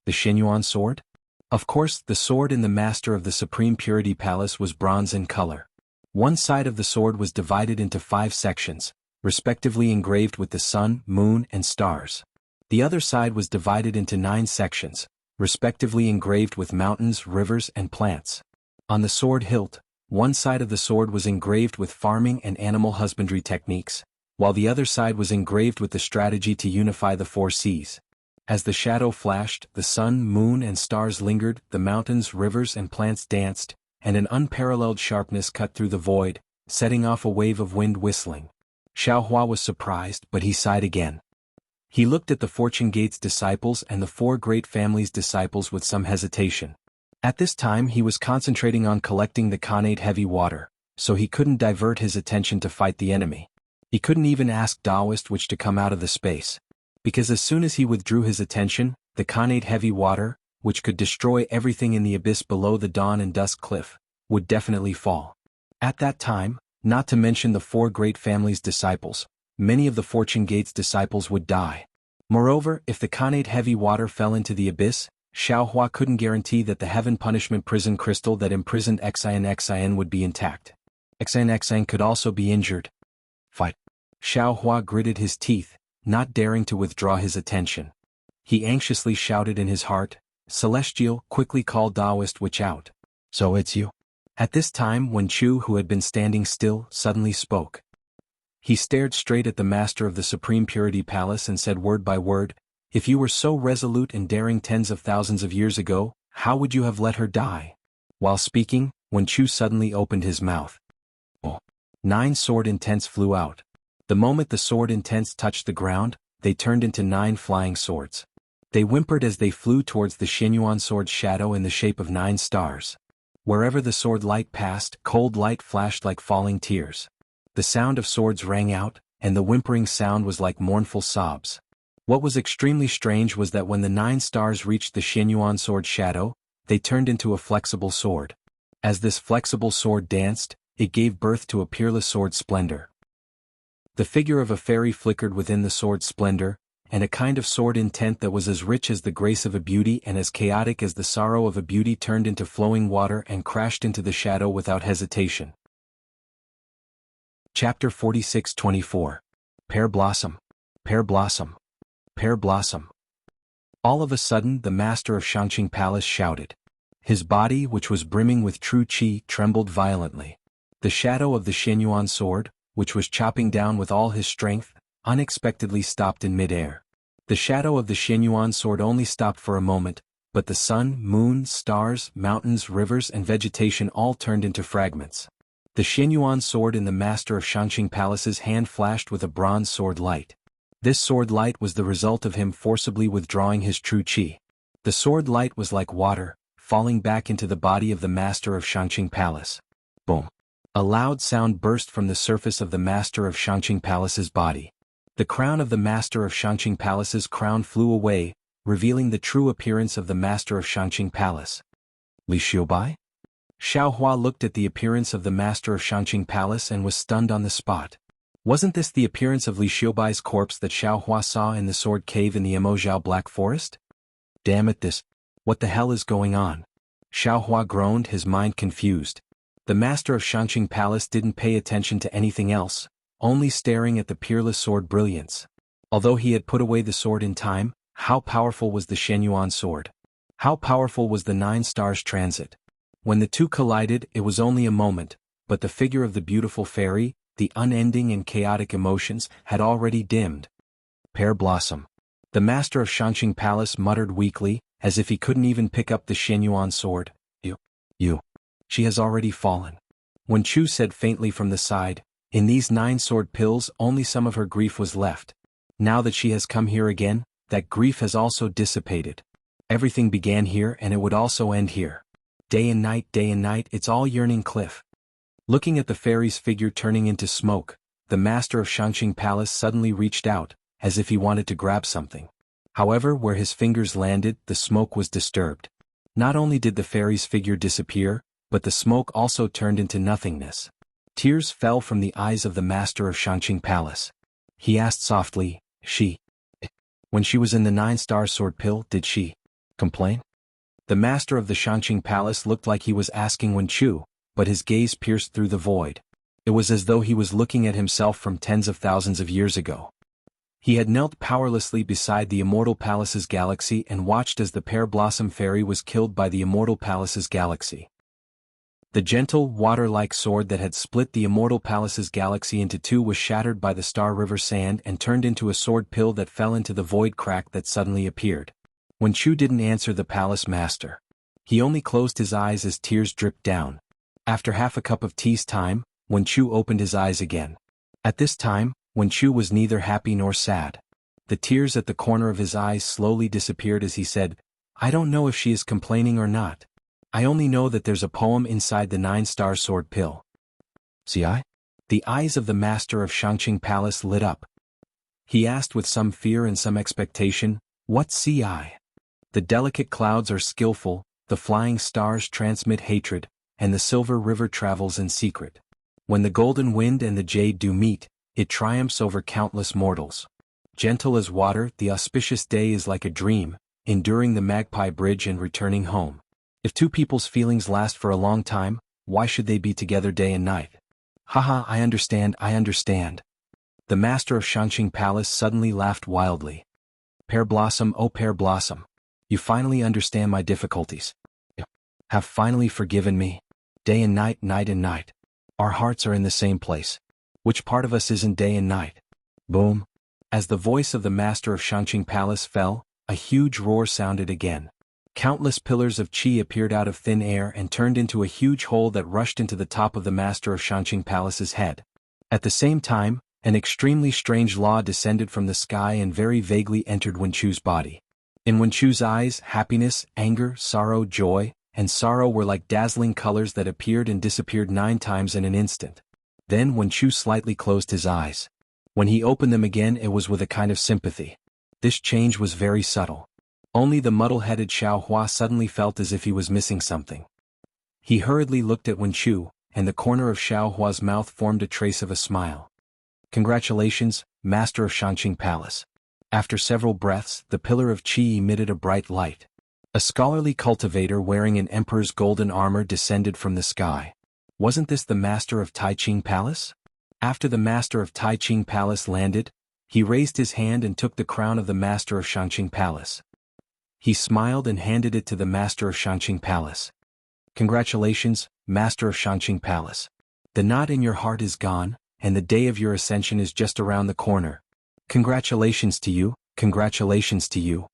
The Xinyuan sword? Of course, the sword in the master of the Supreme Purity Palace was bronze in color. One side of the sword was divided into 5 sections, respectively engraved with the sun, moon, and stars. The other side was divided into 9 sections, respectively engraved with mountains, rivers, and plants. On the sword hilt, one side of the sword was engraved with farming and animal husbandry techniques, while the other side was engraved with the strategy to unify the 4 seas. As the shadow flashed, the sun, moon, and stars lingered, the mountains, rivers, and plants danced, and an unparalleled sharpness cut through the void, setting off a wave of wind whistling. Xiaohua was surprised, but he sighed again. He looked at the Fortune Gate's disciples and the four great families' disciples with some hesitation. At this time he was concentrating on collecting the Khanate heavy water, so he couldn't divert his attention to fight the enemy. He couldn't even ask Taoist which to come out of the space. Because as soon as he withdrew his attention, the Khanate heavy water, which could destroy everything in the abyss below the dawn and dusk cliff, would definitely fall. At that time, not to mention the four great families' disciples, many of the Fortune Gate's disciples would die. Moreover, if the Khanate heavy water fell into the abyss, Xiaohua couldn't guarantee that the heaven punishment prison crystal that imprisoned Xian would be intact. Xian could also be injured. Fight. Xiaohua gritted his teeth, not daring to withdraw his attention. He anxiously shouted in his heart, "Celestial, quickly call Taoist Witch out." "So it's you?" At this time Wen Chu, who had been standing still, suddenly spoke. He stared straight at the master of the Supreme Purity Palace and said word by word, "If you were so resolute and daring tens of thousands of years ago, how would you have let her die?" While speaking, Wen Chu suddenly opened his mouth. 9 sword intents flew out. The moment the sword intents touched the ground, they turned into 9 flying swords. They whimpered as they flew towards the Xianyuan sword's shadow in the shape of 9 stars. Wherever the sword light passed, cold light flashed like falling tears. The sound of swords rang out, and the whimpering sound was like mournful sobs. What was extremely strange was that when the 9 stars reached the Xianyuan sword's shadow, they turned into a flexible sword. As this flexible sword danced, it gave birth to a peerless sword's splendor. The figure of a fairy flickered within the sword's splendor, and a kind of sword intent that was as rich as the grace of a beauty and as chaotic as the sorrow of a beauty turned into flowing water and crashed into the shadow without hesitation. Chapter 46-24. Pear Blossom. Pear Blossom. Pear Blossom. All of a sudden the master of Shangqing Palace shouted. His body, which was brimming with true qi, trembled violently. The shadow of the Xianyuan sword, which was chopping down with all his strength, unexpectedly stopped in mid-air. The shadow of the Xianyuan sword only stopped for a moment, but the sun, moon, stars, mountains, rivers and vegetation all turned into fragments. The Xianyuan sword in the master of Shangqing Palace's hand flashed with a bronze sword light. This sword light was the result of him forcibly withdrawing his true qi. The sword light was like water, falling back into the body of the master of Shangqing Palace. Boom. A loud sound burst from the surface of the master of Shangqing Palace's body. The crown of the master of Shangqing Palace's crown flew away, revealing the true appearance of the master of Shangqing Palace. Li Xiaobai? Xiaohua looked at the appearance of the master of Shangqing Palace and was stunned on the spot. Wasn't this the appearance of Li Xiaobai's corpse that Xiaohua saw in the sword cave in the Emozhao Black Forest? Damn it, what the hell is going on? Xiaohua groaned, his mind confused. The master of Shangqing Palace didn't pay attention to anything else, only staring at the peerless sword brilliance. Although he had put away the sword in time, how powerful was the Xianyuan sword? How powerful was the 9 stars transit? When the two collided, it was only a moment, but the figure of the beautiful fairy, the unending and chaotic emotions, had already dimmed. Pear Blossom. The master of Shangqing Palace muttered weakly, as if he couldn't even pick up the Xianyuan sword. You. She has already fallen. Wen Chu said faintly from the side, in these 9 sword pills only some of her grief was left. Now that she has come here again, that grief has also dissipated. Everything began here and it would also end here. Day and night, it's all yearning cliff. Looking at the fairy's figure turning into smoke, the master of Shangqing Palace suddenly reached out, as if he wanted to grab something. However, where his fingers landed, the smoke was disturbed. Not only did the fairy's figure disappear, but the smoke also turned into nothingness. Tears fell from the eyes of the master of Shangqing Palace. He asked softly, when she was in the 9-star sword pill, did she complain? The master of the Shangqing Palace looked like he was asking Wen Chu, but his gaze pierced through the void. It was as though he was looking at himself from tens of thousands of years ago. He had knelt powerlessly beside the Immortal Palace's galaxy and watched as the Pear Blossom Fairy was killed by the Immortal Palace's galaxy. The gentle, water-like sword that had split the Immortal Palace's galaxy into 2 was shattered by the Star River sand and turned into a sword pill that fell into the void crack that suddenly appeared. Wen Chu didn't answer the palace master. He only closed his eyes as tears dripped down. After half a cup of tea's time, Wen Chu opened his eyes again. At this time, Wen Chu was neither happy nor sad. The tears at the corner of his eyes slowly disappeared as he said, I don't know if she is complaining or not. I only know that there's a poem inside the 9-star sword pill. See I? The eyes of the master of Shangqing Palace lit up. He asked with some fear and some expectation, what see I? The delicate clouds are skillful, the flying stars transmit hatred, and the silver river travels in secret. When the golden wind and the jade do meet, it triumphs over countless mortals. Gentle as water, the auspicious day is like a dream, enduring the Magpie Bridge and returning home. If two people's feelings last for a long time, why should they be together day and night? Haha, I understand, I understand. The master of Shangqing Palace suddenly laughed wildly. Pear Blossom, oh Pear Blossom. You finally understand my difficulties. You have finally forgiven me. Day and night, night and night. Our hearts are in the same place. Which part of us isn't day and night? Boom. As the voice of the master of Shangqing Palace fell, a huge roar sounded again. Countless pillars of qi appeared out of thin air and turned into a huge hole that rushed into the top of the master of Shangqing Palace's head. At the same time, an extremely strange law descended from the sky and very vaguely entered Wenchu's body. In Wenchu's eyes, happiness, anger, sorrow, joy, and sorrow were like dazzling colors that appeared and disappeared 9 times in an instant. Then Wenchu slightly closed his eyes. When he opened them again, it was with a kind of sympathy. This change was very subtle. Only the muddle-headed Xiaohua suddenly felt as if he was missing something. He hurriedly looked at Wenchu, and the corner of Xiaohua's mouth formed a trace of a smile. Congratulations, Master of Shangqing Palace. After several breaths, the pillar of qi emitted a bright light. A scholarly cultivator wearing an emperor's golden armor descended from the sky. Wasn't this the Master of Taiqing Palace? After the Master of Taiqing Palace landed, he raised his hand and took the crown of the Master of Shangqing Palace. He smiled and handed it to the Master of Shangqing Palace. Congratulations, Master of Shangqing Palace. The knot in your heart is gone, and the day of your ascension is just around the corner. Congratulations to you, congratulations to you.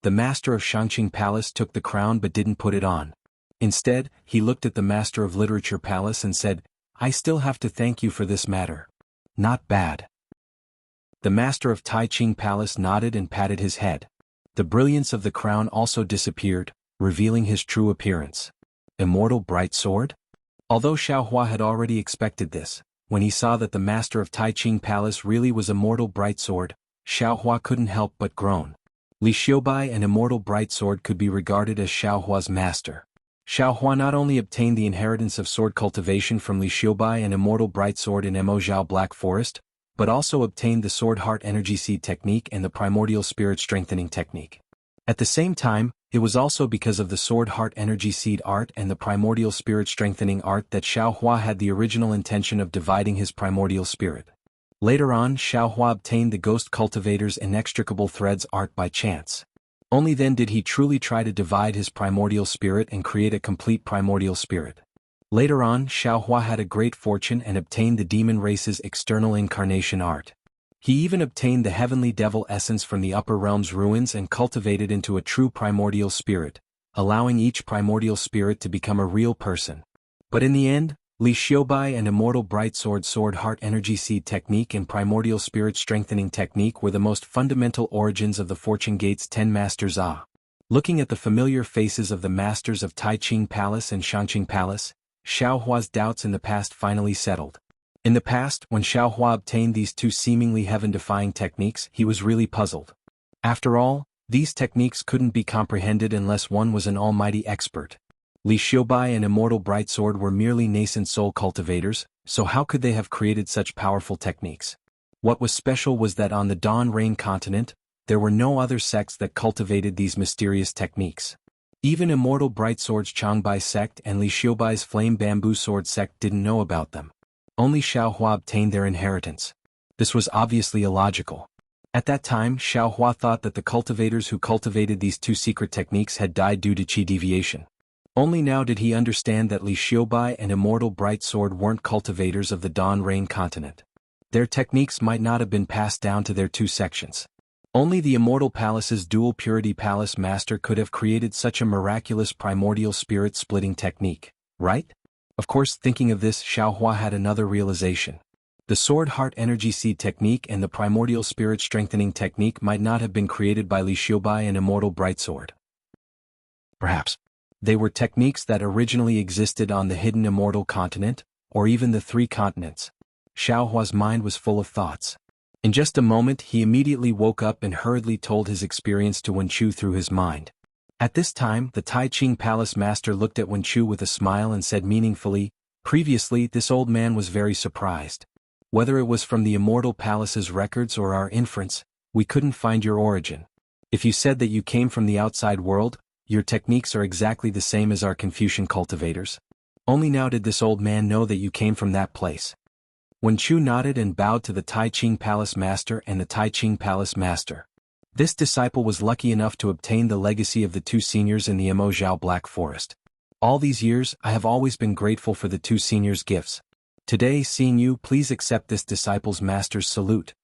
The Master of Shangqing Palace took the crown but didn't put it on. Instead, he looked at the Master of Literature Palace and said, I still have to thank you for this matter. Not bad. The Master of Taiqing Palace nodded and patted his head. The brilliance of the crown also disappeared, revealing his true appearance. Immortal Bright Sword? Although Xiaohua had already expected this, when he saw that the Master of Taiqing Palace really was Immortal Bright Sword, Xiaohua couldn't help but groan. Li Xiubai and Immortal Bright Sword could be regarded as Xiaohua's master. Xiaohua not only obtained the inheritance of sword cultivation from Li Xiubai and Immortal Bright Sword in Mo Zhao Black Forest, but also obtained the Sword Heart Energy Seed technique and the Primordial Spirit Strengthening technique. At the same time, it was also because of the Sword Heart Energy Seed art and the Primordial Spirit Strengthening art that Xiaohua had the original intention of dividing his primordial spirit. Later on, Xiaohua obtained the Ghost Cultivator's Inextricable Threads art by chance. Only then did he truly try to divide his primordial spirit and create a complete primordial spirit. Later on, Xiaohua had a great fortune and obtained the demon race's external incarnation art. He even obtained the heavenly devil essence from the upper realm's ruins and cultivated into a true primordial spirit, allowing each primordial spirit to become a real person. But in the end, Li Xiubai and Immortal Bright Sword Sword Heart Energy Seed technique and Primordial Spirit Strengthening technique were the most fundamental origins of the Fortune Gate's 10 Masters. Looking at the familiar faces of the Masters of Taiqing Palace and Shangqing Palace, Xiaohua's doubts in the past finally settled. In the past, when Xiaohua obtained these two seemingly heaven-defying techniques, he was really puzzled. After all, these techniques couldn't be comprehended unless one was an almighty expert. Li Xiubai and Immortal Bright Sword were merely nascent soul cultivators, so how could they have created such powerful techniques? What was special was that on the Dawn Rain continent, there were no other sects that cultivated these mysterious techniques. Even Immortal Bright Sword's Changbai sect and Li Xiubai's Flame Bamboo Sword sect didn't know about them. Only Xiaohua obtained their inheritance. This was obviously illogical. At that time, Xiaohua thought that the cultivators who cultivated these two secret techniques had died due to qi deviation. Only now did he understand that Li Xiubai and Immortal Bright Sword weren't cultivators of the Dawn Rain continent. Their techniques might not have been passed down to their two sections. Only the Immortal Palace's Dual Purity Palace Master could have created such a miraculous primordial spirit splitting technique, right? Of course, thinking of this, Xiaohua had another realization. The Sword Heart Energy Seed Technique and the Primordial Spirit Strengthening Technique might not have been created by Li Xiubai and Immortal Brightsword. Perhaps they were techniques that originally existed on the hidden Immortal Continent, or even the 3 continents. Xiaohua's mind was full of thoughts. In just a moment he immediately woke up and hurriedly told his experience to Wenchu through his mind. At this time the Tai Ching Palace Master looked at Wenchu with a smile and said meaningfully, "Previously this old man was very surprised. Whether it was from the Immortal Palace's records or our inference, we couldn't find your origin. If you said that you came from the outside world, your techniques are exactly the same as our Confucian cultivators. Only now did this old man know that you came from that place." Wenchu nodded and bowed to the Tai Ching Palace Master and the Tai Ching Palace Master. This disciple was lucky enough to obtain the legacy of the 2 seniors in the Imo Zhao Black Forest. All these years I have always been grateful for the 2 seniors' gifts. Today, seeing you, please accept this disciple's master's salute.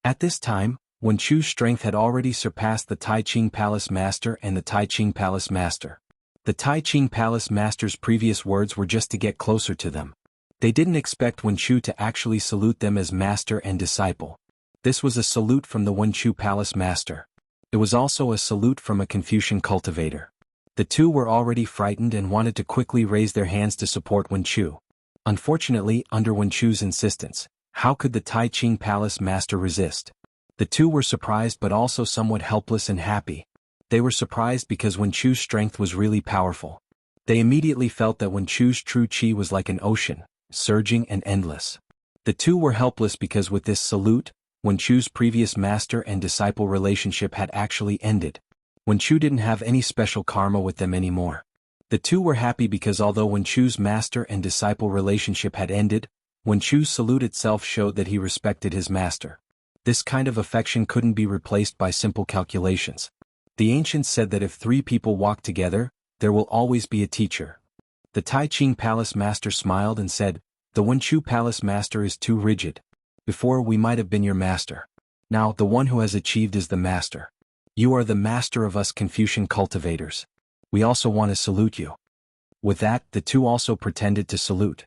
At this time, Wenchu's strength had already surpassed the Tai Ching Palace Master and the Tai Ching Palace Master. The Tai Ching Palace Master's previous words were just to get closer to them. They didn't expect Wenchu to actually salute them as master and disciple. This was a salute from the Wenchu Palace Master. It was also a salute from a Confucian cultivator. The 2 were already frightened and wanted to quickly raise their hands to support Wenchu. Unfortunately, under Wenchu's insistence, how could the Tai Ching Palace Master resist? The 2 were surprised but also somewhat helpless and happy. They were surprised because Wenchu's strength was really powerful. They immediately felt that Wenchu's true qi was like an ocean, surging and endless. The 2 were helpless because with this salute, Wenchu's previous master and disciple relationship had actually ended. Wenchu didn't have any special karma with them anymore. The 2 were happy because although Wenchu's master and disciple relationship had ended, Wenchu's salute itself showed that he respected his master. This kind of affection couldn't be replaced by simple calculations. The ancients said that if 3 people walk together, there will always be a teacher. The Tai Ching Palace Master smiled and said, "The Wenchu Palace Master is too rigid. Before we might have been your master. Now the one who has achieved is the master. You are the master of us Confucian cultivators. We also want to salute you." With that, the 2 also pretended to salute.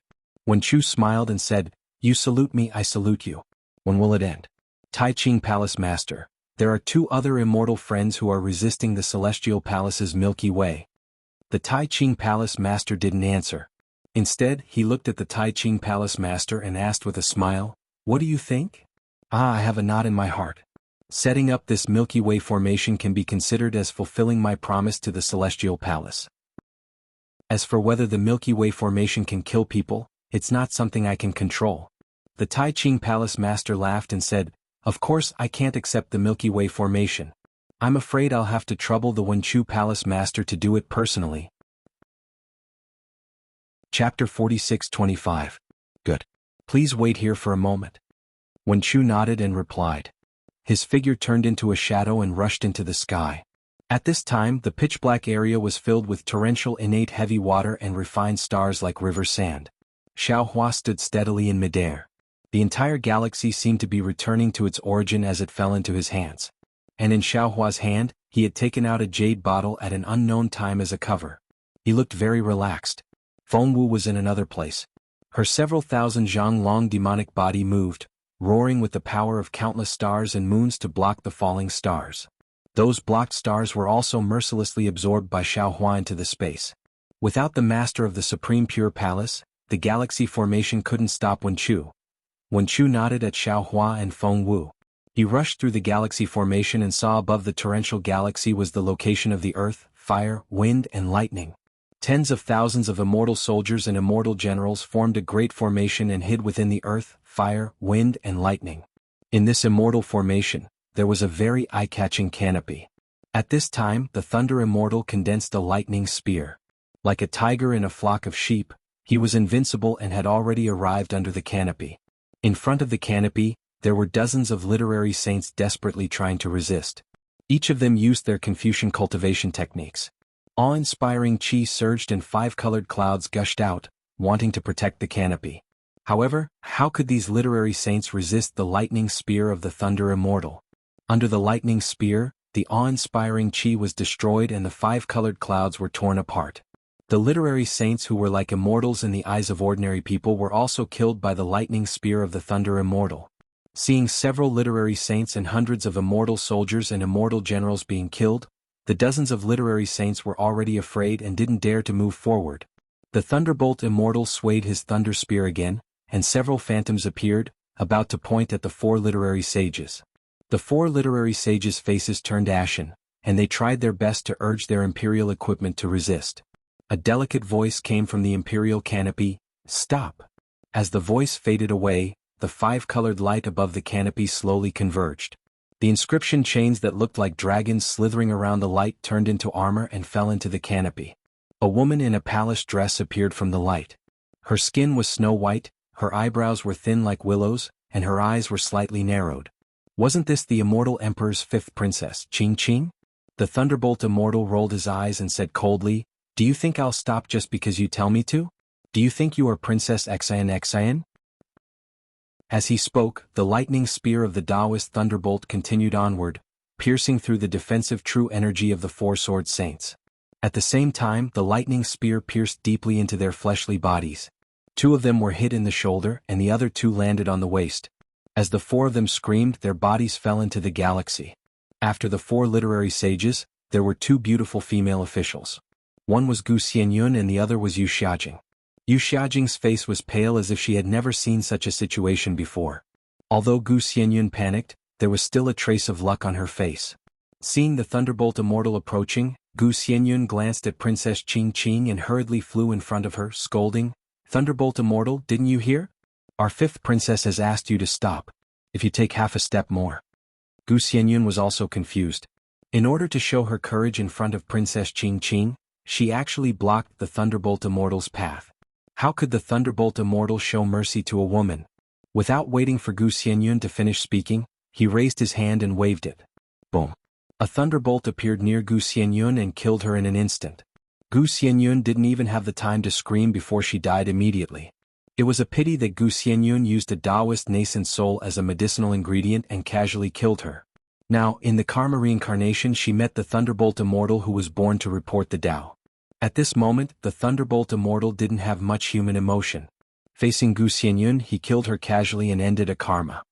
Wenchu smiled and said, "You salute me, I salute you. When will it end?" Tai Ching Palace Master, there are 2 other immortal friends who are resisting the Celestial Palace's Milky Way. The Tai Ching Palace Master didn't answer. Instead, he looked at the Tai Ching Palace Master and asked with a smile, "What do you think?" "I have a knot in my heart. Setting up this Milky Way formation can be considered as fulfilling my promise to the Celestial Palace. As for whether the Milky Way formation can kill people, it's not something I can control." The Tai Ching Palace Master laughed and said, "Of course I can't accept the Milky Way formation. I'm afraid I'll have to trouble the Wenchu Palace Master to do it personally." Chapter 46-25. Good. Please wait here for a moment. Wenchu nodded and replied. His figure turned into a shadow and rushed into the sky. At this time the pitch-black area was filled with torrential innate heavy water and refined stars like river sand. Xiaohua stood steadily in midair. The entire galaxy seemed to be returning to its origin as it fell into his hands. And in Xiaohua's hand, he had taken out a jade bottle at an unknown time as a cover. He looked very relaxed. Fengwu was in another place. Her several thousand zhang long demonic body moved, roaring with the power of countless stars and moons to block the falling stars. Those blocked stars were also mercilessly absorbed by Xiaohua into the space. Without the master of the Supreme Pure Palace, the galaxy formation couldn't stop Wenchu. Wenchu nodded at Xiaohua and Fengwu. He rushed through the galaxy formation and saw above the torrential galaxy was the location of the earth, fire, wind, and lightning. Tens of thousands of immortal soldiers and immortal generals formed a great formation and hid within the earth, fire, wind, and lightning. In this immortal formation, there was a very eye-catching canopy. At this time, the Thunder Immortal condensed a lightning spear. Like a tiger in a flock of sheep, he was invincible and had already arrived under the canopy. In front of the canopy, there were dozens of literary saints desperately trying to resist. Each of them used their Confucian cultivation techniques. Awe-inspiring qi surged and 5-colored clouds gushed out, wanting to protect the canopy. However, how could these literary saints resist the lightning spear of the Thunder Immortal? Under the lightning spear, the awe-inspiring qi was destroyed and the 5-colored clouds were torn apart. The literary saints who were like immortals in the eyes of ordinary people were also killed by the lightning spear of the Thunder Immortal. Seeing several literary saints and hundreds of immortal soldiers and immortal generals being killed, the dozens of literary saints were already afraid and didn't dare to move forward. The Thunderbolt Immortal swayed his thunder spear again, and several phantoms appeared, about to point at the 4 literary sages. The 4 literary sages' faces turned ashen, and they tried their best to urge their imperial equipment to resist. A delicate voice came from the imperial canopy, "Stop." As the voice faded away, the 5-colored light above the canopy slowly converged. The inscription chains that looked like dragons slithering around the light turned into armor and fell into the canopy. A woman in a palace dress appeared from the light. Her skin was snow white, her eyebrows were thin like willows, and her eyes were slightly narrowed. Wasn't this the Immortal Emperor's 5th princess, Qing? The Thunderbolt Immortal rolled his eyes and said coldly, "Do you think I'll stop just because you tell me to? Do you think you are Princess Xian? As he spoke, the lightning spear of the Taoist Thunderbolt continued onward, piercing through the defensive true energy of the 4 sword saints. At the same time, the lightning spear pierced deeply into their fleshly bodies. 2 of them were hit in the shoulder and the other 2 landed on the waist. As the 4 of them screamed, their bodies fell into the galaxy. After the 4 literary sages, there were 2 beautiful female officials. One was Gu Xianyun and the other was Yu Xiajing. Yu Xiajing's face was pale as if she had never seen such a situation before. Although Gu Xianyun panicked, there was still a trace of luck on her face. Seeing the Thunderbolt Immortal approaching, Gu Xianyun glanced at Princess Qing and hurriedly flew in front of her, scolding, "Thunderbolt Immortal, didn't you hear? Our 5th princess has asked you to stop. If you take half a step more." Gu Xianyun was also confused. In order to show her courage in front of Princess Qing, she actually blocked the Thunderbolt Immortal's path. How could the Thunderbolt Immortal show mercy to a woman? Without waiting for Gu Xianyun to finish speaking, he raised his hand and waved it. Boom! A thunderbolt appeared near Gu Xianyun and killed her in an instant. Gu Xianyun didn't even have the time to scream before she died immediately. It was a pity that Gu Xianyun used a Taoist nascent soul as a medicinal ingredient and casually killed her. Now, in the Karma reincarnation she met the Thunderbolt Immortal who was born to report the Tao. At this moment, the Thunderbolt Immortal didn't have much human emotion. Facing Gu Xianyun, he killed her casually and ended a karma.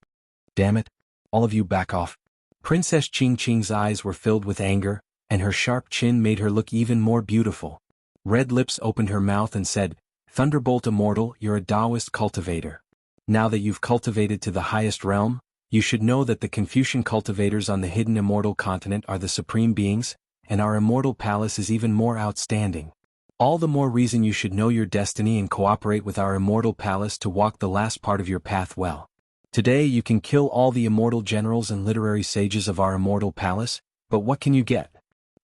"Damn it! All of you back off." Princess Qing's eyes were filled with anger, and her sharp chin made her look even more beautiful. Red lips opened her mouth and said, "Thunderbolt Immortal, you're a Taoist cultivator. Now that you've cultivated to the highest realm, you should know that the Confucian cultivators on the hidden immortal continent are the supreme beings, and our immortal palace is even more outstanding. All the more reason you should know your destiny and cooperate with our immortal palace to walk the last part of your path well. Today you can kill all the immortal generals and literary sages of our immortal palace, but what can you get?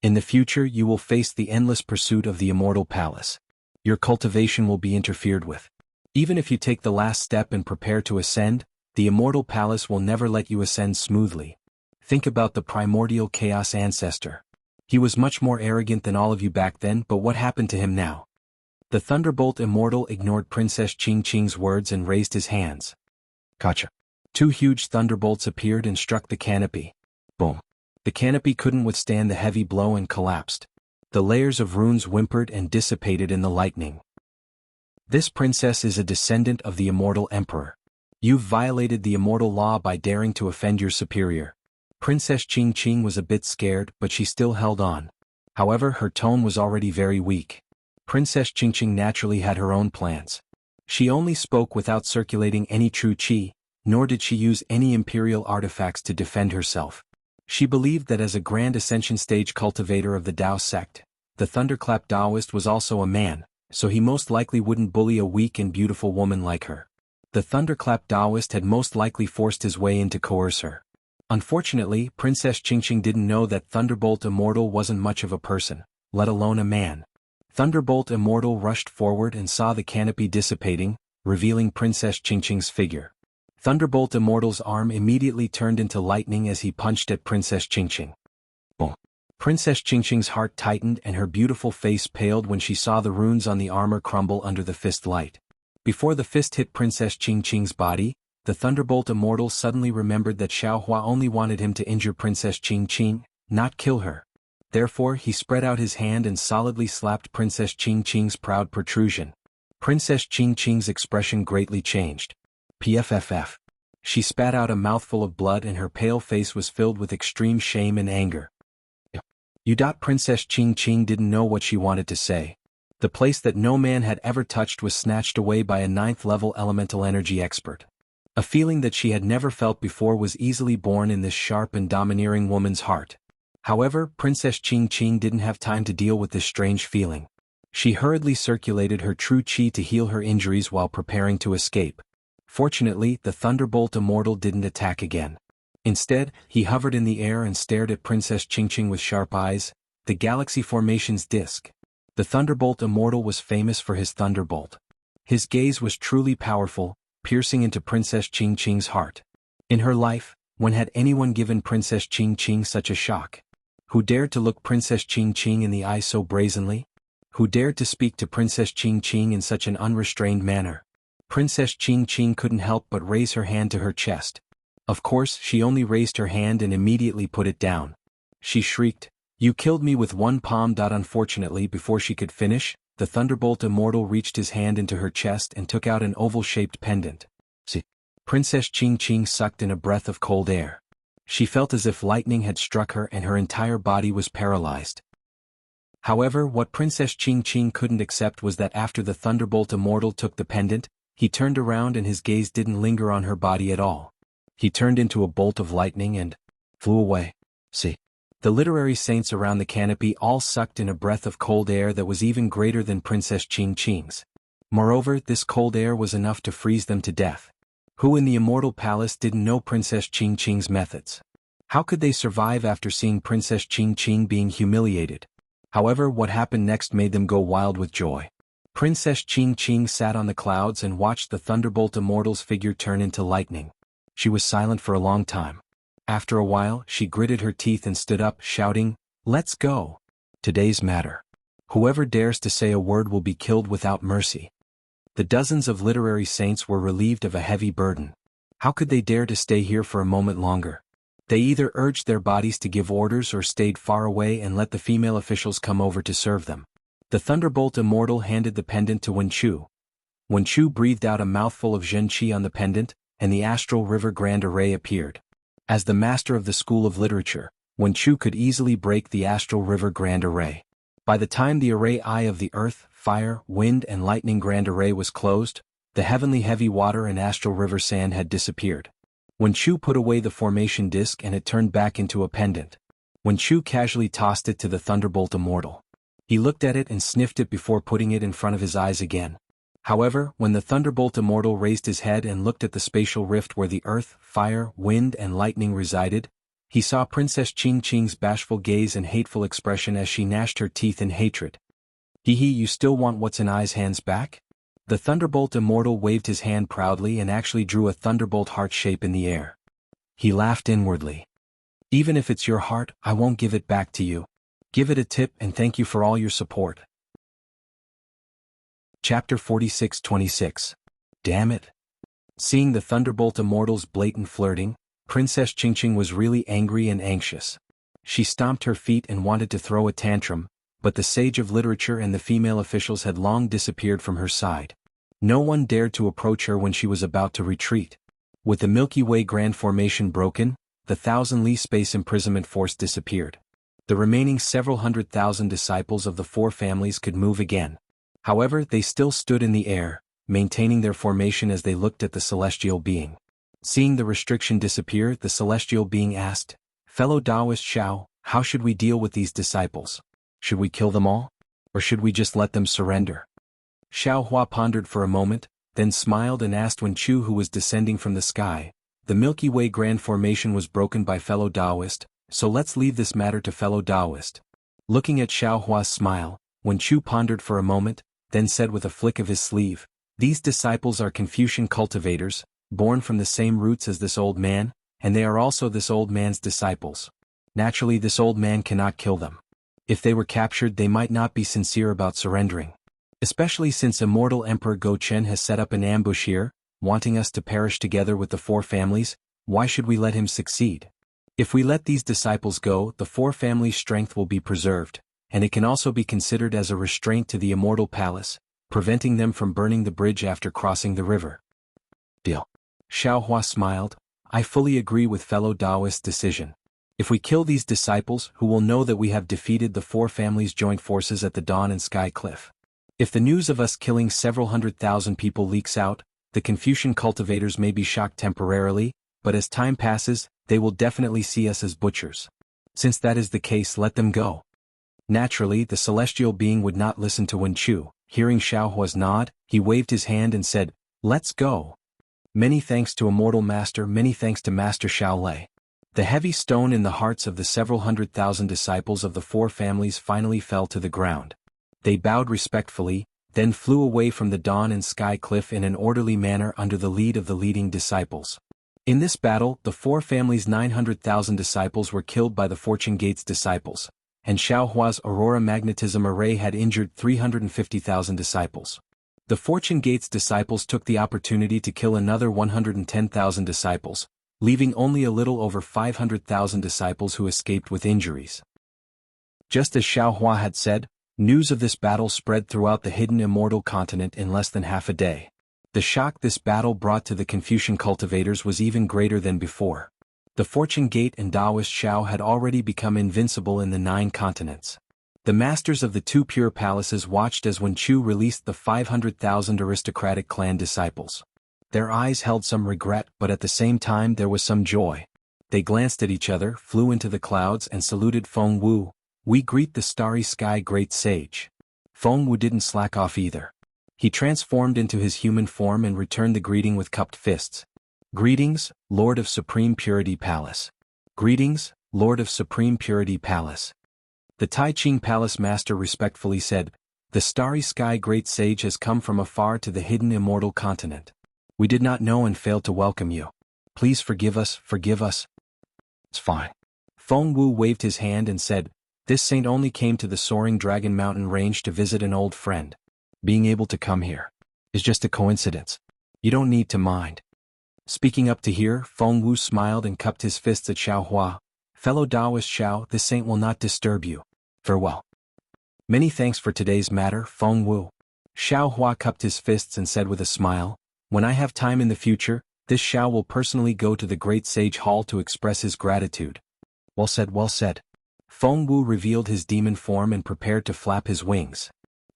In the future you will face the endless pursuit of the immortal palace. Your cultivation will be interfered with. Even if you take the last step and prepare to ascend, the immortal palace will never let you ascend smoothly. Think about the primordial chaos ancestor. He was much more arrogant than all of you back then, but what happened to him now?" The Thunderbolt Immortal ignored Princess Qing's words and raised his hands. Gotcha. 2 huge thunderbolts appeared and struck the canopy. Boom. The canopy couldn't withstand the heavy blow and collapsed. The layers of runes whimpered and dissipated in the lightning. "This princess is a descendant of the Immortal Emperor. You've violated the immortal law by daring to offend your superior." Princess Qing was a bit scared, but she still held on. However, her tone was already very weak. Princess Qing naturally had her own plans. She only spoke without circulating any true qi, nor did she use any imperial artifacts to defend herself. She believed that as a grand ascension stage cultivator of the Tao sect, the Thunderclap Taoist was also a man, so he most likely wouldn't bully a weak and beautiful woman like her. The Thunderclap Taoist had most likely forced his way in to coerce her. Unfortunately, Princess Qing didn't know that Thunderbolt Immortal wasn't much of a person, let alone a man. Thunderbolt Immortal rushed forward and saw the canopy dissipating, revealing Princess Qing's figure. Thunderbolt Immortal's arm immediately turned into lightning as he punched at Princess Qing. Boom. Princess Qing's heart tightened and her beautiful face paled when she saw the runes on the armor crumble under the fist light. Before the fist hit Princess Qing's body, the Thunderbolt Immortal suddenly remembered that Xiaohua only wanted him to injure Princess Qing, not kill her. Therefore he spread out his hand and solidly slapped Princess Qingqing's proud protrusion. Princess Qingqing's expression greatly changed. Pfff. She spat out a mouthful of blood and her pale face was filled with extreme shame and anger. Princess Qingqing didn't know what she wanted to say. The place that no man had ever touched was snatched away by a 9th-level elemental energy expert. A feeling that she had never felt before was easily born in this sharp and domineering woman's heart. However, Princess Qingqing didn't have time to deal with this strange feeling. She hurriedly circulated her true qi to heal her injuries while preparing to escape. Fortunately, the Thunderbolt Immortal didn't attack again. Instead, he hovered in the air and stared at Princess Qingqing with sharp eyes, the Galaxy Formation's disk. The Thunderbolt Immortal was famous for his thunderbolt. His gaze was truly powerful, piercing into Princess Qingqing's heart. In her life, when had anyone given Princess Qingqing such a shock? Who dared to look Princess Qingqing in the eye so brazenly? Who dared to speak to Princess Qingqing in such an unrestrained manner? Princess Qingqing couldn't help but raise her hand to her chest. Of course, she only raised her hand and immediately put it down. She shrieked, "You killed me with one palm." Unfortunately, before she could finish, the Thunderbolt Immortal reached his hand into her chest and took out an oval-shaped pendant. Princess Qingqing sucked in a breath of cold air. She felt as if lightning had struck her and her entire body was paralyzed. However, what Princess Qingqing couldn't accept was that after the Thunderbolt Immortal took the pendant, he turned around and his gaze didn't linger on her body at all. He turned into a bolt of lightning and flew away. The literary saints around the canopy all sucked in a breath of cold air that was even greater than Princess Qingqing's. Moreover, this cold air was enough to freeze them to death. Who in the Immortal Palace didn't know Princess Qingqing's methods? How could they survive after seeing Princess Qingqing being humiliated? However, what happened next made them go wild with joy. Princess Qingqing sat on the clouds and watched the Thunderbolt Immortal's figure turn into lightning. She was silent for a long time. After a while, she gritted her teeth and stood up, shouting, "Let's go! Today's matter. Whoever dares to say a word will be killed without mercy." The dozens of literary saints were relieved of a heavy burden. How could they dare to stay here for a moment longer? They either urged their bodies to give orders or stayed far away and let the female officials come over to serve them. The Thunderbolt Immortal handed the pendant to Wenchu. Wenchu breathed out a mouthful of Zhen Qi on the pendant, and the Astral River Grand Array appeared. As the master of the School of Literature, Wenchu could easily break the Astral River Grand Array. By the time the array Eye of the Earth, Fire, Wind and Lightning Grand Array was closed, the heavenly heavy water and Astral River sand had disappeared. Wenchu put away the formation disc and it turned back into a pendant. Wenchu casually tossed it to the Thunderbolt Immortal. He looked at it and sniffed it before putting it in front of his eyes again. However, when the Thunderbolt Immortal raised his head and looked at the spatial rift where the earth, fire, wind and lightning resided, he saw Princess Qingqing's bashful gaze and hateful expression as she gnashed her teeth in hatred. "Hee, you still want what's in I's hands back?" The Thunderbolt Immortal waved his hand proudly and actually drew a thunderbolt heart shape in the air. He laughed inwardly. "Even if it's your heart, I won't give it back to you. Give it a tip and thank you for all your support." Chapter 46-26. Damn it. Seeing the Thunderbolt Immortal's blatant flirting, Princess Qingqing was really angry and anxious. She stomped her feet and wanted to throw a tantrum, but the Sage of Literature and the female officials had long disappeared from her side. No one dared to approach her when she was about to retreat. With the Milky Way Grand Formation broken, the 1,000-li space imprisonment force disappeared. The remaining several 100,000 disciples of the four families could move again. However, they still stood in the air, maintaining their formation as they looked at the celestial being. Seeing the restriction disappear, the celestial being asked, "Fellow Taoist Xiao, how should we deal with these disciples? Should we kill them all? Or should we just let them surrender?" Xiao Hua pondered for a moment, then smiled and asked Wenchu, who was descending from the sky, "The Milky Way Grand Formation was broken by fellow Taoist, so let's leave this matter to fellow Taoist." Looking at Xiao Hua's smile, Wenchu pondered for a moment, then said with a flick of his sleeve, "These disciples are Confucian cultivators, born from the same roots as this old man, and they are also this old man's disciples. Naturally, this old man cannot kill them. If they were captured, they might not be sincere about surrendering. Especially since Immortal Emperor Go-Chen has set up an ambush here, wanting us to perish together with the four families, why should we let him succeed? If we let these disciples go, the four families' strength will be preserved, and it can also be considered as a restraint to the immortal palace, preventing them from burning the bridge after crossing the river. Deal. Xiaohua smiled. I fully agree with fellow Taoist decision. If we kill these disciples, who will know that we have defeated the four families' joint forces at the Dawn and Sky Cliff? If the news of us killing several 100,000 people leaks out, the Confucian cultivators may be shocked temporarily, but as time passes, they will definitely see us as butchers. Since that is the case, let them go. Naturally, the celestial being would not listen to Wen Chu. Hearing Xiaohua's nod, he waved his hand and said, "Let's go." Many thanks to Immortal Master, many thanks to Master Shaolei. The heavy stone in the hearts of the several 100,000 disciples of the four families finally fell to the ground. They bowed respectfully, then flew away from the Dawn and Sky Cliff in an orderly manner under the lead of the leading disciples. In this battle, the four families' 900,000 disciples were killed by the Fortune Gate's disciples, and Xiaohua's Aurora Magnetism Array had injured 350,000 disciples. The Fortune Gate's disciples took the opportunity to kill another 110,000 disciples, leaving only a little over 500,000 disciples who escaped with injuries. Just as Xiaohua had said, news of this battle spread throughout the hidden immortal continent in less than half a day. The shock this battle brought to the Confucian cultivators was even greater than before. The Fortune Gate and Taoist Shao had already become invincible in the 9 continents. The masters of the 2 pure palaces watched as Wen Chu released the 500,000 aristocratic clan disciples. Their eyes held some regret, but at the same time there was some joy. They glanced at each other, flew into the clouds and saluted Feng Wu. "We greet the starry sky great sage." Feng Wu didn't slack off either. He transformed into his human form and returned the greeting with cupped fists. "Greetings, Lord of Supreme Purity Palace. Greetings, Lord of Supreme Purity Palace." The Tai Ching Palace Master respectfully said, "The starry sky great sage has come from afar to the hidden immortal continent. We did not know and failed to welcome you. Please forgive us, forgive us." "It's fine." Feng Wu waved his hand and said, "This saint only came to the soaring Dragon Mountain range to visit an old friend. Being able to come here is just a coincidence. You don't need to mind." Speaking up to hear, Feng Wu smiled and cupped his fists at Xiaohua. "Fellow Taoist Xiao, this saint will not disturb you. Farewell." "Many thanks for today's matter, Feng Wu." Xiaohua cupped his fists and said with a smile, "When I have time in the future, this Xiao will personally go to the Great Sage Hall to express his gratitude." "Well said, well said." Feng Wu revealed his demon form and prepared to flap his wings.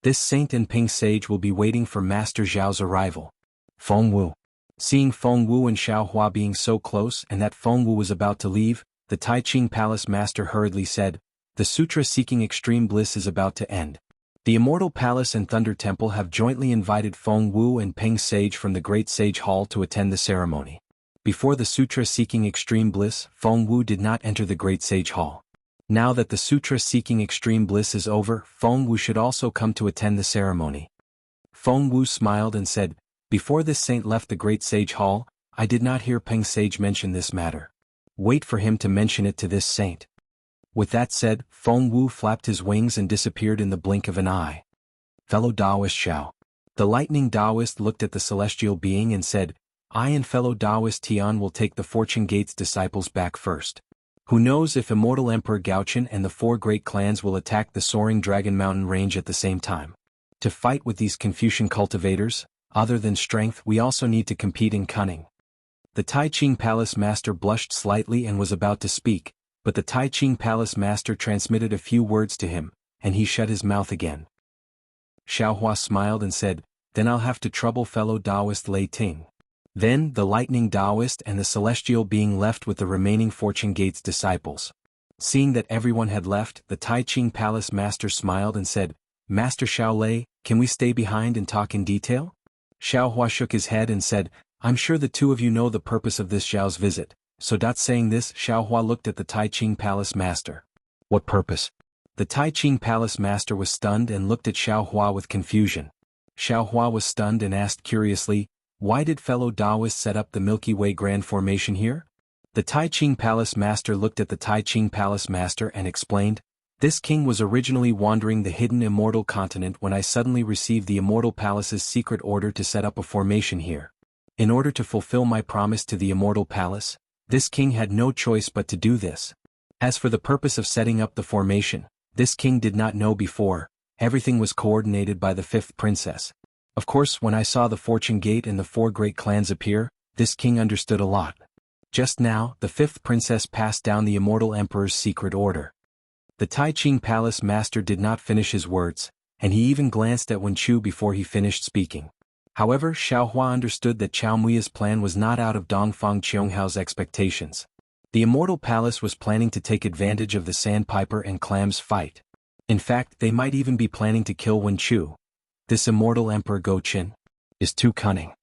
This saint and Ping Sage will be waiting for Master Zhao's arrival. Feng Wu. Seeing Feng Wu and Xiaohua being so close and that Feng Wu was about to leave, the Tai Ching Palace Master hurriedly said, "The sutra seeking extreme bliss is about to end. The Immortal Palace and Thunder Temple have jointly invited Feng Wu and Ping Sage from the Great Sage Hall to attend the ceremony." Before the sutra seeking extreme bliss, Feng Wu did not enter the Great Sage Hall. Now that the sutra seeking extreme bliss is over, Feng Wu should also come to attend the ceremony. Feng Wu smiled and said, "Before this saint left the Great Sage Hall, I did not hear Peng Sage mention this matter. Wait for him to mention it to this saint." With that said, Feng Wu flapped his wings and disappeared in the blink of an eye. "Fellow Taoist Xiao." The lightning Taoist looked at the celestial being and said, "I and fellow Taoist Tian will take the Fortune Gate's disciples back first. Who knows if Immortal Emperor Gaochen and the 4 great clans will attack the soaring Dragon Mountain range at the same time. To fight with these Confucian cultivators, other than strength we also need to compete in cunning." The Tai Ching Palace Master blushed slightly and was about to speak, but the Tai Ching Palace Master transmitted a few words to him, and he shut his mouth again. Xiaohua smiled and said, "Then I'll have to trouble fellow Taoist Lei Ting." Then the lightning Taoist and the celestial being left with the remaining Fortune Gate's disciples. Seeing that everyone had left, the Tai Ching Palace Master smiled and said, "Master Shaolei, can we stay behind and talk in detail?" Xiaohua shook his head and said, "I'm sure the 2 of you know the purpose of this Xiao's visit." Saying this, Xiaohua looked at the Tai Ching Palace Master. "What purpose?" The Tai Ching Palace Master was stunned and looked at Xiaohua with confusion. Xiaohua was stunned and asked curiously, "Why did fellow Taoists set up the Milky Way Grand Formation here?" The Tai Ching Palace Master looked at the Tai Ching Palace Master and explained, "This king was originally wandering the hidden immortal continent when I suddenly received the Immortal Palace's secret order to set up a formation here. In order to fulfill my promise to the Immortal Palace, This king had no choice but to do this. As for the purpose of setting up the formation, this king did not know before. Everything was coordinated by the fifth princess. Of course, when I saw the fortune gate and the four great clans appear, this king understood a lot. Just now, the fifth princess passed down the immortal emperor's secret order. The Tai Ching Palace master did not finish his words, and he even glanced at Wen Chu before he finished speaking. However, Xiao Hua understood that Chao Mui's plan was not out of Dongfang Qionghao's expectations. The Immortal Palace was planning to take advantage of the Sandpiper and Clam's fight. In fact, they might even be planning to kill Wen Chu. This immortal Emperor Go Qin is too cunning.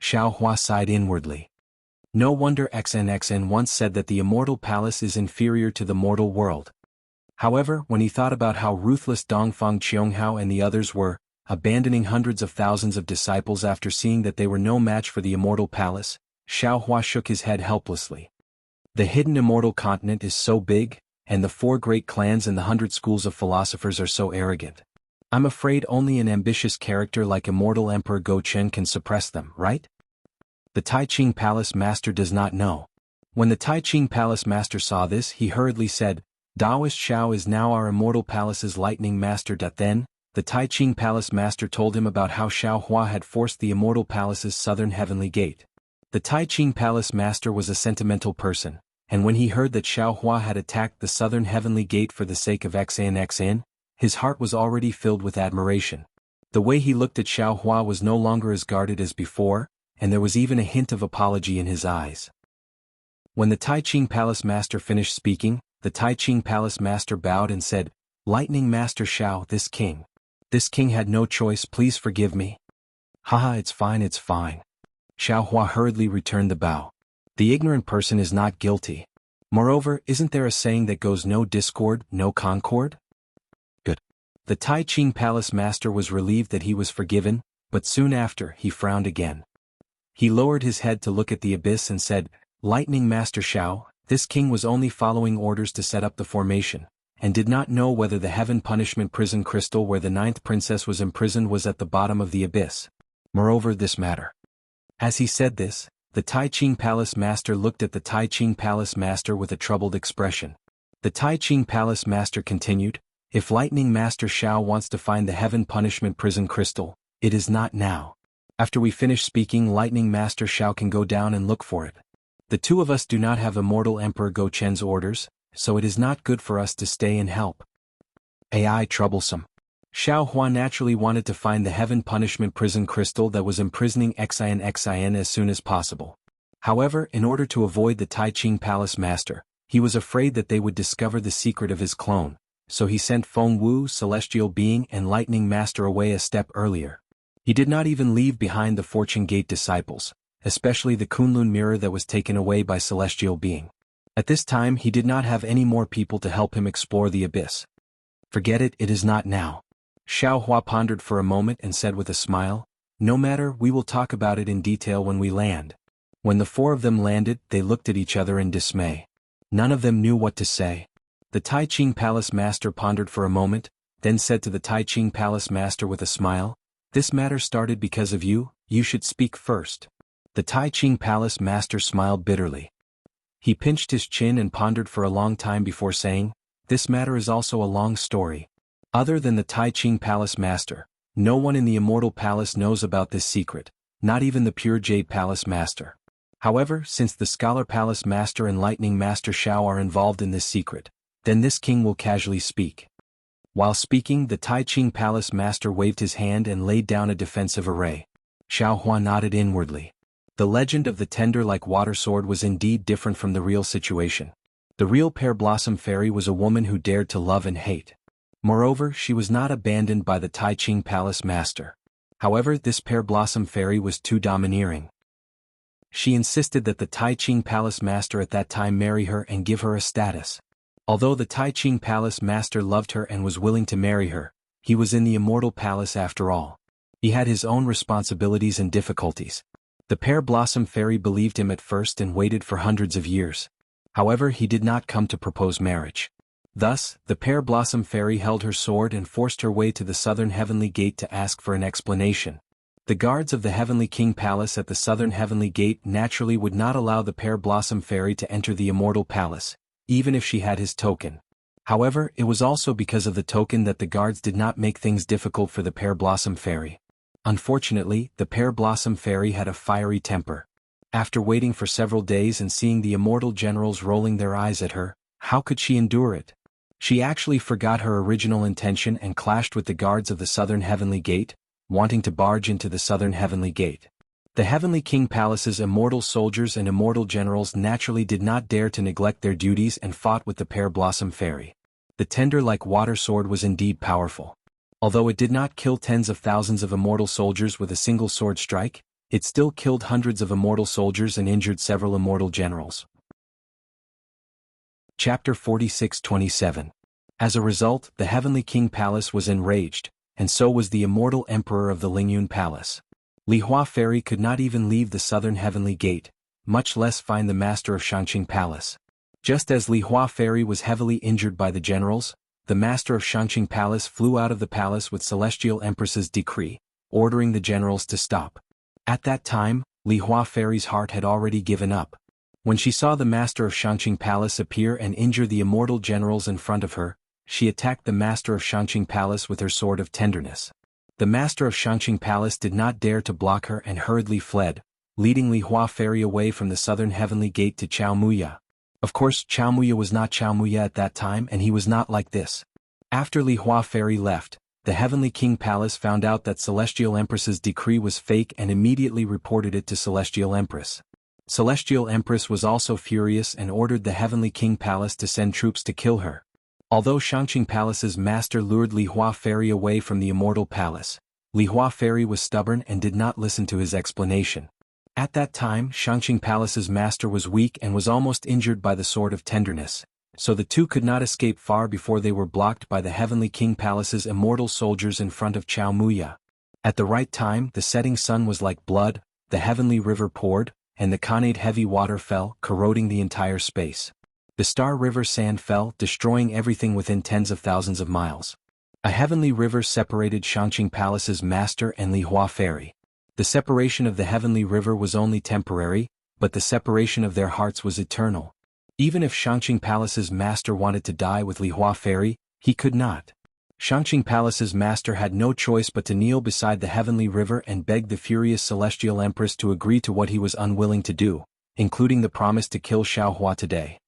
Xiao Hua sighed inwardly. No wonder XNXN once said that the Immortal Palace is inferior to the mortal world. However, when he thought about how ruthless Dongfang Qiongghao and the others were, abandoning hundreds of thousands of disciples after seeing that they were no match for the Immortal Palace, Xiao Hua shook his head helplessly. The hidden immortal continent is so big, and the four great clans and the 100 schools of philosophers are so arrogant. I'm afraid only an ambitious character like Immortal Emperor Go Chen can suppress them, right? The Tai Ching Palace Master does not know. When the Tai Ching Palace Master saw this, he hurriedly said, Daoist Xiao is now our Immortal Palace's Lightning Master. Then, the Tai Ching Palace Master told him about how Xiao Hua had forced the Immortal Palace's southern heavenly gate. The Tai Ching Palace Master was a sentimental person, and when he heard that Xiao Hua had attacked the southern heavenly gate for the sake of XN, his heart was already filled with admiration. The way he looked at Xiao Hua was no longer as guarded as before, and there was even a hint of apology in his eyes. When the Tai Ching Palace Master finished speaking, the Tai Ching Palace Master bowed and said, Lightning Master Xiao, this king had no choice, please forgive me. Haha, it's fine. Xiao Hua hurriedly returned the bow. The ignorant person is not guilty. Moreover, isn't there a saying that goes no discord, no concord? Good. The Tai Ching Palace Master was relieved that he was forgiven, but soon after, he frowned again. He lowered his head to look at the abyss and said, Lightning Master Xiao, this king was only following orders to set up the formation, and did not know whether the heaven punishment prison crystal where the 9th princess was imprisoned was at the bottom of the abyss. Moreover, this matter. As he said this, the Tai Ching Palace Master looked at the Tai Ching Palace Master with a troubled expression. The Tai Ching Palace Master continued, If Lightning Master Xiao wants to find the heaven punishment prison crystal, it is not now. After we finish speaking, Lightning Master Xiao can go down and look for it. The two of us do not have Immortal Emperor Go Chen's orders, so it is not good for us to stay and help. AI troublesome. Xiao Hua naturally wanted to find the heaven punishment prison crystal that was imprisoning XIN as soon as possible. However, in order to avoid the Tai Ching Palace Master, he was afraid that they would discover the secret of his clone, so he sent Feng Wu, Celestial Being and Lightning Master away a step earlier. He did not even leave behind the Fortune Gate disciples, especially the Kunlun mirror that was taken away by Celestial Being. At this time he did not have any more people to help him explore the abyss. Forget it, it is not now. Xiao Hua pondered for a moment and said with a smile, No matter, we will talk about it in detail when we land. When the four of them landed, they looked at each other in dismay. None of them knew what to say. The Tai Ching Palace Master pondered for a moment, then said to the Tai Ching Palace Master with a smile, This matter started because of you, you should speak first. The Tai Ching Palace Master smiled bitterly. He pinched his chin and pondered for a long time before saying, This matter is also a long story. Other than the Tai Ching Palace Master, no one in the Immortal Palace knows about this secret, not even the Pure Jade Palace Master. However, since the Scholar Palace Master and Lightning Master Xiao are involved in this secret, then this king will casually speak. While speaking, the Tai Ching Palace Master waved his hand and laid down a defensive array. Xiao Hua nodded inwardly. The legend of the tender-like water sword was indeed different from the real situation. The real Pear Blossom Fairy was a woman who dared to love and hate. Moreover, she was not abandoned by the Tai Ching Palace Master. However, this Pear Blossom Fairy was too domineering. She insisted that the Tai Ching Palace Master at that time marry her and give her a status. Although the Tai Ching Palace Master loved her and was willing to marry her, he was in the Immortal Palace after all. He had his own responsibilities and difficulties. The Pear Blossom Fairy believed him at first and waited for hundreds of years. However, he did not come to propose marriage. Thus, the Pear Blossom Fairy held her sword and forced her way to the southern heavenly gate to ask for an explanation. The guards of the Heavenly King Palace at the southern Heavenly Gate naturally would not allow the Pear Blossom Fairy to enter the Immortal Palace, even if she had his token. However, it was also because of the token that the guards did not make things difficult for the Pear Blossom Fairy. Unfortunately, the Pear Blossom Fairy had a fiery temper. After waiting for several days and seeing the immortal generals rolling their eyes at her, how could she endure it? She actually forgot her original intention and clashed with the guards of the southern Heavenly Gate, wanting to barge into the southern Heavenly Gate. The Heavenly King Palace's immortal soldiers and immortal generals naturally did not dare to neglect their duties and fought with the Pear Blossom Fairy. The tender-like water sword was indeed powerful. Although it did not kill tens of thousands of immortal soldiers with a single sword strike, it still killed hundreds of immortal soldiers and injured several immortal generals. Chapter 46-27. As a result, the Heavenly King Palace was enraged, and so was the immortal Emperor of the Lingyun Palace. Li Hua Fairy could not even leave the southern Heavenly Gate, much less find the master of Shangqing Palace. Just as Li Hua Fairy was heavily injured by the generals, the master of Shangqing Palace flew out of the palace with Celestial Empress's decree, ordering the generals to stop. At that time, Li Hua Fairy's heart had already given up. When she saw the master of Shangqing Palace appear and injure the immortal generals in front of her, she attacked the master of Shangqing Palace with her sword of tenderness. The master of Shangqing Palace did not dare to block her and hurriedly fled, leading Li Hua Fairy away from the southern Heavenly Gate to Chaomuya. Of course, Chaomuya was not Chaomuya at that time and he was not like this. After Li Hua Fairy left, the Heavenly King Palace found out that Celestial Empress's decree was fake and immediately reported it to Celestial Empress. Celestial Empress was also furious and ordered the Heavenly King Palace to send troops to kill her. Although Shangqing Palace's master lured Li Hua Fairy away from the Immortal Palace, Li Hua Fairy was stubborn and did not listen to his explanation. At that time, Shangqing Palace's master was weak and was almost injured by the Sword of Tenderness, so the two could not escape far before they were blocked by the Heavenly King Palace's immortal soldiers in front of Chaomuya. At the right time, the setting sun was like blood, the heavenly river poured, and the Khanate heavy water fell, corroding the entire space. The Star River sand fell, destroying everything within tens of thousands of miles. A heavenly river separated Shangqing Palace's master and Li Hua Fairy. The separation of the heavenly river was only temporary, but the separation of their hearts was eternal. Even if Shangqing Palace's master wanted to die with Li Hua Fairy, he could not. Shangqing Palace's master had no choice but to kneel beside the heavenly river and beg the furious Celestial Empress to agree to what he was unwilling to do, including the promise to kill Xiaohua today.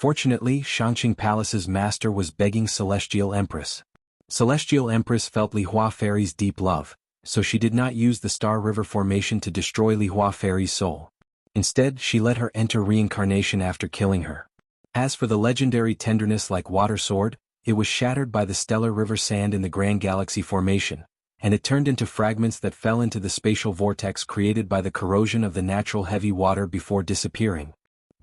Fortunately, Shangqing Palace's master was begging Celestial Empress. Celestial Empress felt Li Hua Fairy's deep love, so she did not use the Star River formation to destroy Li Hua Fairy's soul. Instead, she let her enter reincarnation after killing her. As for the legendary tenderness like water sword, it was shattered by the stellar river sand in the Grand Galaxy formation, and it turned into fragments that fell into the spatial vortex created by the corrosion of the natural heavy water before disappearing.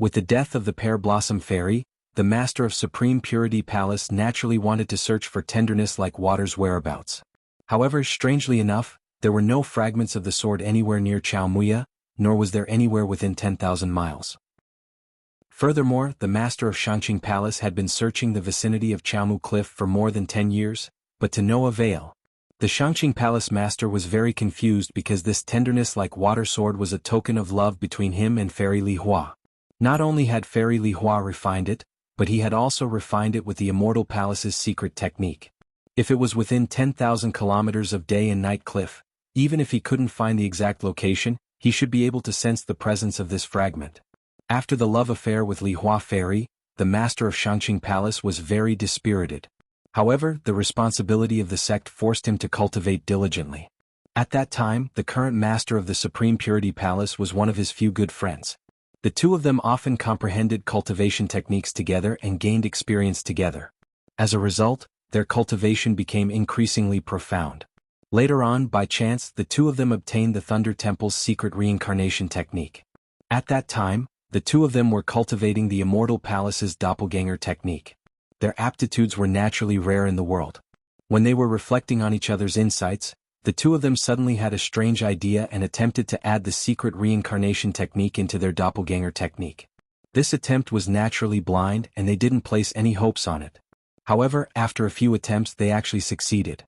With the death of the Pear Blossom Fairy, the master of Supreme Purity Palace naturally wanted to search for tenderness like water's whereabouts. However, strangely enough, there were no fragments of the sword anywhere near Chaomuya, nor was there anywhere within 10,000 miles. Furthermore, the master of Shangqing Palace had been searching the vicinity of Chaomu Cliff for more than 10 years, but to no avail. The Shangqing Palace master was very confused because this tenderness like water sword was a token of love between him and Fairy Li Hua. Not only had Fairy Li Hua refined it, but he had also refined it with the Immortal Palace's secret technique. If it was within 10,000 kilometers of day and night cliff, even if he couldn't find the exact location, he should be able to sense the presence of this fragment. After the love affair with Li Hua Fairy, the master of Shangqing Palace was very dispirited. However, the responsibility of the sect forced him to cultivate diligently. At that time, the current master of the Supreme Purity Palace was one of his few good friends. The two of them often comprehended cultivation techniques together and gained experience together. As a result, their cultivation became increasingly profound. Later on, by chance, the two of them obtained the Thunder Temple's secret reincarnation technique. At that time, the two of them were cultivating the Immortal Palace's doppelganger technique. Their aptitudes were naturally rare in the world. When they were reflecting on each other's insights, the two of them suddenly had a strange idea and attempted to add the secret reincarnation technique into their doppelganger technique. This attempt was naturally blind and they didn't place any hopes on it. However, after a few attempts they actually succeeded.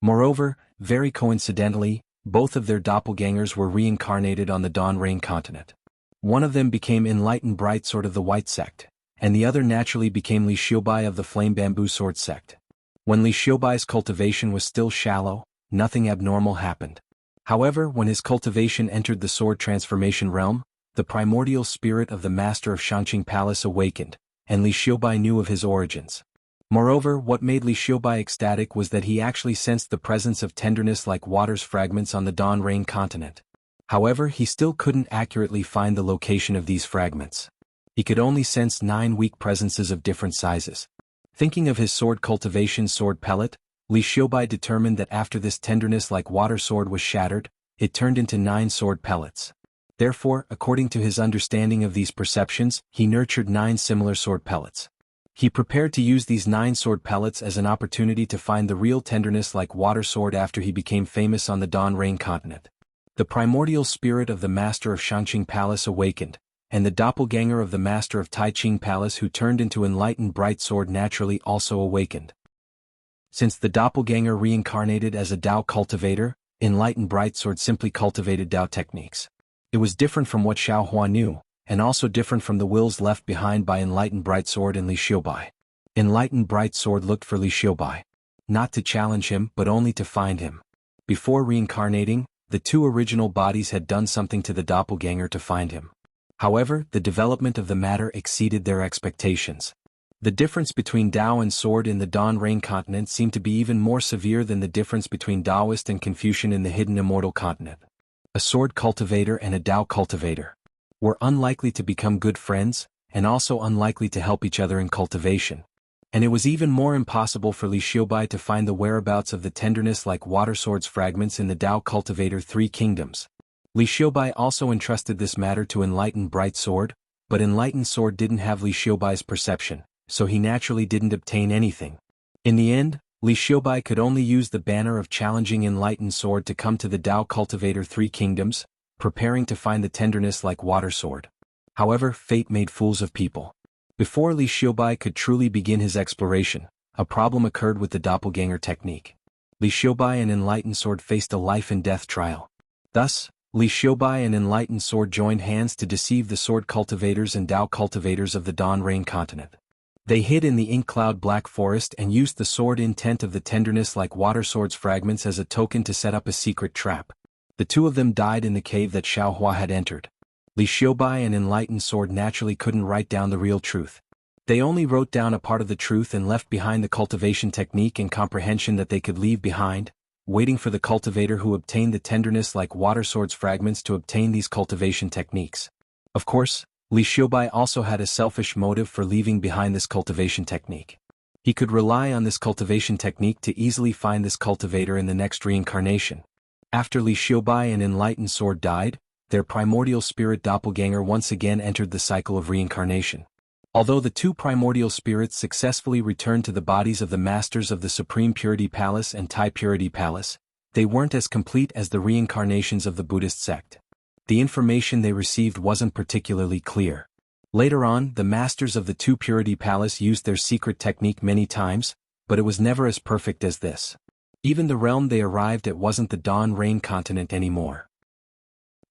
Moreover, very coincidentally, Both of their doppelgangers were reincarnated on the Dawn Rain continent. One of them became Enlightened Bright Sword of the White Sect, and the other naturally became Li Xiubai of the Flame Bamboo Sword Sect. When Li Xiubai's cultivation was still shallow, nothing abnormal happened. However, when his cultivation entered the sword transformation realm, the primordial spirit of the master of Shangqing Palace awakened, and Li Xiubai knew of his origins. Moreover, what made Li Xiubai ecstatic was that he actually sensed the presence of tenderness like water's fragments on the Dawn Rain continent. However, he still couldn't accurately find the location of these fragments. He could only sense 9 weak presences of different sizes. Thinking of his sword cultivation sword pellet, Li Xiubai determined that after this tenderness like water sword was shattered, it turned into 9 sword pellets. Therefore, according to his understanding of these perceptions, he nurtured 9 similar sword pellets. He prepared to use these 9 sword pellets as an opportunity to find the real tenderness like water sword after he became famous on the Dawn Rain continent. The primordial spirit of the master of Shangqing Palace awakened, and the doppelganger of the master of Taiqing Palace who turned into Enlightened Bright Sword naturally also awakened. Since the doppelganger reincarnated as a Dao cultivator, Enlightened Bright Sword simply cultivated Dao techniques. It was different from what Xiaohua knew, and also different from the wills left behind by Enlightened Bright Sword and Li Xiubai. Enlightened Bright Sword looked for Li Xiubai. Not to challenge him but only to find him. Before reincarnating, the 2 original bodies had done something to the doppelganger to find him. However, the development of the matter exceeded their expectations. The difference between Dao and sword in the Dawn Rain continent seemed to be even more severe than the difference between Taoist and Confucian in the hidden immortal continent. A sword cultivator and a Dao cultivator were unlikely to become good friends, and also unlikely to help each other in cultivation. And it was even more impossible for Li Xiubai to find the whereabouts of the tenderness like water sword's fragments in the Dao cultivator 3 kingdoms. Li Xiubai also entrusted this matter to Enlightened Bright Sword, but Enlightened Sword didn't have Li Xiubai's perception, so he naturally didn't obtain anything. In the end, Li Xiubai could only use the banner of challenging Enlightened Sword to come to the Dao cultivator 3 kingdoms, preparing to find the tenderness like water sword. However, fate made fools of people. Before Li Xiubai could truly begin his exploration, a problem occurred with the doppelganger technique. Li Xiubai and Enlightened Sword faced a life and death trial. Thus, Li Xiubai and Enlightened Sword joined hands to deceive the sword cultivators and Dao cultivators of the Dawn Rain continent. They hid in the ink cloud black forest and used the sword intent of the tenderness like water sword's fragments as a token to set up a secret trap. The 2 of them died in the cave that Xiaohua had entered. Li Xiubai and Enlightened Sword naturally couldn't write down the real truth. They only wrote down a part of the truth and left behind the cultivation technique and comprehension that they could leave behind, waiting for the cultivator who obtained the tenderness like water sword's fragments to obtain these cultivation techniques. Of course, Li Xiubai also had a selfish motive for leaving behind this cultivation technique. He could rely on this cultivation technique to easily find this cultivator in the next reincarnation. After Li Xiubai and Enlightened Sword died, their primordial spirit doppelganger once again entered the cycle of reincarnation. Although the 2 primordial spirits successfully returned to the bodies of the masters of the Supreme Purity Palace and Tai Purity Palace, they weren't as complete as the reincarnations of the Buddhist sect. The information they received wasn't particularly clear. Later on, the masters of the 2 Purity Palace used their secret technique many times, but it was never as perfect as this. Even the realm they arrived at wasn't the Dawn Rain continent anymore.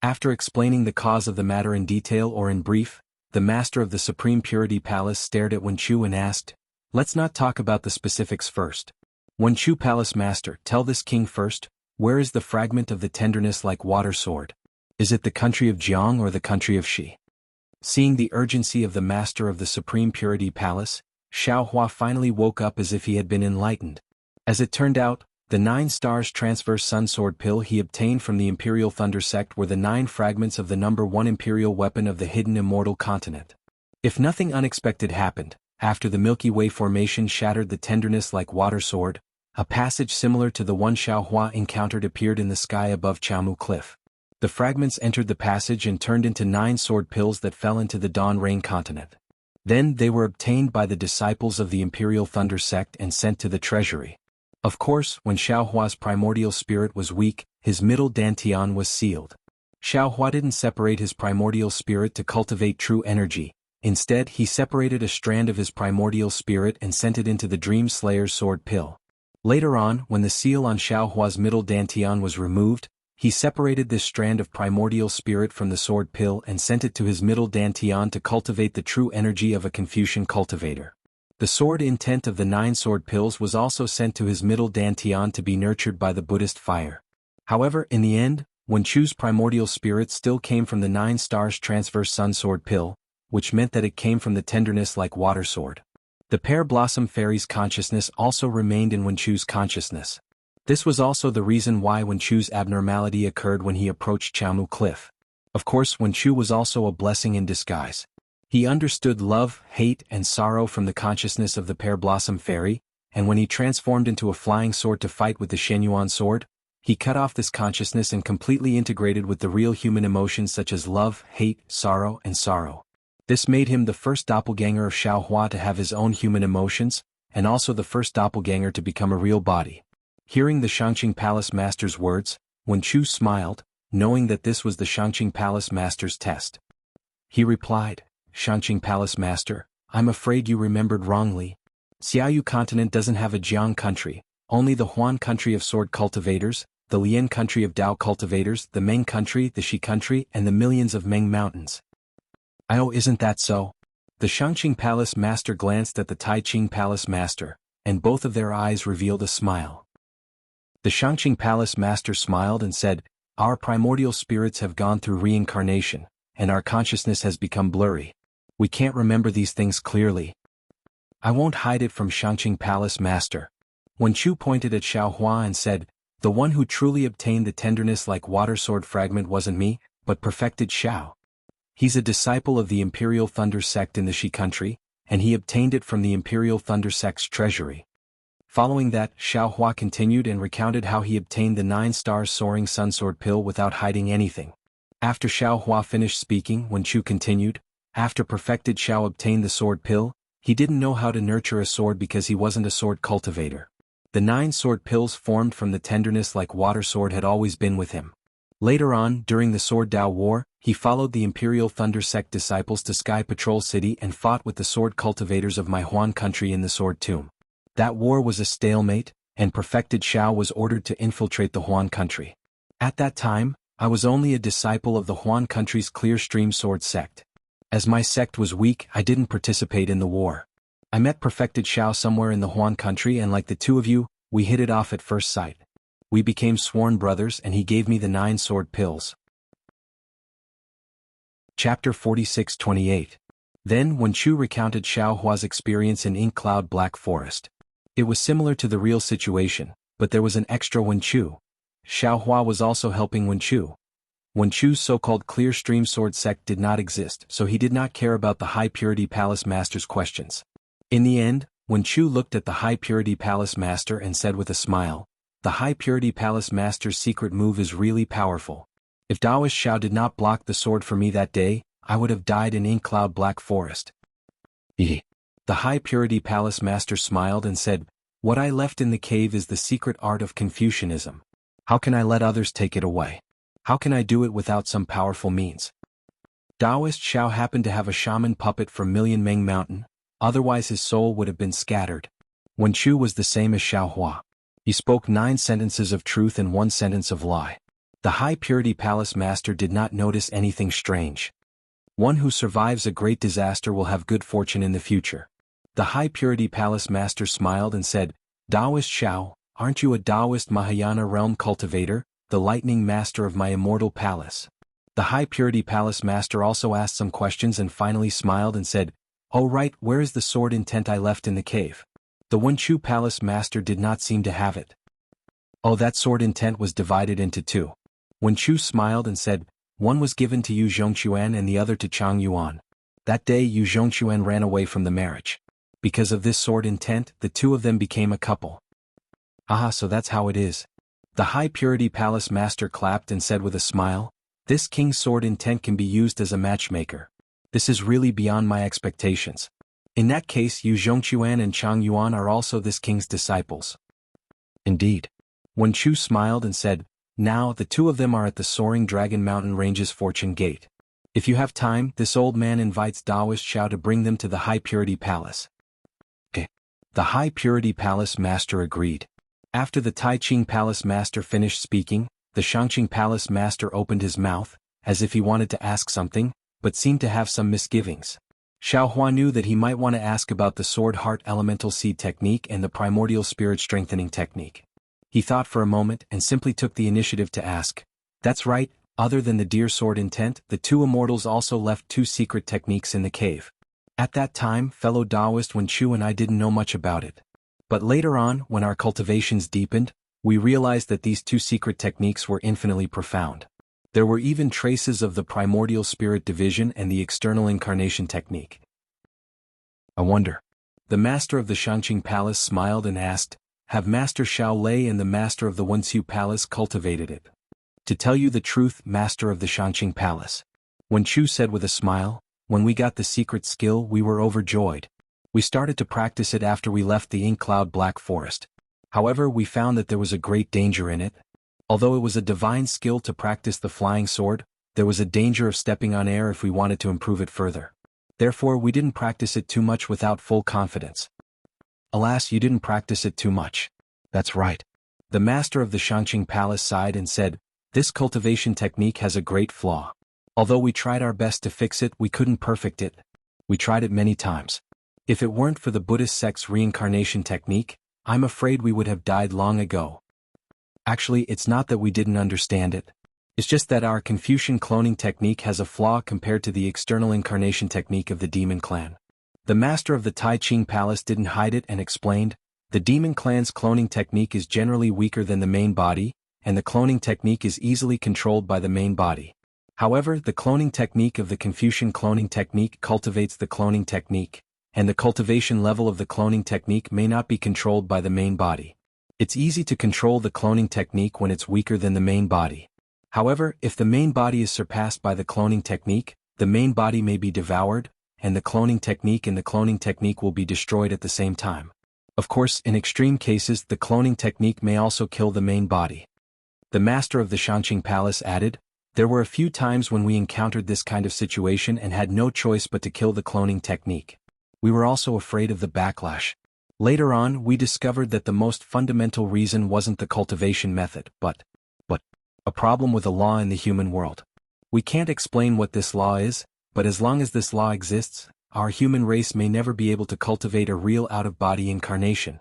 After explaining the cause of the matter in detail or in brief, the master of the Supreme Purity Palace stared at Wenchu and asked, "Let's not talk about the specifics first. Wenchu Palace Master, tell this king first, where is the fragment of the tenderness like water sword? Is it the country of Jianghu or the country of Xi?" Seeing the urgency of the master of the Supreme Purity Palace, Xiaohua finally woke up as if he had been enlightened. As it turned out, the 9 stars transverse sun sword pill he obtained from the Imperial Thunder sect were the 9 fragments of the number 1 imperial weapon of the hidden immortal continent. If nothing unexpected happened, after the Milky Way formation shattered the tenderness like water sword, a passage similar to the one Xiaohua encountered appeared in the sky above Jianghu cliff. The fragments entered the passage and turned into 9 sword pills that fell into the Dawn Rain continent. Then they were obtained by the disciples of the Imperial Thunder sect and sent to the treasury. Of course, when Xiaohua's primordial spirit was weak, his middle dantian was sealed. Xiaohua didn't separate his primordial spirit to cultivate true energy. Instead, he separated a strand of his primordial spirit and sent it into the Dream Slayer's sword pill. Later on, when the seal on Xiaohua's middle dantian was removed, He separated this strand of primordial spirit from the sword pill and sent it to his middle dantian to cultivate the true energy of a Confucian cultivator. The sword intent of the 9 sword pills was also sent to his middle dantian to be nurtured by the Buddhist fire. However, in the end, Wen Chu's primordial spirit still came from the 9 stars transverse sun sword pill, which meant that it came from the tenderness like water sword. The pear blossom fairy's consciousness also remained in Wen Chu's consciousness. This was also the reason why Wen Chu's abnormality occurred when he approached Jianghu cliff. Of course, Wen Chu was also a blessing in disguise. He understood love, hate, and sorrow from the consciousness of the pear blossom fairy, and when he transformed into a flying sword to fight with the Shenyuan sword, he cut off this consciousness and completely integrated with the real human emotions such as love, hate, sorrow, and sorrow. This made him the first doppelganger of Xiaohua to have his own human emotions, and also the first doppelganger to become a real body. Hearing the Shangqing Palace Master's words, Wen Chu smiled, knowing that this was the Shangqing Palace Master's test. He replied, "Shangqing Palace Master, I'm afraid you remembered wrongly. Xiaoyu continent doesn't have a Jiang country, only the Huan country of sword cultivators, the Lian country of Dao cultivators, the Meng country, the Shi country, and the millions of Meng mountains." "Oh, isn't that so?" The Shangqing Palace Master glanced at the Taiqing Palace Master, and both of their eyes revealed a smile. The Shangqing Palace Master smiled and said, "Our primordial spirits have gone through reincarnation, and our consciousness has become blurry. We can't remember these things clearly. I won't hide it from Shangqing Palace Master." Wen Chu pointed at Xiaohua and said, "The one who truly obtained the tenderness like water sword fragment wasn't me, but perfected Xiao. He's a disciple of the Imperial Thunder sect in the Shi country, and he obtained it from the Imperial Thunder sect's treasury." Following that, Xiaohua continued and recounted how he obtained the 9 stars soaring sunsword pill without hiding anything. After Xiaohua finished speaking, Wen Chu continued, "After perfected Xiao obtained the sword pill, he didn't know how to nurture a sword because he wasn't a sword cultivator. The 9 sword pills formed from the tenderness like water sword had always been with him. Later on, during the Sword Dao War, he followed the Imperial Thunder Sect disciples to Sky Patrol City and fought with the sword cultivators of my Huan country in the Sword Tomb. That war was a stalemate, and perfected Xiao was ordered to infiltrate the Huan country. At that time, I was only a disciple of the Huan country's Clear Stream Sword sect. As my sect was weak, I didn't participate in the war. I met perfected Xiao somewhere in the Huan country and like the two of you, we hit it off at first sight. We became sworn brothers and he gave me the 9 sword pills." Chapter 46-28. Then Wen Chu recounted Xiaohua's experience in Ink Cloud Black Forest. It was similar to the real situation, but there was an extra Wen Chu. Xiaohua was also helping Wen Chu. Wen Chu's so-called Clear Stream Sword sect did not exist, so he did not care about the High Purity Palace Master's questions. In the end, Wen Chu looked at the High Purity Palace Master and said with a smile, "The High Purity Palace Master's secret move is really powerful. If Daoist Xiao did not block the sword for me that day, I would have died in Ink Cloud Black Forest." The High Purity Palace Master smiled and said, "What I left in the cave is the secret art of Confucianism. How can I let others take it away? How can I do it without some powerful means?" Daoist Xiao happened to have a shaman puppet from Million Meng Mountain, otherwise his soul would have been scattered. Wen Chu was the same as Xiaohua. He spoke 9 sentences of truth and 1 sentence of lie. The High Purity Palace Master did not notice anything strange. One who survives a great disaster will have good fortune in the future. The High Purity Palace Master smiled and said, "Daoist Xiao, aren't you a Daoist Mahayana realm cultivator, the lightning master of my immortal palace?" The High Purity Palace Master also asked some questions and finally smiled and said, "Oh right, where is the sword intent I left in the cave?" The Wen Chu Palace Master did not seem to have it. "Oh, that sword intent was divided into 2. Wen Chu smiled and said, "One was given to Yu Zhongquan and the other to Chang Yuan. That day Yu Zhongquan ran away from the marriage. Because of this sword intent, the 2 of them became a couple." "Ah, so that's how it is." The High Purity Palace Master clapped and said with a smile, "This king's sword intent can be used as a matchmaker. This is really beyond my expectations. In that case, Yu Zhongquan and Chang Yuan are also this king's disciples." "Indeed." Wen Chu smiled and said, "Now the 2 of them are at the Soaring Dragon Mountain Range's Fortune Gate. If you have time, this old man invites Daoist Xiao to bring them to the High Purity Palace." The High Purity Palace Master agreed. After the Taiqing Palace Master finished speaking, the Shangqing Palace master opened his mouth, as if he wanted to ask something, but seemed to have some misgivings. Xiaohua knew that he might want to ask about the Sword Heart Elemental Seed technique and the Primordial Spirit Strengthening technique. He thought for a moment and simply took the initiative to ask. That's right, other than the Deer Sword intent, the two immortals also left two secret techniques in the cave. At that time, fellow Taoist Wen Chu and I didn't know much about it. But later on, when our cultivations deepened, we realized that these two secret techniques were infinitely profound. There were even traces of the Primordial Spirit Division and the External Incarnation technique. I wonder. The master of the Shangqing Palace smiled and asked, have Master Xiao Lei and the master of the Wuxia Palace cultivated it? To tell you the truth, master of the Shangqing Palace, Wen Chu said with a smile, when we got the secret skill we were overjoyed. We started to practice it after we left the Ink Cloud Black Forest. However, we found that there was a great danger in it. Although it was a divine skill to practice the flying sword, there was a danger of stepping on air if we wanted to improve it further. Therefore, we didn't practice it too much without full confidence. Alas, you didn't practice it too much. That's right. The master of the Shangqing Palace sighed and said, this cultivation technique has a great flaw. Although we tried our best to fix it, we couldn't perfect it. We tried it many times. If it weren't for the Buddhist sect's reincarnation technique, I'm afraid we would have died long ago. Actually, it's not that we didn't understand it. It's just that our Confucian cloning technique has a flaw compared to the external incarnation technique of the demon clan. The master of the Tai Ching Palace didn't hide it and explained, the demon clan's cloning technique is generally weaker than the main body, and the cloning technique is easily controlled by the main body. However, the cloning technique of the Confucian cloning technique cultivates the cloning technique, and the cultivation level of the cloning technique may not be controlled by the main body. It's easy to control the cloning technique when it's weaker than the main body. However, if the main body is surpassed by the cloning technique, the main body may be devoured, and the cloning technique will be destroyed at the same time. Of course, in extreme cases, the cloning technique may also kill the main body. The master of the Shangqing Palace added, there were a few times when we encountered this kind of situation and had no choice but to kill the cloning technique. We were also afraid of the backlash. Later on, we discovered that the most fundamental reason wasn't the cultivation method, but a problem with a law in the human world. We can't explain what this law is, but as long as this law exists, our human race may never be able to cultivate a real out-of-body incarnation.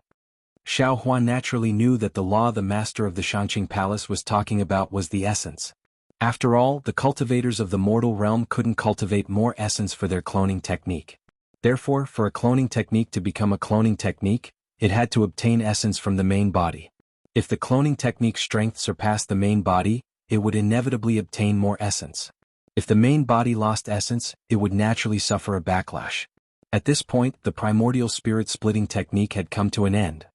Xiaohua naturally knew that the law the master of the Shangqing Palace was talking about was the essence. After all, the cultivators of the mortal realm couldn't cultivate more essence for their cloning technique. Therefore, for a cloning technique to become a cloning technique, it had to obtain essence from the main body. If the cloning technique's strength surpassed the main body, it would inevitably obtain more essence. If the main body lost essence, it would naturally suffer a backlash. At this point, the primordial spirit splitting technique had come to an end.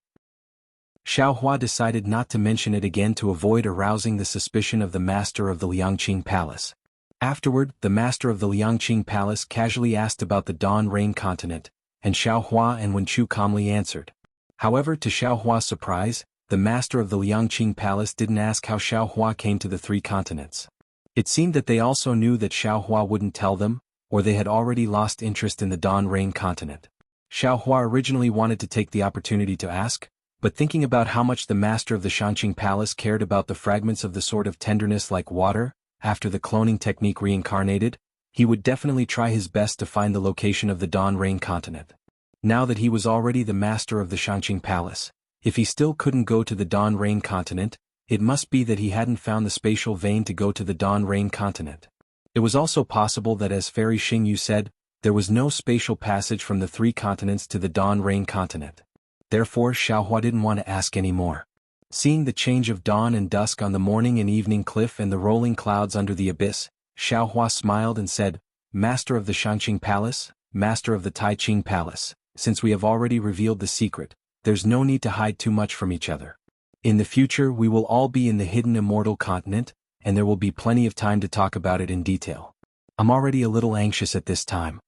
Xiaohua decided not to mention it again to avoid arousing the suspicion of the master of the Liangqing Palace. Afterward, the master of the Liangqing Palace casually asked about the Dawn Rain continent, and Xiaohua and Wen Chu calmly answered. However, to Xiaohua's surprise, the master of the Liangqing Palace didn't ask how Xiaohua came to the three continents. It seemed that they also knew that Xiaohua wouldn't tell them, or they had already lost interest in the Dawn Rain continent. Xiaohua originally wanted to take the opportunity to ask, but thinking about how much the master of the Shangqing Palace cared about the fragments of the Sword of Tenderness like water, after the cloning technique reincarnated, he would definitely try his best to find the location of the Dawn Rain continent. Now that he was already the master of the Shangqing Palace, if he still couldn't go to the Dawn Rain continent, it must be that he hadn't found the spatial vein to go to the Dawn Rain continent. It was also possible that, as Fairy Xingyu said, there was no spatial passage from the three continents to the Dawn Rain continent. Therefore, Xiaohua didn't want to ask any more. Seeing the change of dawn and dusk on the morning and evening cliff and the rolling clouds under the abyss, Xiaohua smiled and said, Master of the Shangqing Palace, Master of the Tai Ching Palace, since we have already revealed the secret, there's no need to hide too much from each other. In the future we will all be in the hidden immortal continent, and there will be plenty of time to talk about it in detail. I'm already a little anxious at this time.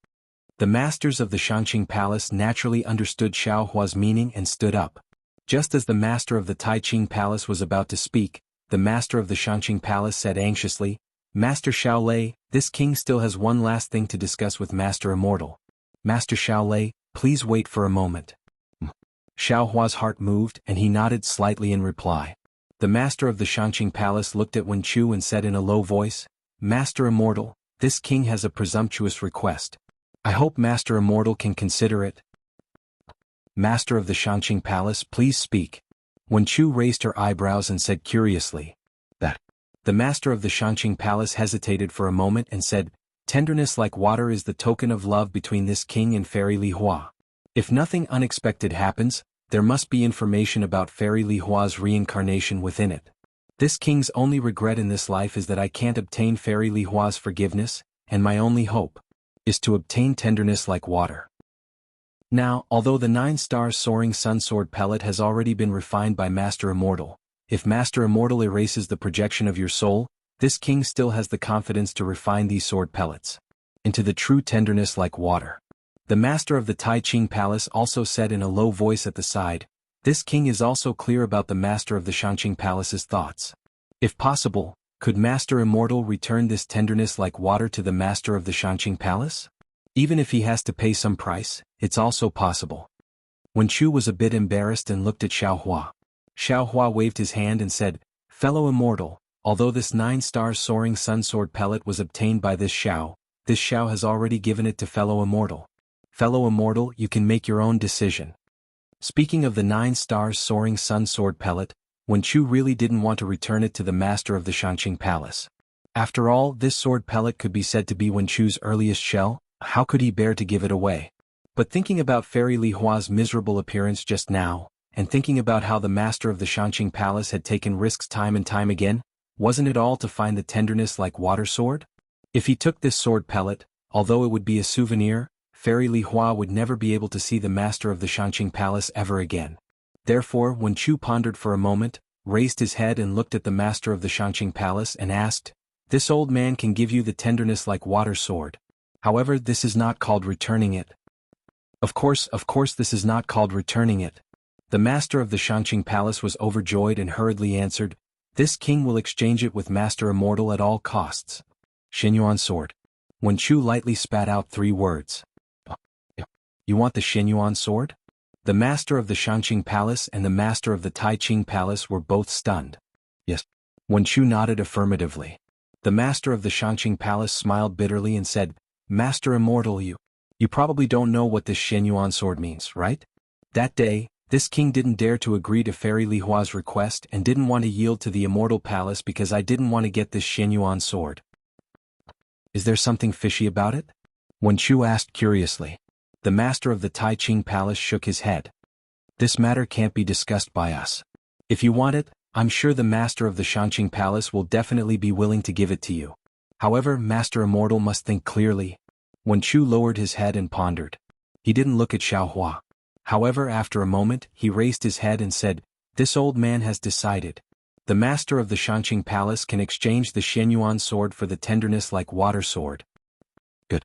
The masters of the Shangqing Palace naturally understood Xiaohua's meaning and stood up. Just as the master of the Tai Ching Palace was about to speak, the master of the Shangqing Palace said anxiously, Master Xiao Lei, this king still has one last thing to discuss with Master Immortal. Master Xiao Lei, please wait for a moment. Xiaohua's heart moved and he nodded slightly in reply. The master of the Shangqing Palace looked at Wen Chu and said in a low voice, Master Immortal, this king has a presumptuous request. I hope Master Immortal can consider it. Master of the Shangqing Palace, please speak. Wen Chu raised her eyebrows and said curiously, that. The master of the Shangqing Palace hesitated for a moment and said, Tenderness like water is the token of love between this king and Fairy Li Hua. If nothing unexpected happens, there must be information about Fairy Li Hua's reincarnation within it. This king's only regret in this life is that I can't obtain Fairy Li Hua's forgiveness, and my only hope is to obtain tenderness like water. Now, although the 9-star soaring sun sword pellet has already been refined by Master Immortal, if Master Immortal erases the projection of your soul, this king still has the confidence to refine these sword pellets into the true tenderness like water. The master of the Tai Ching Palace also said in a low voice at the side, This king is also clear about the master of the Shangqing Palace's thoughts. If possible, could Master Immortal return this tenderness like water to the master of the Shangqing Palace? Even if he has to pay some price, it's also possible. Wen Chu was a bit embarrassed and looked at Xiao Hua. Xiao Hua waved his hand and said, Fellow Immortal, although this 9-star soaring sun sword pellet was obtained by this Xiao has already given it to Fellow Immortal. Fellow Immortal, you can make your own decision. Speaking of the 9-star soaring sun sword pellet, Wen Chu really didn't want to return it to the master of the Shangqing Palace. After all, this sword pellet could be said to be Wen Chu's earliest shell. How could he bear to give it away? But thinking about Fairy Li Hua's miserable appearance just now, and thinking about how the master of the Shangqing Palace had taken risks time and time again, wasn't it all to find the tenderness like water sword? If he took this sword pellet, although it would be a souvenir, Fairy Li Hua would never be able to see the master of the Shangqing Palace ever again. Therefore, Wen Chu pondered for a moment, raised his head and looked at the master of the Shangqing Palace and asked, This old man can give you the tenderness like water sword. However, this is not called returning it. Of course this is not called returning it. The master of the Shangqing Palace was overjoyed and hurriedly answered, This king will exchange it with Master Immortal at all costs. Xinyuan sword. Wen Chu lightly spat out 3 words. You want the Xinyuan sword? The master of the Shangqing Palace and the master of the Tai Ching Palace were both stunned. Yes. Wen Chu nodded affirmatively. The master of the Shangqing Palace smiled bitterly and said, Master Immortal, you probably don't know what this Xinyuan sword means, right? That day, this king didn't dare to agree to Fairy Li Hua's request and didn't want to yield to the Immortal Palace because I didn't want to get this Xinyuan sword. Is there something fishy about it? Wen Chu asked curiously. The master of the Tai Ching Palace shook his head. This matter can't be discussed by us. If you want it, I'm sure the master of the Shangqing Palace will definitely be willing to give it to you. However, Master Immortal must think clearly. Wen Chu lowered his head and pondered. He didn't look at Xiao Hua. However, after a moment, he raised his head and said, This old man has decided. The master of the Shangqing Palace can exchange the Xinyuan sword for the tenderness like water sword. Good.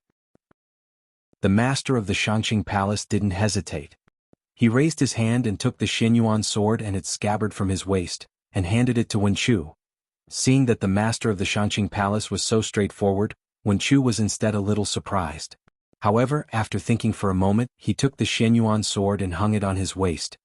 The master of the Shangqing Palace didn't hesitate. He raised his hand and took the Xinyuan sword and its scabbard from his waist, and handed it to Wen Chu. Seeing that the master of the Shangqing Palace was so straightforward, Wen Chu was instead a little surprised. However, after thinking for a moment, he took the Xinyuan sword and hung it on his waist.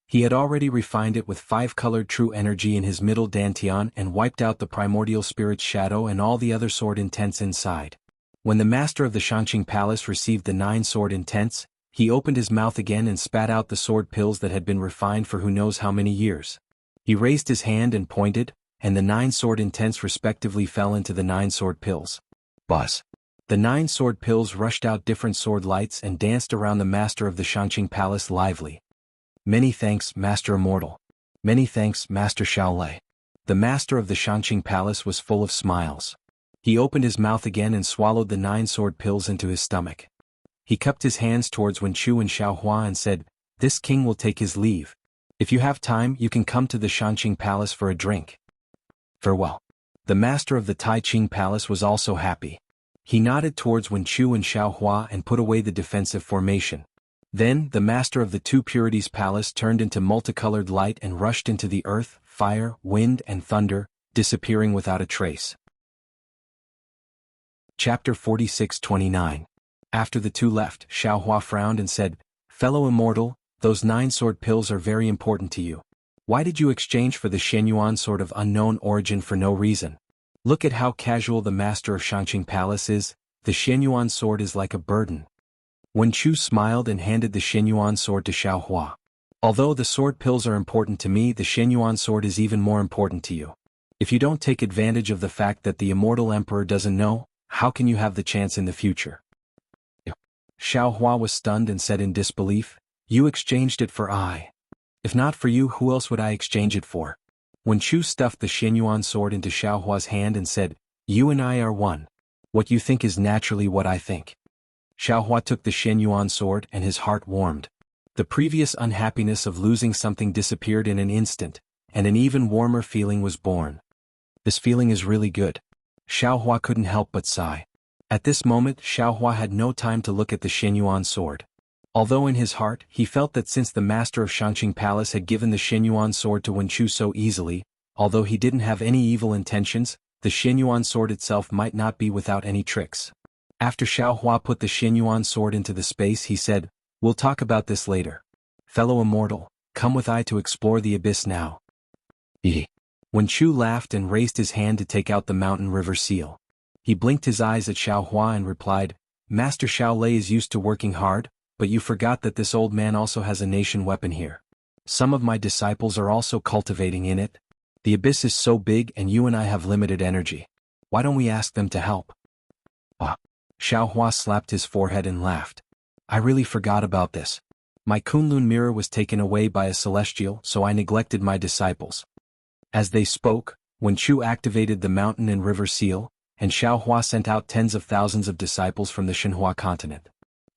He had already refined it with 5-colored true energy in his middle dantian and wiped out the primordial spirit's shadow and all the other sword intents inside. When the master of the Shangqing Palace received the 9 sword intents, he opened his mouth again and spat out the sword pills that had been refined for who knows how many years. He raised his hand and pointed, and the 9 sword intents respectively fell into the 9 sword pills. Buzz. The 9 sword pills rushed out different sword lights and danced around the master of the Shangqing Palace lively. Many thanks, Master Immortal. Many thanks, Master Shaolei. The master of the Shangqing Palace was full of smiles. He opened his mouth again and swallowed the 9 sword pills into his stomach. He cupped his hands towards Wen Chu and Xiao Hua and said, This king will take his leave. If you have time, you can come to the Shangqing Palace for a drink. Farewell. The master of the Tai Ching Palace was also happy. He nodded towards Wen Chu and Xiao Hua and put away the defensive formation. Then, the master of the Two Purities Palace turned into multicolored light and rushed into the earth, fire, wind and thunder, disappearing without a trace. Chapter 46-29. After the two left, Xiao Hua frowned and said, Fellow Immortal, those 9 sword pills are very important to you. Why did you exchange for the Shenyuan sword of unknown origin for no reason? Look at how casual the master of Shangqing Palace is. The Shenyuan sword is like a burden. Wen Chu smiled and handed the Shenyuan sword to Xiaohua. Although the sword pills are important to me, the Shenyuan sword is even more important to you. If you don't take advantage of the fact that the immortal emperor doesn't know, how can you have the chance in the future? Xiaohua was stunned and said in disbelief, you exchanged it for I. If not for you, who else would I exchange it for? Wen Chu stuffed the Shenyuan sword into Xiaohua's hand and said, you and I are one. What you think is naturally what I think. Xiaohua took the Shenyuan sword and his heart warmed. The previous unhappiness of losing something disappeared in an instant, and an even warmer feeling was born. This feeling is really good. Xiaohua couldn't help but sigh. At this moment, Xiaohua had no time to look at the Shenyuan sword. Although in his heart, he felt that since the master of Shangqing Palace had given the Shenyuan sword to Wen Chu so easily, although he didn't have any evil intentions, the Shenyuan sword itself might not be without any tricks. After Xiaohua put the Shenyuan sword into the space, he said, we'll talk about this later. Fellow immortal, come with I to explore the abyss now. Wen Chu laughed and raised his hand to take out the mountain river seal. He blinked his eyes at Xiaohua and replied, Master Xiaolei is used to working hard, but you forgot that this old man also has a nation weapon here. Some of my disciples are also cultivating in it. The abyss is so big and you and I have limited energy. Why don't we ask them to help? Xiaohua slapped his forehead and laughed. I really forgot about this. My Kunlun mirror was taken away by a celestial, so I neglected my disciples. As they spoke, Wen Chu activated the mountain and river seal, and Xiaohua sent out tens of thousands of disciples from the Shenhua continent.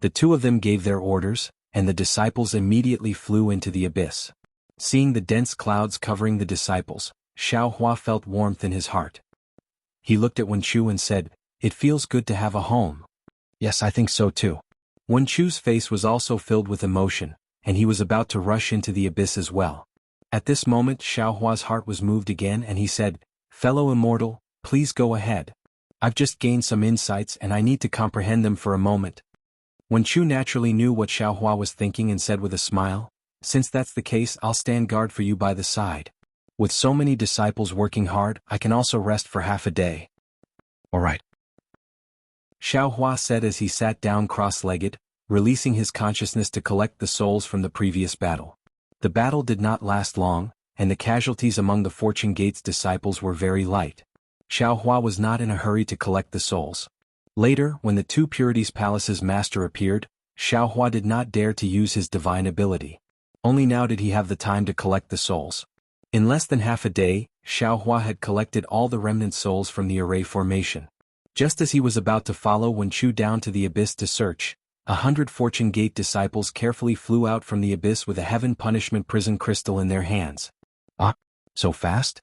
The two of them gave their orders, and the disciples immediately flew into the abyss. Seeing the dense clouds covering the disciples, Xiaohua felt warmth in his heart. He looked at Wen Chu and said, it feels good to have a home. Yes, I think so too. Wen Chu's face was also filled with emotion, and he was about to rush into the abyss as well. At this moment, Xiaohua's heart was moved again and he said, fellow immortal, please go ahead. I've just gained some insights and I need to comprehend them for a moment. Wen Chu naturally knew what Xiaohua was thinking and said with a smile, since that's the case, I'll stand guard for you by the side. With so many disciples working hard, I can also rest for half a day. All right. Xiaohua said as he sat down cross-legged, releasing his consciousness to collect the souls from the previous battle. The battle did not last long, and the casualties among the Fortune Gate's disciples were very light. Xiaohua was not in a hurry to collect the souls. Later, when the Two Purities Palace's master appeared, Xiaohua did not dare to use his divine ability. Only now did he have the time to collect the souls. In less than half a day, Xiaohua had collected all the remnant souls from the array formation. Just as he was about to follow Wen Chu down to the abyss to search, 100 Fortune Gate disciples carefully flew out from the abyss with a heaven punishment prison crystal in their hands. So fast?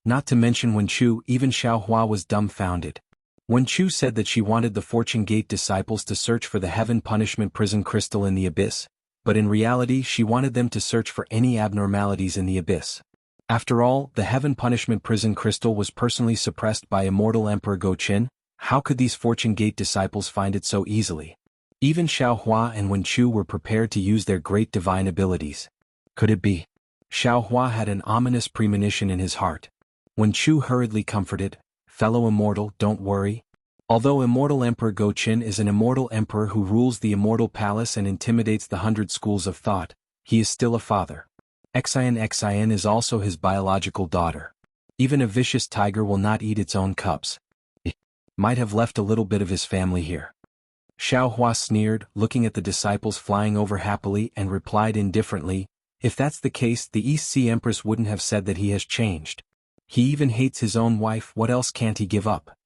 Not to mention Wen Chu, even Xiaohua was dumbfounded. Wen Chu said that she wanted the Fortune Gate disciples to search for the heaven punishment prison crystal in the abyss, but in reality she wanted them to search for any abnormalities in the abyss. After all, the heaven punishment prison crystal was personally suppressed by immortal Emperor Go-Qin. How could these Fortune Gate disciples find it so easily? Even Xiaohua and Wen Chu were prepared to use their great divine abilities. Could it be? Xiaohua had an ominous premonition in his heart. Wen Chu hurriedly comforted, fellow immortal, don't worry. Although immortal Emperor Go-Qin is an immortal emperor who rules the immortal palace and intimidates the 100 schools of thought, he is still a father. Xian is also his biological daughter. Even a vicious tiger will not eat its own cubs. Might have left a little bit of his family here. Xiaohua sneered, looking at the disciples flying over happily, and replied indifferently, if that's the case, the East Sea Empress wouldn't have said that he has changed. He even hates his own wife, what else can't he give up?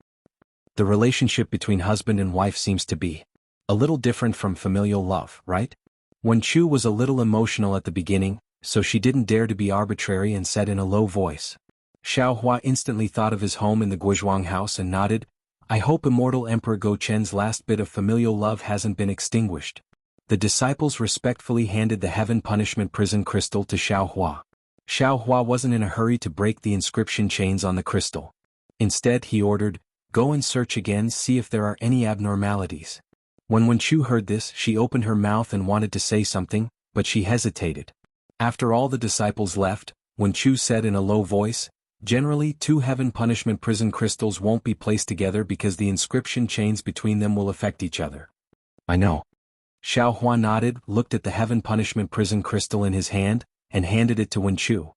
The relationship between husband and wife seems to be a little different from familial love, right? Wen Chu was a little emotional at the beginning, so she didn't dare to be arbitrary and said in a low voice. Xiaohua instantly thought of his home in the Guizhuang house and nodded, I hope immortal Emperor Go-Qin's last bit of familial love hasn't been extinguished. The disciples respectfully handed the heaven punishment prison crystal to Xiaohua. Xiaohua wasn't in a hurry to break the inscription chains on the crystal. Instead he ordered, go and search again, see if there are any abnormalities. When Wen Chu heard this, she opened her mouth and wanted to say something, but she hesitated. After all the disciples left, Wen Chu said in a low voice. Generally, two heaven punishment prison crystals won't be placed together because the inscription chains between them will affect each other. I know. Xiao Hua nodded, looked at the heaven punishment prison crystal in his hand, and handed it to Wen Chu.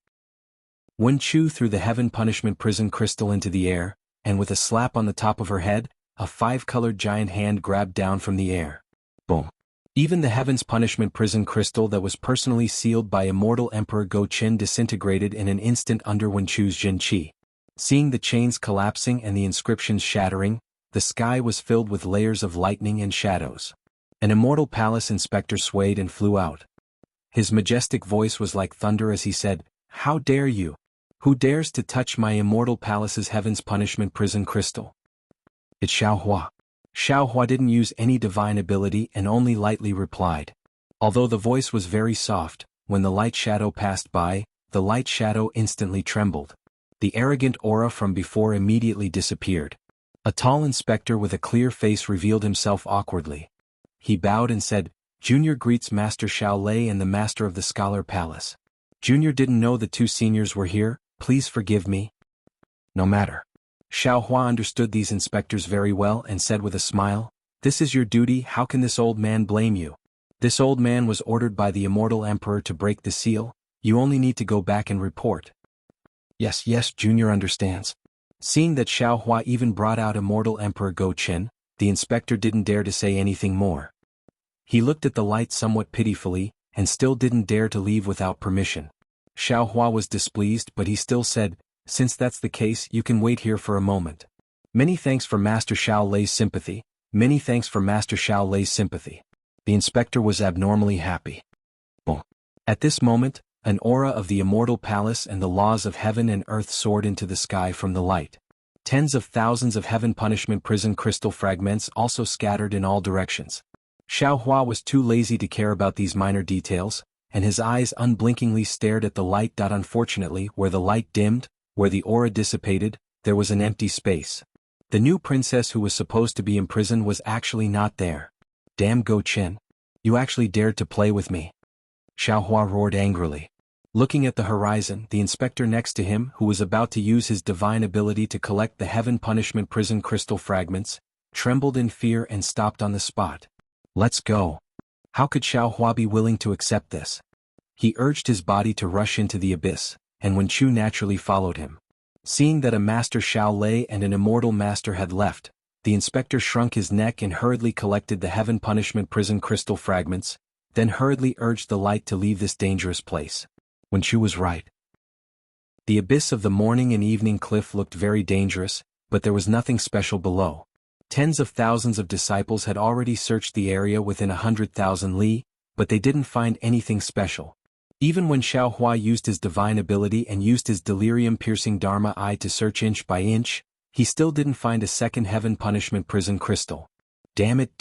Wen Chu threw the heaven punishment prison crystal into the air, and with a slap on the top of her head, a five-colored giant hand grabbed down from the air. Boom. Even the heaven's punishment prison crystal that was personally sealed by immortal Emperor Go Qin disintegrated in an instant under Wen Chu's Jin Qi. Seeing the chains collapsing and the inscriptions shattering, the sky was filled with layers of lightning and shadows. An immortal palace inspector swayed and flew out. His majestic voice was like thunder as he said, "How dare you? Who dares to touch my immortal palace's heaven's punishment prison crystal?" It's Xiao Hua. Xiao Hua didn't use any divine ability and only lightly replied. Although the voice was very soft, when the light shadow passed by, the light shadow instantly trembled. The arrogant aura from before immediately disappeared. A tall inspector with a clear face revealed himself awkwardly. He bowed and said, "Junior greets Master Xiao Lei and the Master of the Scholar Palace. Junior didn't know the two seniors were here, please forgive me." No matter. Xiao Hua understood these inspectors very well and said with a smile, "This is your duty, how can this old man blame you? This old man was ordered by the immortal emperor to break the seal, you only need to go back and report." Yes, Junior understands. Seeing that Xiao Hua even brought out immortal Emperor Go Qin, the inspector didn't dare to say anything more. He looked at the light somewhat pitifully, and still didn't dare to leave without permission. Xiao Hua was displeased but he still said, "Since that's the case, you can wait here for a moment. Many thanks for Master Xiao Lei's sympathy, many thanks for Master Xiao Lei's sympathy." The inspector was abnormally happy. Boom. At this moment, an aura of the immortal palace and the laws of heaven and earth soared into the sky from the light. Tens of thousands of heaven punishment prison crystal fragments also scattered in all directions. Xiao Hua was too lazy to care about these minor details, and his eyes unblinkingly stared at the light. Unfortunately, where the light dimmed, where the aura dissipated, there was an empty space. The new princess who was supposed to be imprisoned was actually not there. Damn Go Qin. You actually dared to play with me. Xiao Hua roared angrily. Looking at the horizon, the inspector next to him, who was about to use his divine ability to collect the heaven punishment prison crystal fragments, trembled in fear and stopped on the spot. Let's go. How could Xiao Hua be willing to accept this? He urged his body to rush into the abyss, and Wen Chu naturally followed him. Seeing that a Master Xiao Lei and an immortal master had left, the inspector shrunk his neck and hurriedly collected the heaven punishment prison crystal fragments, then hurriedly urged the light to leave this dangerous place. Wen Chu was right. The abyss of the morning and evening cliff looked very dangerous, but there was nothing special below. Tens of thousands of disciples had already searched the area within 100,000 li, but they didn't find anything special. Even when Xiao Hua used his divine ability and used his delirium-piercing Dharma eye to search inch by inch, he still didn't find a second heaven punishment prison crystal. Damn it!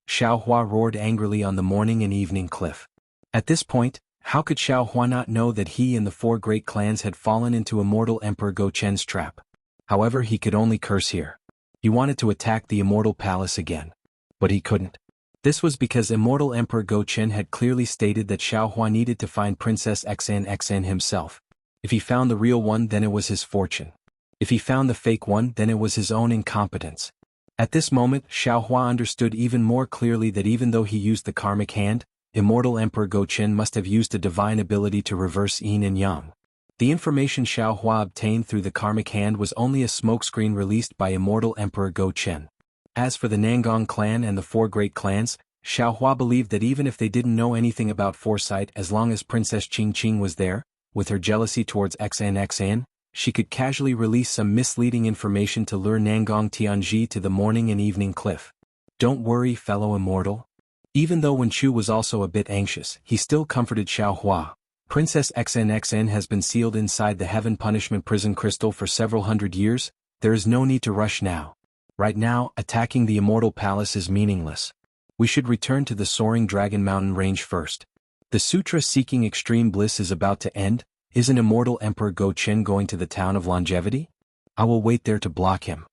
Xiao Hua roared angrily on the morning and evening cliff. At this point, how could Xiao Hua not know that he and the four great clans had fallen into immortal Emperor Go Qin's trap? However, he could only curse here. He wanted to attack the immortal palace again. But he couldn't. This was because immortal Emperor Go Qin had clearly stated that Xiao Hua needed to find Princess XN himself. If he found the real one, then it was his fortune. If he found the fake one, then it was his own incompetence. At this moment, Xiao Hua understood even more clearly that even though he used the karmic hand, immortal Emperor Go Qin must have used a divine ability to reverse yin and yang. The information Xiao Hua obtained through the karmic hand was only a smokescreen released by immortal Emperor Go Qin. As for the Nangong clan and the four great clans, Xiao Hua believed that even if they didn't know anything about foresight, as long as Princess Qing was there, with her jealousy towards XN, she could casually release some misleading information to lure Nangong Tianji to the morning and evening cliff. Don't worry, fellow immortal. Even though Wen Chu was also a bit anxious, he still comforted Xiao Hua. Princess XN has been sealed inside the heaven punishment prison crystal for several hundred years, there is no need to rush now. Right now, attacking the immortal palace is meaningless. We should return to the soaring dragon mountain range first. The sutra seeking extreme bliss is about to end. Isn't immortal Emperor Go Qin going to the town of longevity? I will wait there to block him.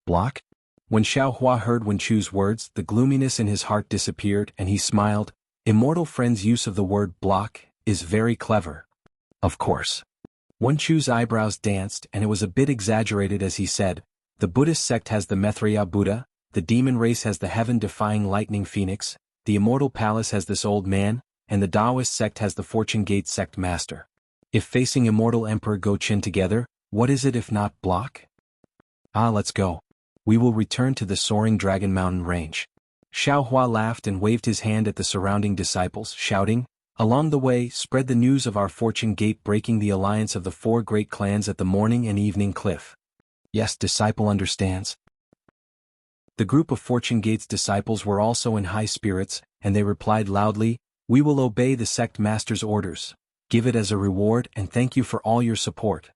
Block? When Xiao Hua heard Wen Chu's words, the gloominess in his heart disappeared and he smiled. Immortal friend's use of the word block is very clever. Of course. Wen Chu's eyebrows danced and it was a bit exaggerated as he said, the Buddhist sect has the Maitreya Buddha, the demon race has the heaven-defying lightning phoenix, the immortal palace has this old man, and the Taoist sect has the fortune gate sect master. If facing immortal Emperor Go Qin together, what is it if not block? Ah, let's go. We will return to the soaring Dragon Mountain range. Xiao Hua laughed and waved his hand at the surrounding disciples, shouting, along the way, spread the news of our fortune gate breaking the alliance of the 4 great clans at the morning and evening cliff. Yes, disciple understands. The group of Fortune Gate's disciples were also in high spirits, and they replied loudly, we will obey the sect master's orders. Give it as a reward and thank you for all your support.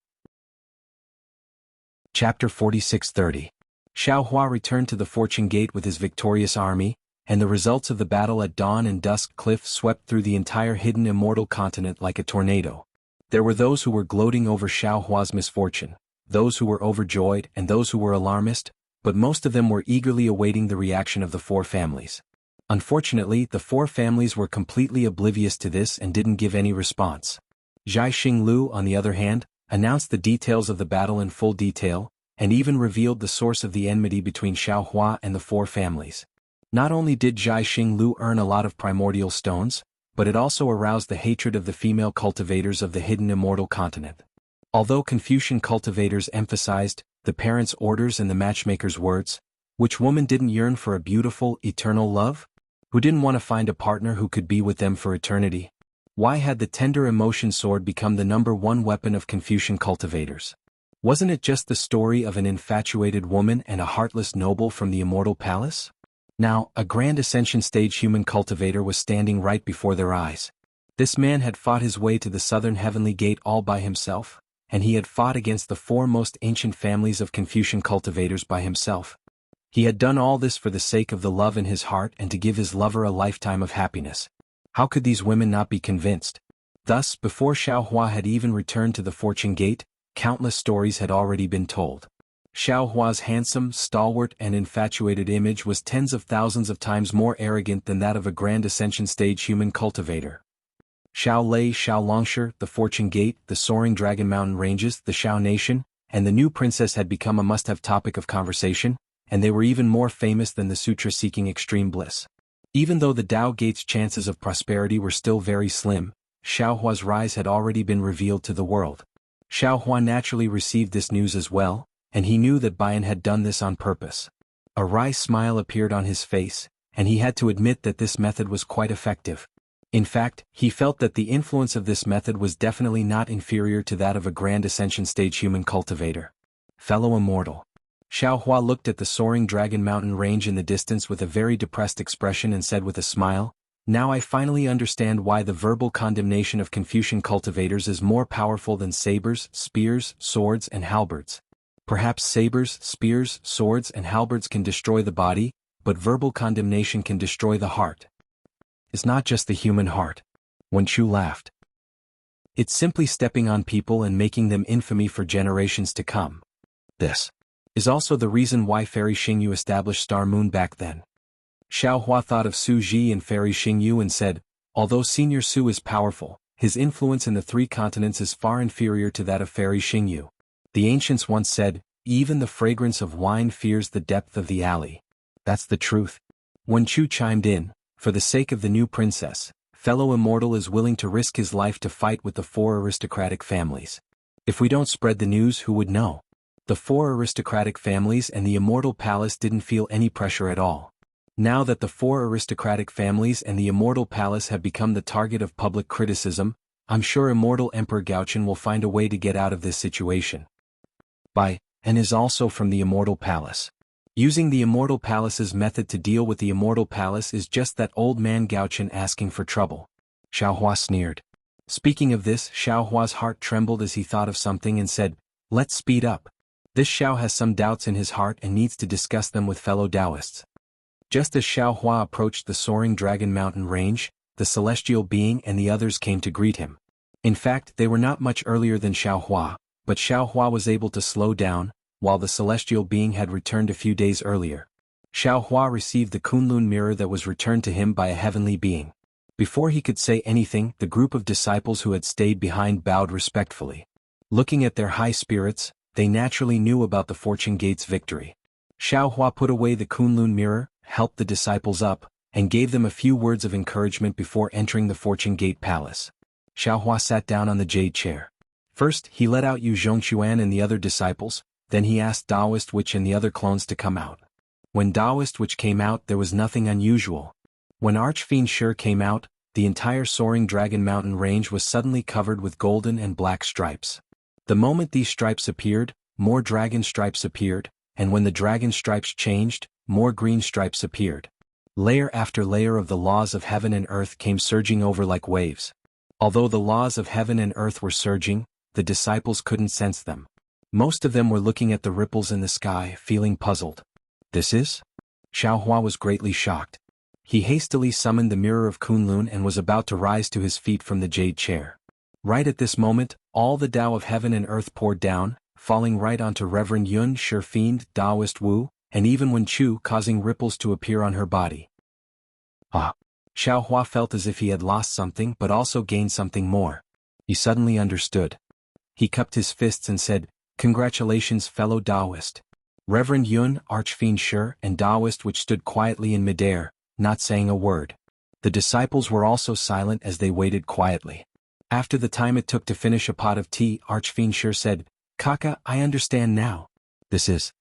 Chapter 46:30. Xiao Hua returned to the Fortune Gate with his victorious army, and the results of the battle at dawn and dusk cliff swept through the entire hidden immortal continent like a tornado. There were those who were gloating over Xiao Hua's misfortune, those who were overjoyed and those who were alarmist, but most of them were eagerly awaiting the reaction of the 4 families. Unfortunately, the 4 families were completely oblivious to this and didn't give any response. Zhai Xinglu, on the other hand, announced the details of the battle in full detail, and even revealed the source of the enmity between Xiao Hua and the 4 families. Not only did Zhai Xinglu earn a lot of primordial stones, but it also aroused the hatred of the female cultivators of the hidden immortal continent. Although Confucian cultivators emphasized the parents' orders and the matchmaker's words, which woman didn't yearn for a beautiful, eternal love? Who didn't want to find a partner who could be with them for eternity? Why had the tender emotion sword become the #1 weapon of Confucian cultivators? Wasn't it just the story of an infatuated woman and a heartless noble from the immortal palace? Now, a grand ascension stage human cultivator was standing right before their eyes. This man had fought his way to the southern heavenly gate all by himself, and he had fought against the 4 most ancient families of Confucian cultivators by himself. He had done all this for the sake of the love in his heart and to give his lover a lifetime of happiness. How could these women not be convinced? Thus, before Xiao Hua had even returned to the Fortune Gate, countless stories had already been told. Xiao Hua's handsome, stalwart and infatuated image was tens of thousands of times more arrogant than that of a grand ascension stage human cultivator. Xiao Lei, Xiao Longshire, the Fortune Gate, the soaring Dragon Mountain ranges, the Xiao Nation, and the new princess had become a must-have topic of conversation, and they were even more famous than the sutra seeking extreme bliss. Even though the Tao Gate's chances of prosperity were still very slim, Xiao Hua's rise had already been revealed to the world. Xiao Hua naturally received this news as well, and he knew that Bian had done this on purpose. A wry smile appeared on his face, and he had to admit that this method was quite effective. In fact, he felt that the influence of this method was definitely not inferior to that of a grand ascension stage human cultivator. Fellow immortal. Xiao Hua looked at the soaring Dragon Mountain range in the distance with a very depressed expression and said with a smile, now I finally understand why the verbal condemnation of Confucian cultivators is more powerful than sabers, spears, swords and halberds. Perhaps sabers, spears, swords and halberds can destroy the body, but verbal condemnation can destroy the heart. It's not just the human heart. Wen Chu laughed. It's simply stepping on people and making them infamy for generations to come. This is also the reason why Fairy Xingyu established Star Moon back then. Xiao Hua thought of Su Ji and Fairy Xingyu and said, although Senior Su is powerful, his influence in the 3 continents is far inferior to that of Fairy Xingyu. The ancients once said, even the fragrance of wine fears the depth of the alley. That's the truth. Wen Chu chimed in, for the sake of the new princess, fellow immortal is willing to risk his life to fight with the 4 aristocratic families. If we don't spread the news, who would know? The 4 aristocratic families and the immortal palace didn't feel any pressure at all. Now that the 4 aristocratic families and the immortal palace have become the target of public criticism, I'm sure immortal Emperor Gaochen will find a way to get out of this situation. And is also from the immortal palace. Using the immortal palace's method to deal with the immortal palace is just that old man Gaochen asking for trouble. Xiao Hua sneered. Speaking of this, Xiao Hua's heart trembled as he thought of something and said, let's speed up. This Xiao has some doubts in his heart and needs to discuss them with fellow Taoists. Just as Xiao Hua approached the soaring Dragon Mountain range, the celestial being and the others came to greet him. In fact, they were not much earlier than Xiao Hua, but Xiao Hua was able to slow down, while the celestial being had returned a few days earlier. Xiao Hua received the Kunlun mirror that was returned to him by a heavenly being. Before he could say anything, the group of disciples who had stayed behind bowed respectfully. Looking at their high spirits, they naturally knew about the Fortune Gate's victory. Xiaohua put away the Kunlun mirror, helped the disciples up, and gave them a few words of encouragement before entering the Fortune Gate Palace. Xiaohua sat down on the jade chair. First, he let out Yu Zhongquan and the other disciples, then he asked Taoist Witch and the other clones to come out. When Taoist Witch came out, there was nothing unusual. When Archfiend Shi came out, the entire soaring dragon mountain range was suddenly covered with golden and black stripes. The moment these stripes appeared, more dragon stripes appeared, and when the dragon stripes changed, more green stripes appeared. Layer after layer of the laws of heaven and earth came surging over like waves. Although the laws of heaven and earth were surging, the disciples couldn't sense them. Most of them were looking at the ripples in the sky, feeling puzzled. This is? Xiaohua was greatly shocked. He hastily summoned the mirror of Kunlun and was about to rise to his feet from the jade chair. Right at this moment, all the Tao of heaven and earth poured down, falling right onto Reverend Yun Shi Fiend, Taoist Wu, and even Wen Chu, causing ripples to appear on her body. Ah! Xiaohua felt as if he had lost something but also gained something more. He suddenly understood. He cupped his fists and said, "Congratulations, fellow Taoist." Reverend Yun, Archfiend Shi, and Taoist Witch stood quietly in midair, not saying a word. The disciples were also silent as they waited quietly. After the time it took to finish a pot of tea, Archfiend Shi said, "Kaka, I understand now. This is..."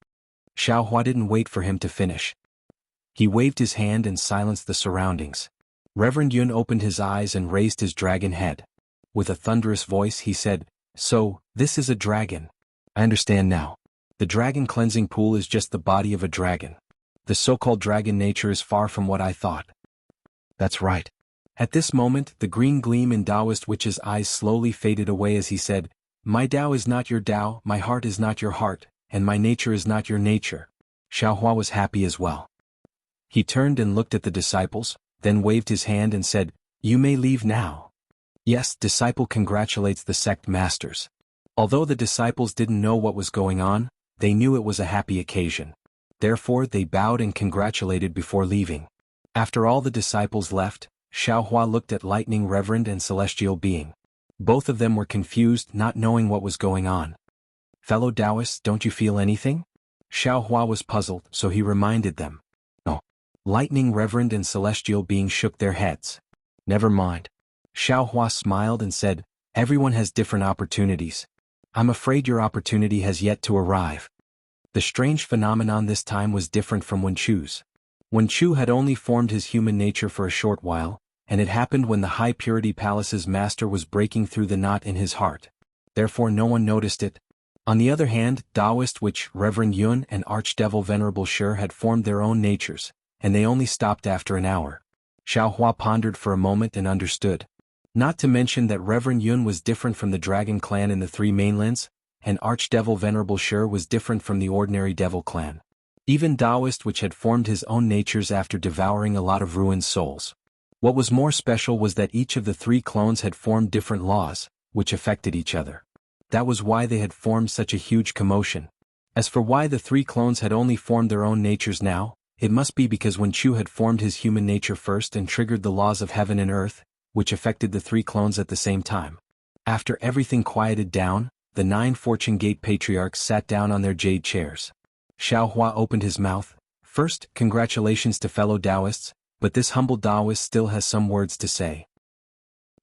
Xiaohua didn't wait for him to finish. He waved his hand and silenced the surroundings. Reverend Yun opened his eyes and raised his dragon head. With a thunderous voice he said, "So, this is a dragon. I understand now. The dragon cleansing pool is just the body of a dragon. The so-called dragon nature is far from what I thought." That's right. At this moment, the green gleam in Taoist Witch's eyes slowly faded away as he said, "My Tao is not your Tao, my heart is not your heart, and my nature is not your nature." Xiaohua was happy as well. He turned and looked at the disciples, then waved his hand and said, "You may leave now." Yes, disciple congratulates the sect masters. Although the disciples didn't know what was going on, they knew it was a happy occasion. Therefore they bowed and congratulated before leaving. After all the disciples left, Xiaohua looked at Lightning Reverend and Celestial Being. Both of them were confused, not knowing what was going on. "Fellow Taoists, don't you feel anything?" Xiaohua was puzzled, so he reminded them. No. Lightning Reverend and Celestial Being shook their heads. "Never mind." Xiaohua smiled and said, "Everyone has different opportunities. I'm afraid your opportunity has yet to arrive." The strange phenomenon this time was different from Wen Chu's. Wen Chu had only formed his human nature for a short while, and it happened when the High Purity Palace's master was breaking through the knot in his heart. Therefore no one noticed it. On the other hand, Taoist Witch, Reverend Yun and Archdevil Venerable Shi had formed their own natures, and they only stopped after an hour. Xiaohua pondered for a moment and understood. Not to mention that Reverend Yun was different from the Dragon Clan in the Three Mainlands, and Archdevil Venerable Shi was different from the ordinary Devil Clan. Even Taoist Witch had formed his own natures after devouring a lot of ruined souls. What was more special was that each of the three clones had formed different laws, which affected each other. That was why they had formed such a huge commotion. As for why the three clones had only formed their own natures now, it must be because Wen Chu had formed his human nature first and triggered the laws of heaven and earth, which affected the three clones at the same time. After everything quieted down, the 9 Fortune Gate Patriarchs sat down on their jade chairs. Xiaohua opened his mouth. "First, congratulations to fellow Taoists, but this humble Taoist still has some words to say.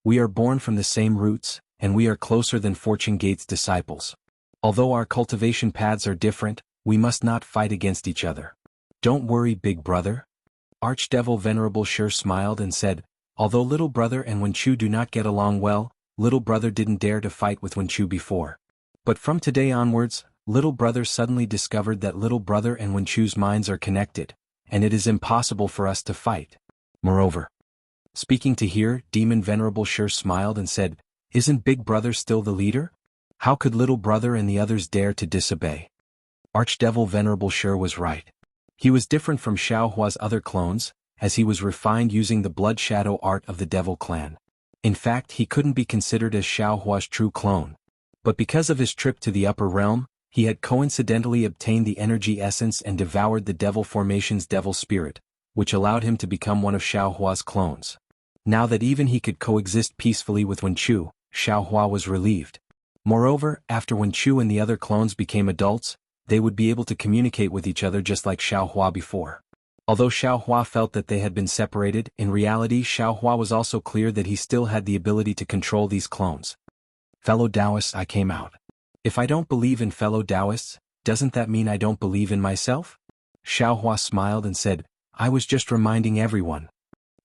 We are born from the same roots, and we are closer than Fortune Gate's disciples. Although our cultivation paths are different, we must not fight against each other. Don't worry, big brother." Archdevil Venerable Shi smiled and said, "Although little brother and Wen Chu do not get along well, little brother didn't dare to fight with Wen Chu before. But from today onwards, little brother suddenly discovered that little brother and Wen Chu's minds are connected, and it is impossible for us to fight. Moreover." Speaking to hear, Demon Venerable Shi smiled and said, "Isn't big brother still the leader? How could little brother and the others dare to disobey?" Archdevil Venerable Shi was right. He was different from Xiaohua's other clones, as he was refined using the blood shadow art of the Devil Clan. In fact, he couldn't be considered as Xiaohua's true clone. But because of his trip to the upper realm, he had coincidentally obtained the energy essence and devoured the Devil Formation's Devil Spirit, which allowed him to become one of Xiaohua's clones. Now that even he could coexist peacefully with Wen Chu, Xiaohua was relieved. Moreover, after Wen Chu and the other clones became adults, they would be able to communicate with each other just like Xiaohua before. Although Xiaohua felt that they had been separated, in reality Xiaohua was also clear that he still had the ability to control these clones. Fellow Taoists, I came out. If I don't believe in fellow Taoists, doesn't that mean I don't believe in myself? Xiaohua smiled and said, I was just reminding everyone.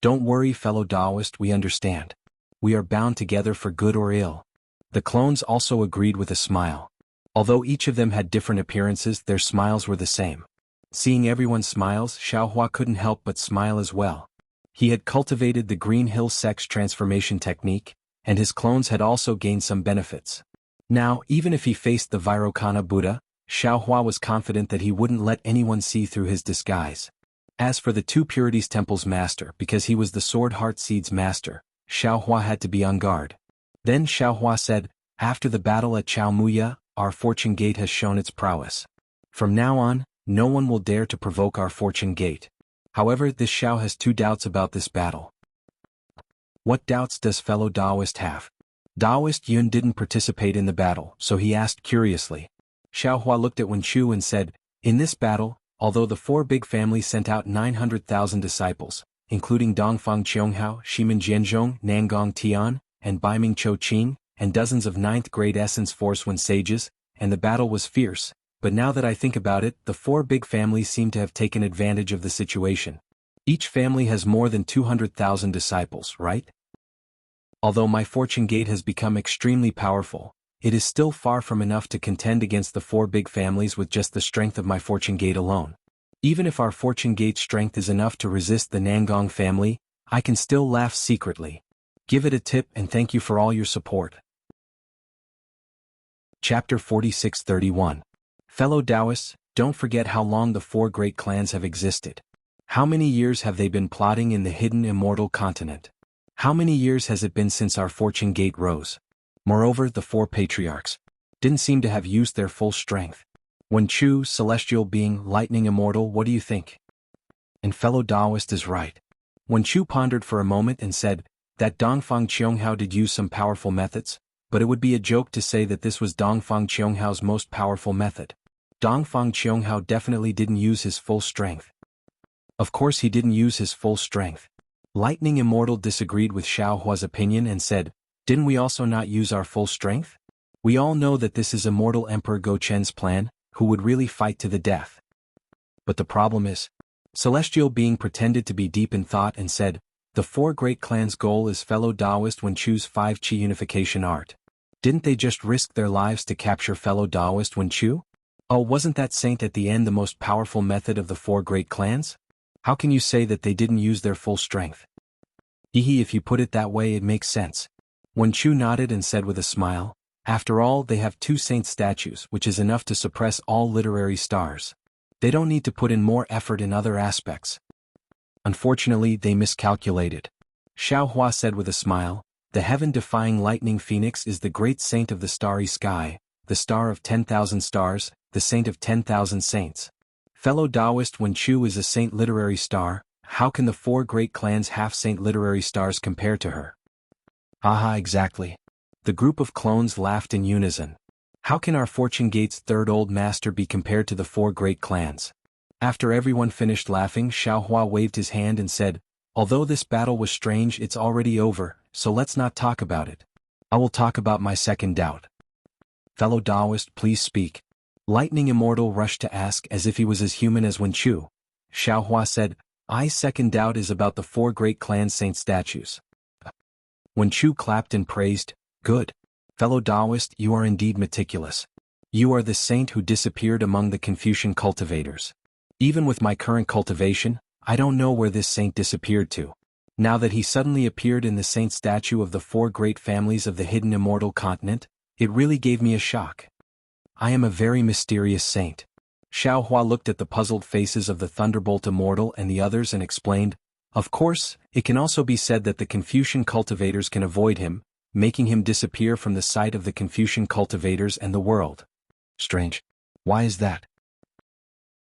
Don't worry, fellow Taoist, we understand. We are bound together for good or ill. The clones also agreed with a smile. Although each of them had different appearances, their smiles were the same. Seeing everyone's smiles, Xiaohua couldn't help but smile as well. He had cultivated the Green Hill sex transformation technique, and his clones had also gained some benefits. Now, even if he faced the Vairocana Buddha, Xiaohua was confident that he wouldn't let anyone see through his disguise. As for the Two Purities Temple's master, because he was the Sword Heart Seed's master, Xiaohua had to be on guard. Then Xiaohua said, after the battle at Chaomuya, our fortune gate has shown its prowess. From now on, no one will dare to provoke our fortune gate. However, this Xiao has two doubts about this battle. What doubts does fellow Taoist have? Taoist Yun didn't participate in the battle, so he asked curiously. Xiaohua looked at Wen Chu and said, in this battle, although the four big families sent out 900,000 disciples, including Dongfang Qianghao, Shimen Jianzhong, Nangong Tian, and Baiming Chou Qing, and dozens of 9th grade Essence Force Wen sages, and the battle was fierce, but now that I think about it, the four big families seem to have taken advantage of the situation. Each family has more than 200,000 disciples, right? Although my fortune gate has become extremely powerful, it is still far from enough to contend against the four big families with just the strength of my fortune gate alone. Even if our fortune gate strength is enough to resist the Nangong family, I can still laugh secretly. Give it a tip and thank you for all your support. Chapter 4631. Fellow Taoists, don't forget how long the four great clans have existed. How many years have they been plotting in the hidden immortal continent? How many years has it been since our fortune gate rose? Moreover, the four patriarchs didn't seem to have used their full strength. Wen Chu, celestial being, lightning immortal, what do you think? And fellow Taoist is right. Wen Chu pondered for a moment and said, that Dongfang Qianghao did use some powerful methods, but it would be a joke to say that this was Dongfang Qianghao's most powerful method. Dongfang Qianghao definitely didn't use his full strength. Of course he didn't use his full strength. Lightning Immortal disagreed with Xiaohua's opinion and said, didn't we also not use our full strength? We all know that this is Immortal Emperor Go Chen's plan, who would really fight to the death. But the problem is, Celestial Being pretended to be deep in thought and said, the four great clans' goal is fellow Taoist Wen Chu's 5 Qi unification art. Didn't they just risk their lives to capture fellow Taoist Wen Chu? Oh, wasn't that saint at the end the most powerful method of the four great clans? How can you say that they didn't use their full strength? Hehe, if you put it that way it makes sense. Wen Chu nodded and said with a smile, after all they have 2 saint statues, which is enough to suppress all literary stars. They don't need to put in more effort in other aspects. Unfortunately, they miscalculated. Xiaohua said with a smile, the heaven-defying lightning phoenix is the great saint of the starry sky, the star of 10,000 stars, the saint of 10,000 saints. Fellow Taoist Wen Chu is a saint literary star, how can the four great clans' half-saint literary stars compare to her? Aha, exactly. The group of clones laughed in unison. How can our fortune gate's third old master be compared to the four great clans? After everyone finished laughing, Xiaohua waved his hand and said, although this battle was strange, it's already over, so let's not talk about it. I will talk about my second doubt. Fellow Taoist, please speak. Lightning Immortal rushed to ask as if he was as human as Wen Chu. Xiaohua said, I second doubt is about the four great clan saint statues. Wen Chu clapped and praised, good. Fellow Taoist, you are indeed meticulous. You are the saint who disappeared among the Confucian cultivators. Even with my current cultivation, I don't know where this saint disappeared to. Now that he suddenly appeared in the saint statue of the four great families of the hidden immortal continent, it really gave me a shock. I am a very mysterious saint. Xiaohua looked at the puzzled faces of the Thunderbolt Immortal and the others and explained, of course, it can also be said that the Confucian cultivators can avoid him, making him disappear from the sight of the Confucian cultivators and the world. Strange. Why is that?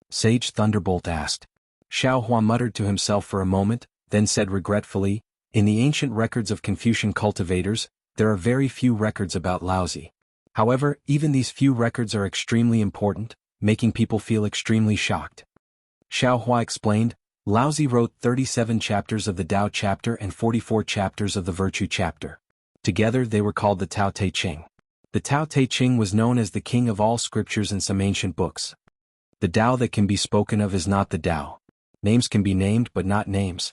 Sage Thunderbolt asked. Xiaohua muttered to himself for a moment, then said regretfully, In the ancient records of Confucian cultivators, there are very few records about Laozi. However, even these few records are extremely important, making people feel extremely shocked. Xiao Hua explained, Laozi wrote 37 chapters of the Tao chapter and 44 chapters of the Virtue chapter. Together they were called the Tao Te Ching. The Tao Te Ching was known as the king of all scriptures in some ancient books. The Tao that can be spoken of is not the Tao. Names can be named but not names.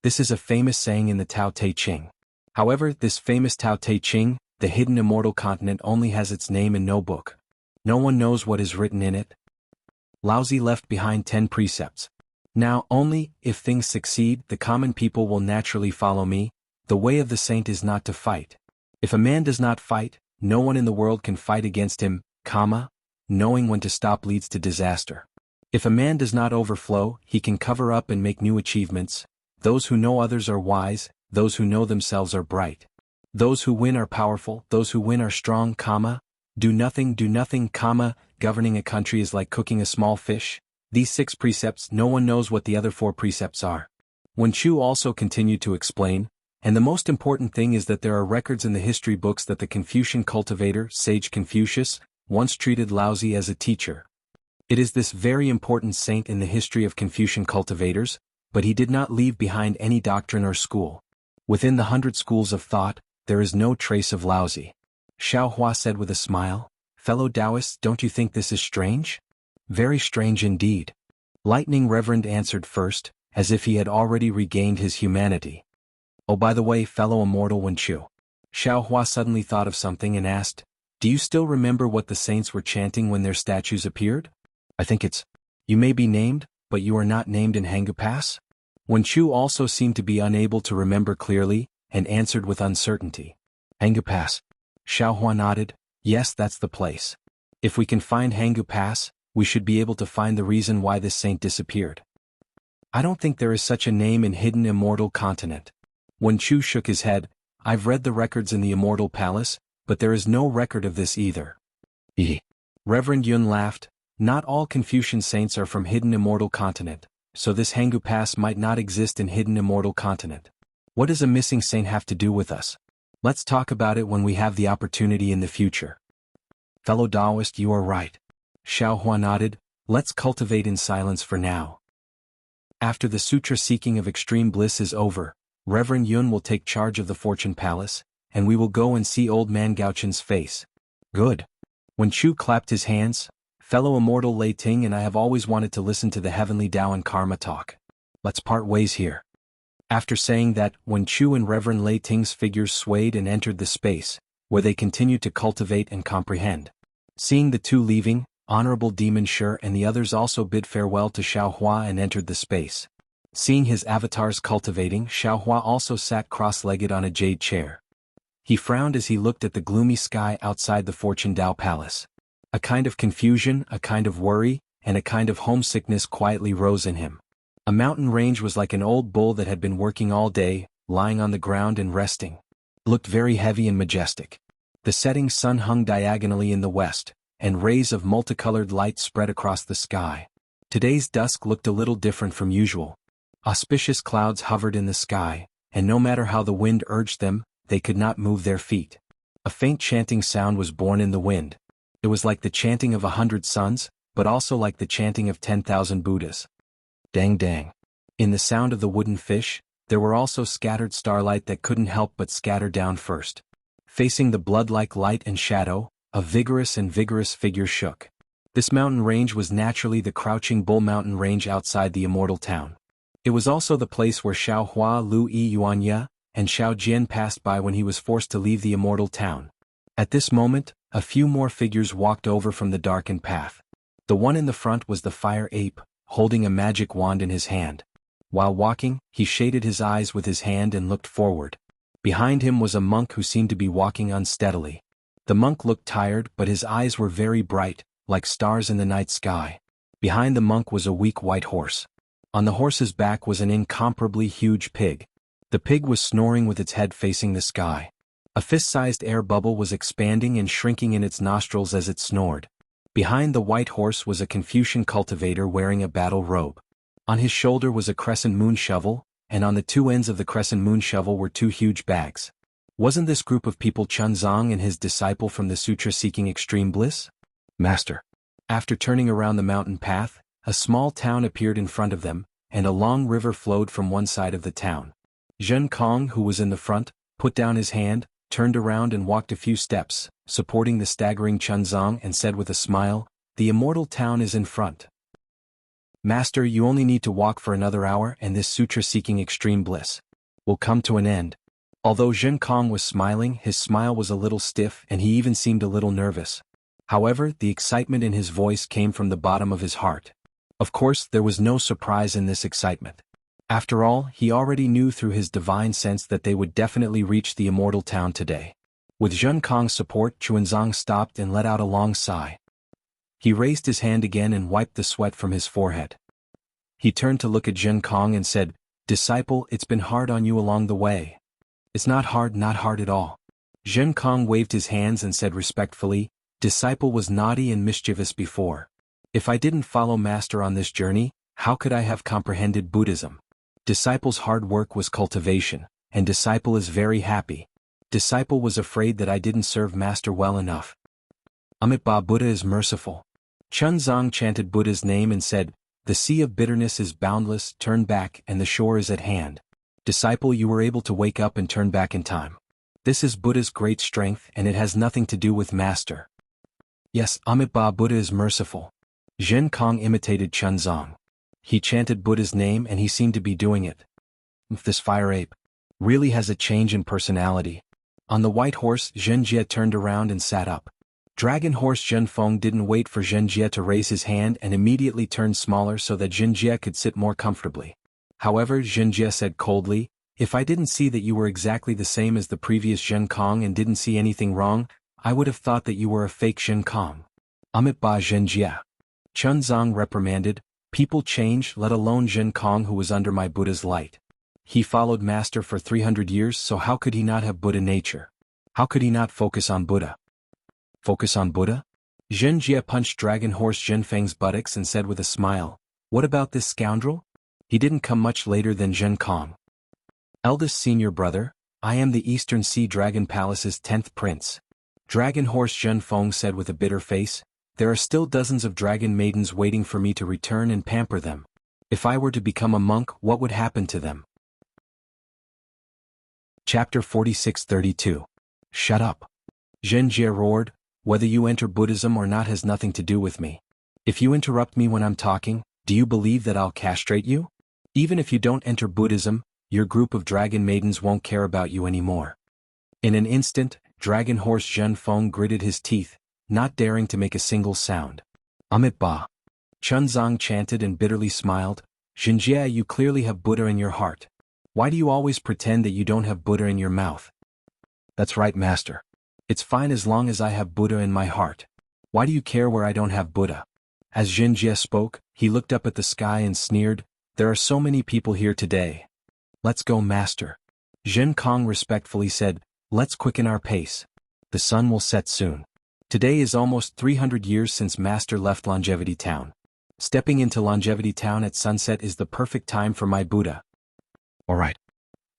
This is a famous saying in the Tao Te Ching. However, this famous Tao Te Ching, the hidden immortal continent, only has its name and no book. No one knows what is written in it. Laozi left behind 10 precepts. Now, only, if things succeed, the common people will naturally follow me. The way of the saint is not to fight. If a man does not fight, no one in the world can fight against him, knowing when to stop leads to disaster. If a man does not overflow, he can cover up and make new achievements. Those who know others are wise, those who know themselves are bright. Those who win are powerful, those who win are strong, do nothing, governing a country is like cooking a small fish. These 6 precepts, no one knows what the other 4 precepts are. Wen Chu also continued to explain, and the most important thing is that there are records in the history books that the Confucian cultivator, sage Confucius, once treated Laozi as a teacher. It is this very important saint in the history of Confucian cultivators, but he did not leave behind any doctrine or school. Within the 100 schools of thought, there is no trace of Laozi. Xiao Hua said with a smile, fellow Taoists, don't you think this is strange? Very strange indeed. Lightning Reverend answered first, as if he had already regained his humanity. Oh, by the way, fellow immortal Wen Chu. Xiao Hua suddenly thought of something and asked, do you still remember what the saints were chanting when their statues appeared? I think it's, you may be named, but you are not named in Hangu Pass? Wen Chu also seemed to be unable to remember clearly, and answered with uncertainty. Hangu Pass. Xiao Hua nodded, yes, that's the place. If we can find Hangu Pass, we should be able to find the reason why this saint disappeared. I don't think there is such a name in hidden immortal continent. Wen Chu shook his head, I've read the records in the Immortal Palace, but there is no record of this either. Reverend Yun laughed, not all Confucian saints are from hidden immortal continent, so this Hangu Pass might not exist in hidden immortal continent. What does a missing saint have to do with us? Let's talk about it when we have the opportunity in the future. Fellow Taoist, you are right. Xiao Hua nodded, let's cultivate in silence for now. After the sutra seeking of extreme bliss is over, Reverend Yun will take charge of the Fortune Palace, and we will go and see old man Gaochen's face. Good. Wen Chu clapped his hands, fellow immortal Lei Ting and I have always wanted to listen to the heavenly Tao and Karma talk. Let's part ways here. After saying that, Wen Chu and Reverend Lei Ting's figures swayed and entered the space, where they continued to cultivate and comprehend. Seeing the two leaving, Honorable Demon Shi and the others also bid farewell to Xiao Hua and entered the space. Seeing his avatars cultivating, Xiao Hua also sat cross-legged on a jade chair. He frowned as he looked at the gloomy sky outside the Fortune Tao Palace. A kind of confusion, a kind of worry, and a kind of homesickness quietly rose in him. A mountain range was like an old bull that had been working all day, lying on the ground and resting. It looked very heavy and majestic. The setting sun hung diagonally in the west, and rays of multicolored light spread across the sky. Today's dusk looked a little different from usual. Auspicious clouds hovered in the sky, and no matter how the wind urged them, they could not move their feet. A faint chanting sound was born in the wind. It was like the chanting of 100 suns, but also like the chanting of 10,000 Buddhas. Dang dang. In the sound of the wooden fish, there were also scattered starlight that couldn't help but scatter down first. Facing the blood-like light and shadow, a vigorous figure shook. This mountain range was naturally the Crouching Bull Mountain range outside the Immortal Town. It was also the place where Xiao Hua, Lu Yi Yuanya, and Xiao Jian passed by when he was forced to leave the Immortal Town. At this moment, a few more figures walked over from the darkened path. The one in the front was the Fire Ape, holding a magic wand in his hand. While walking, he shaded his eyes with his hand and looked forward. Behind him was a monk who seemed to be walking unsteadily. The monk looked tired, but his eyes were very bright, like stars in the night sky. Behind the monk was a weak white horse. On the horse's back was an incomparably huge pig. The pig was snoring with its head facing the sky. A fist-sized air bubble was expanding and shrinking in its nostrils as it snored. Behind the white horse was a Confucian cultivator wearing a battle robe. On his shoulder was a crescent moon shovel, and on the two ends of the crescent moon shovel were two huge bags. Wasn't this group of people Chunzong and his disciple from the sutra seeking extreme bliss? Master. After turning around the mountain path, a small town appeared in front of them, and a long river flowed from one side of the town. Zhen Kong, who was in the front, put down his hand, turned around and walked a few steps, supporting the staggering Chunzong, and said with a smile, "The immortal town is in front. Master, you only need to walk for another hour and this sutra-seeking extreme bliss will come to an end." Although Zhen Kong was smiling, his smile was a little stiff and he even seemed a little nervous. However, the excitement in his voice came from the bottom of his heart. Of course, there was no surprise in this excitement. After all, he already knew through his divine sense that they would definitely reach the immortal town today. With Zhen Kong's support, Chunzong stopped and let out a long sigh. He raised his hand again and wiped the sweat from his forehead. He turned to look at Zhen Kong and said, "Disciple, it's been hard on you along the way." "It's not hard at all." Zhen Kong waved his hands and said respectfully, "Disciple was naughty and mischievous before. If I didn't follow Master on this journey, how could I have comprehended Buddhism? Disciple's hard work was cultivation, and Disciple is very happy. Disciple was afraid that I didn't serve Master well enough. Amitabha, Buddha is merciful." Chunzong chanted Buddha's name and said, "The sea of bitterness is boundless, turn back and the shore is at hand. Disciple, you were able to wake up and turn back in time. This is Buddha's great strength and it has nothing to do with Master." "Yes, Amitabha, Buddha is merciful." Zhen Kong imitated Chunzong. He chanted Buddha's name and he seemed to be doing it. This fire ape really has a change in personality. On the white horse, Zhenjie turned around and sat up. Dragon horse Zhenfeng didn't wait for Zhenjie to raise his hand and immediately turned smaller so that Zhenjie could sit more comfortably. However, Zhenjie said coldly, "If I didn't see that you were exactly the same as the previous Zhen Kong and didn't see anything wrong, I would have thought that you were a fake Zhen Kong." Amitabha Zhenjie. Chunzong reprimanded, "People change, let alone Zhen Kong who was under my Buddha's light. He followed Master for 300 years, so how could he not have Buddha nature? How could he not focus on Buddha?" "Focus on Buddha?" Zhenjie punched Dragon Horse Zhenfeng's buttocks and said with a smile, "What about this scoundrel? He didn't come much later than Zhen Kong. Eldest senior brother, I am the Eastern Sea Dragon Palace's 10th prince." Dragon Horse Zhenfeng said with a bitter face, "There are still dozens of dragon maidens waiting for me to return and pamper them. If I were to become a monk, what would happen to them?" Chapter 46-32. Shut up. Zhenjie roared, "Whether you enter Buddhism or not has nothing to do with me. If you interrupt me when I'm talking, do you believe that I'll castrate you? Even if you don't enter Buddhism, your group of dragon maidens won't care about you anymore." In an instant, Dragon Horse Zhenfeng gritted his teeth, not daring to make a single sound. "Amitabha." Chunzong chanted and bitterly smiled, "Zhenjie, you clearly have Buddha in your heart. Why do you always pretend that you don't have Buddha in your mouth?" "That's right, Master. It's fine as long as I have Buddha in my heart. Why do you care where I don't have Buddha?" As Zhenjie spoke, he looked up at the sky and sneered, "There are so many people here today. Let's go, Master." Zhen Kong respectfully said, "Let's quicken our pace. The sun will set soon. Today is almost 300 years since Master left Longevity Town. Stepping into Longevity Town at sunset is the perfect time for my Buddha." "All right."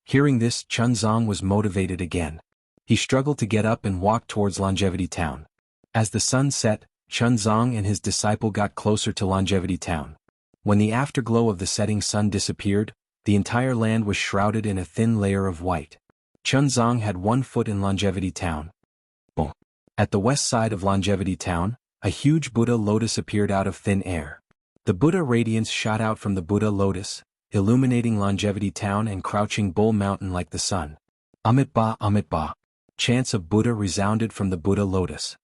Hearing this, Chunzong was motivated again. He struggled to get up and walk towards Longevity Town. As the sun set, Chunzong and his disciple got closer to Longevity Town. When the afterglow of the setting sun disappeared, the entire land was shrouded in a thin layer of white. Chunzong had one foot in Longevity Town. Boom. At the west side of Longevity Town, a huge Buddha lotus appeared out of thin air. The Buddha radiance shot out from the Buddha lotus, illuminating Longevity Town and crouching Bull Mountain like the sun. "Amitabha, Amitabha." Chants of Buddha resounded from the Buddha lotus.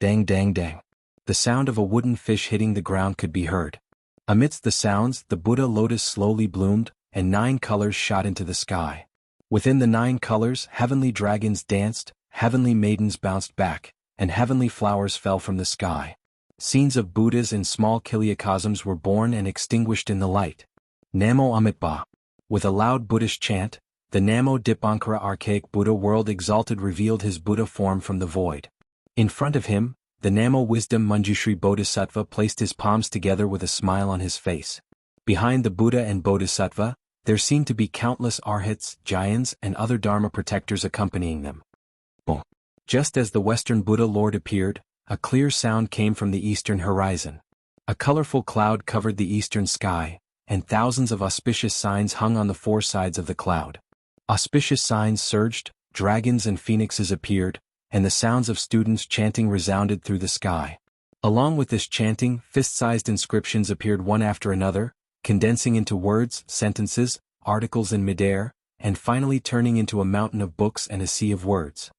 Dang dang dang. The sound of a wooden fish hitting the ground could be heard. Amidst the sounds, the Buddha lotus slowly bloomed, and 9 colors shot into the sky. Within the 9 colors, heavenly dragons danced, heavenly maidens bounced back, and heavenly flowers fell from the sky. Scenes of Buddhas and small kiliacosms were born and extinguished in the light. Namo Amitabha. With a loud Buddhist chant, the Namo Dipankara archaic Buddha world exalted revealed his Buddha form from the void. In front of him, the Namo Wisdom Manjushri Bodhisattva placed his palms together with a smile on his face. Behind the Buddha and Bodhisattva, There seemed to be countless arhats, giants, and other dharma protectors accompanying them. Boom. Just as the Western Buddha Lord appeared, a clear sound came from the eastern horizon. A colorful cloud covered the eastern sky, and thousands of auspicious signs hung on the four sides of the cloud. Auspicious signs surged, dragons and phoenixes appeared, and the sounds of students chanting resounded through the sky. Along with this chanting, fist-sized inscriptions appeared one after another, condensing into words, sentences, articles in midair, and finally turning into a mountain of books and a sea of words.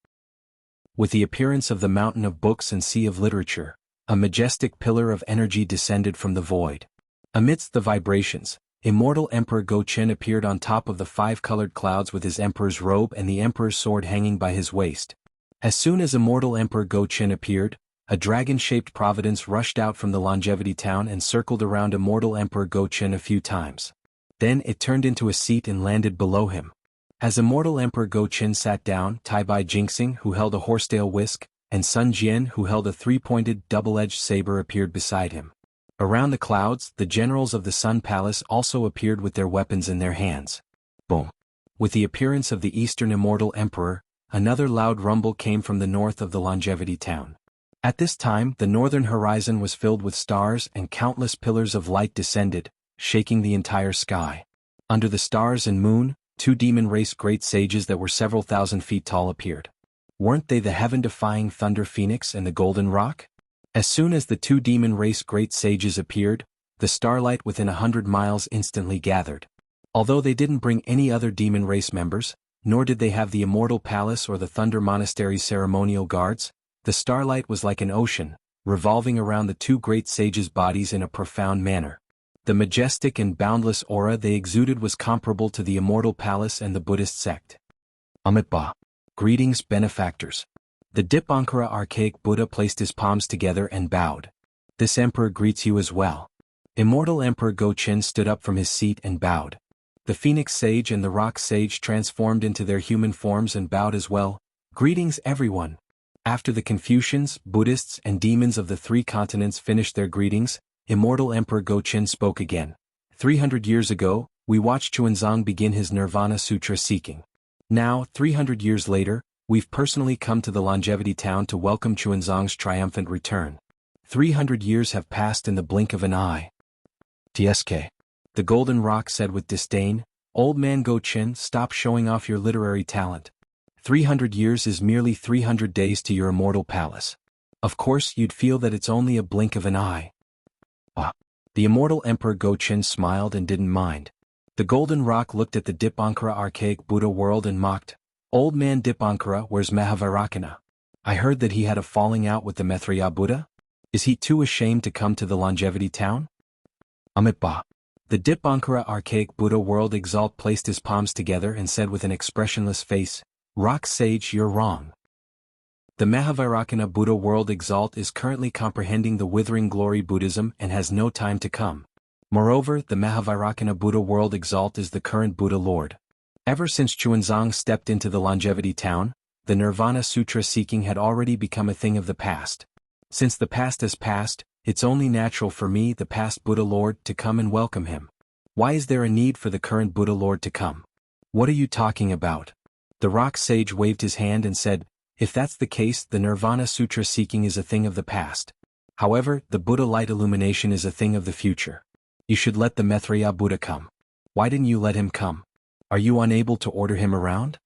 With the appearance of the mountain of books and sea of literature, a majestic pillar of energy descended from the void. Amidst the vibrations, Immortal Emperor Go-Chen appeared on top of the five-colored clouds with his emperor's robe and the emperor's sword hanging by his waist. As soon as Immortal Emperor Go-Chen appeared, a dragon-shaped providence rushed out from the Longevity Town and circled around Immortal Emperor Go-Chen a few times. Then it turned into a seat and landed below him. As Immortal Emperor Go-Chen sat down, Tai-Bai Jinxing, who held a horsetail whisk, and Sun Jian, who held a three-pointed, double-edged saber, appeared beside him. Around the clouds, the generals of the Sun Palace also appeared with their weapons in their hands. Boom! With the appearance of the Eastern Immortal Emperor, another loud rumble came from the north of the Longevity Town. At this time, the northern horizon was filled with stars and countless pillars of light descended, shaking the entire sky. Under the stars and moon, two demon race great sages that were several thousand feet tall appeared. Weren't they the heaven-defying Thunder Phoenix and the Golden Rock? As soon as the two demon race great sages appeared, the starlight within 100 miles instantly gathered. Although they didn't bring any other demon race members, nor did they have the Immortal Palace or the Thunder Monastery's ceremonial guards, the starlight was like an ocean, revolving around the two great sages' bodies in a profound manner. The majestic and boundless aura they exuded was comparable to the Immortal Palace and the Buddhist sect. Amitabha. Greetings, benefactors. The Dipankara archaic Buddha placed his palms together and bowed. This emperor greets you as well. Immortal Emperor Go-Chen stood up from his seat and bowed. The Phoenix Sage and the Rock Sage transformed into their human forms and bowed as well. Greetings, everyone. After the Confucians, Buddhists, and demons of the three continents finished their greetings, Immortal Emperor Go-Chen spoke again. 300 years ago, we watched Xuanzang begin his Nirvana Sutra seeking. Now, 300 years later, we've personally come to the Longevity Town to welcome Xuanzang's triumphant return. 300 years have passed in the blink of an eye. TSK. The Golden Rock said with disdain, Old man Go-Chen, stop showing off your literary talent. 300 years is merely 300 days to your immortal palace. Of course you'd feel that it's only a blink of an eye. The Immortal Emperor Go-Chen smiled and didn't mind. The Golden Rock looked at the Dipankara archaic Buddha world and mocked, Old man Dipankara, where's Mahavairocana? I heard that he had a falling out with the Maitreya Buddha? Is he too ashamed to come to the Longevity Town? Amitabha. The Dipankara archaic Buddha world exalt placed his palms together and said with an expressionless face, Rock Sage, you're wrong. The Mahavairocana Buddha world exalt is currently comprehending the withering glory Buddhism and has no time to come. Moreover, the Mahavairocana Buddha world exalt is the current Buddha Lord. Ever since Xuanzang stepped into the Longevity Town, the Nirvana Sutra seeking had already become a thing of the past. Since the past has passed, it's only natural for me, the past Buddha Lord, to come and welcome him. Why is there a need for the current Buddha Lord to come? What are you talking about? The Rock Sage waved his hand and said, if that's the case, the Nirvana Sutra seeking is a thing of the past. However, the Buddha light illumination is a thing of the future. You should let the Maitreya Buddha come. Why didn't you let him come? Are you unable to order him around?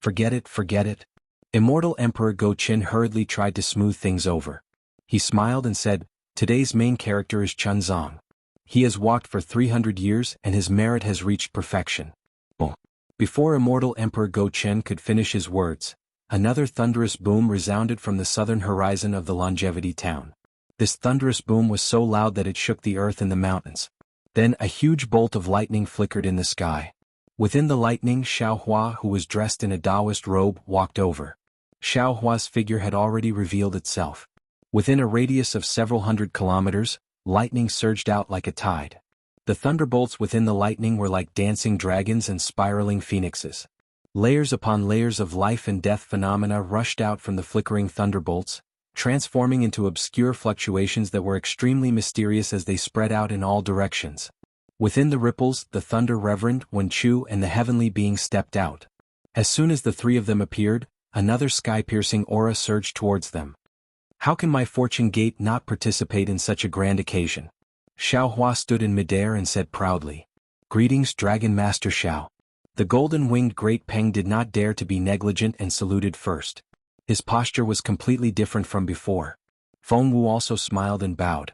Forget it, forget it. Immortal Emperor Go-Chen hurriedly tried to smooth things over. He smiled and said, today's main character is Xuanzang. He has walked for 300 years and his merit has reached perfection. Boom. Before Immortal Emperor Go-Chen could finish his words, another thunderous boom resounded from the southern horizon of the Longevity Town. This thunderous boom was so loud that it shook the earth and the mountains. Then a huge bolt of lightning flickered in the sky. Within the lightning, Xiaohua, who was dressed in a Taoist robe, walked over. Xiaohua's figure had already revealed itself. Within a radius of several hundred kilometers, lightning surged out like a tide. The thunderbolts within the lightning were like dancing dragons and spiraling phoenixes. Layers upon layers of life and death phenomena rushed out from the flickering thunderbolts, transforming into obscure fluctuations that were extremely mysterious as they spread out in all directions. Within the ripples, the thunder reverend Wen Chu and the heavenly being stepped out. As soon as the three of them appeared, another sky-piercing aura surged towards them. How can my fortune gate not participate in such a grand occasion? Xiao Hua stood in midair and said proudly. Greetings, Dragon Master Xiao. The golden-winged Great Peng did not dare to be negligent and saluted first. His posture was completely different from before. Feng Wu also smiled and bowed.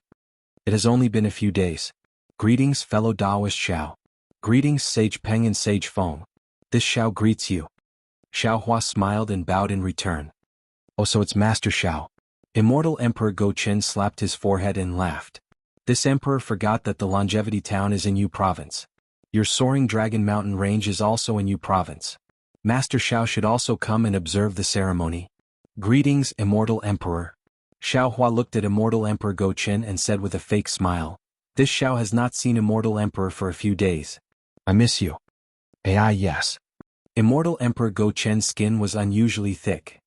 It has only been a few days. Greetings, fellow Taoist Xiao. Greetings, Sage Peng and Sage Feng. This Xiao greets you. Xiao Hua smiled and bowed in return. Oh, so it's Master Xiao. Immortal Emperor Go Chen slapped his forehead and laughed. This emperor forgot that the Longevity Town is in Yu Province. Your soaring Dragon Mountain Range is also in Yu Province. Master Xiao should also come and observe the ceremony. Greetings, Immortal Emperor. Xiao Hua looked at Immortal Emperor Go Chen and said with a fake smile. This Xiao has not seen Immortal Emperor for a few days. I miss you. Yes. Immortal Emperor Go Chen's skin was unusually thick.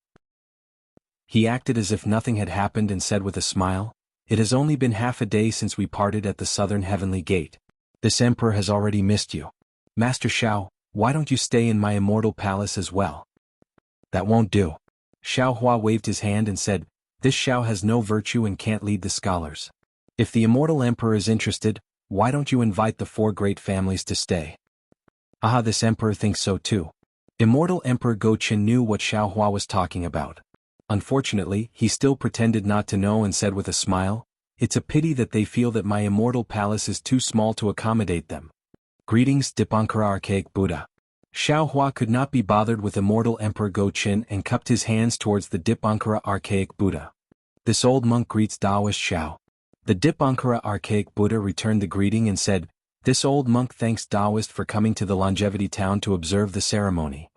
He acted as if nothing had happened and said with a smile, It has only been half a day since we parted at the southern heavenly gate. This emperor has already missed you. Master Xiao, why don't you stay in my immortal palace as well? That won't do. Xiao Hua waved his hand and said, This Xiao has no virtue and can't lead the scholars. If the immortal emperor is interested, why don't you invite the 4 great families to stay? Aha, this emperor thinks so too. Immortal Emperor Go Chen knew what Xiao Hua was talking about. Unfortunately, he still pretended not to know and said with a smile, It's a pity that they feel that my immortal palace is too small to accommodate them. Greetings, Dipankara Archaic Buddha. Xiao Hua could not be bothered with Immortal Emperor Go Chen and cupped his hands towards the Dipankara Archaic Buddha. This old monk greets Taoist Xiao. The Dipankara Archaic Buddha returned the greeting and said, This old monk thanks Taoist for coming to the Longevity Town to observe the ceremony.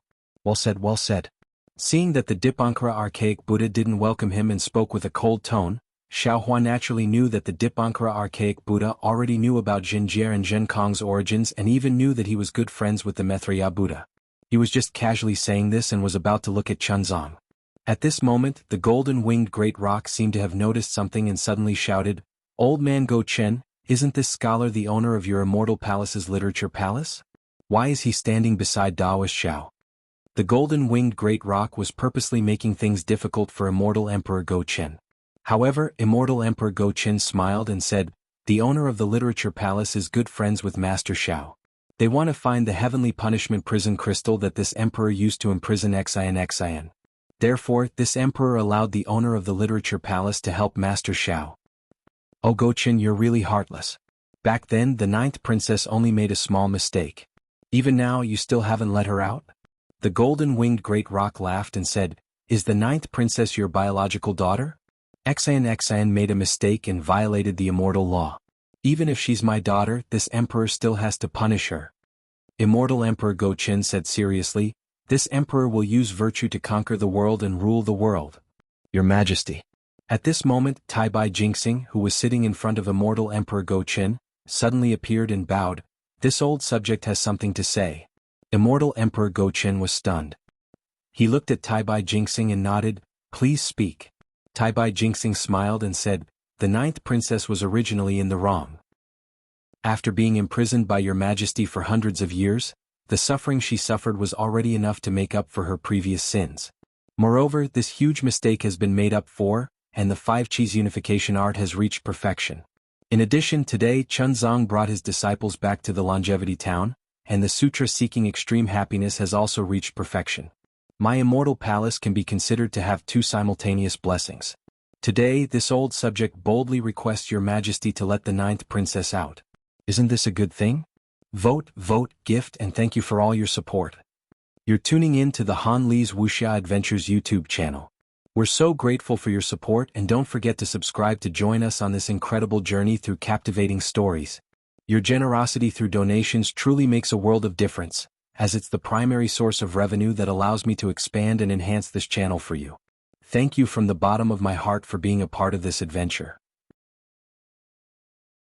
Well said, well said. Seeing that the Dipankara Archaic Buddha didn't welcome him and spoke with a cold tone, Xiao Hua naturally knew that the Dipankara Archaic Buddha already knew about Jinjie and Zhenkong's origins and even knew that he was good friends with the Maitreya Buddha. He was just casually saying this and was about to look at Chunzong. At this moment, the golden-winged great rock seemed to have noticed something and suddenly shouted, Old man Go Chen, isn't this scholar the owner of your immortal palace's literature palace? Why is he standing beside Taoist Xiao? The golden-winged great rock was purposely making things difficult for Immortal Emperor Go Chen. However, Immortal Emperor Go Chen smiled and said, The owner of the literature palace is good friends with Master Xiao. They want to find the heavenly punishment prison crystal that this emperor used to imprison Xian. Therefore, this emperor allowed the owner of the literature palace to help Master Xiao. Oh Go Chen, you're really heartless. Back then, the 9th princess only made a small mistake. Even now, you still haven't let her out? The golden-winged great rock laughed and said, Is the 9th princess your biological daughter? Xian made a mistake and violated the immortal law. Even if she's my daughter, this emperor still has to punish her. Immortal Emperor Go Chen said seriously, This emperor will use virtue to conquer the world and rule the world. Your Majesty. At this moment, Tai Bai Jingxing, who was sitting in front of Immortal Emperor Go Chen, suddenly appeared and bowed. This old subject has something to say. Immortal Emperor Go Chen was stunned. He looked at Tai Bai Jingxing and nodded, Please speak. Tai Bai Jingxing smiled and said, The 9th princess was originally in the wrong. After being imprisoned by your Majesty for hundreds of years, the suffering she suffered was already enough to make up for her previous sins. Moreover, this huge mistake has been made up for, and the 5 Qis unification art has reached perfection. In addition, today Chunzong brought his disciples back to the Longevity Town, and the sutra seeking extreme happiness has also reached perfection. My immortal palace can be considered to have 2 simultaneous blessings. Today, this old subject boldly requests your Majesty to let the 9th princess out. Isn't this a good thing? Vote, gift, and thank you for all your support. You're tuning in to the Han Li's Wuxia Adventures YouTube channel. We're so grateful for your support, and don't forget to subscribe to join us on this incredible journey through captivating stories. Your generosity through donations truly makes a world of difference, as it's the primary source of revenue that allows me to expand and enhance this channel for you. Thank you from the bottom of my heart for being a part of this adventure.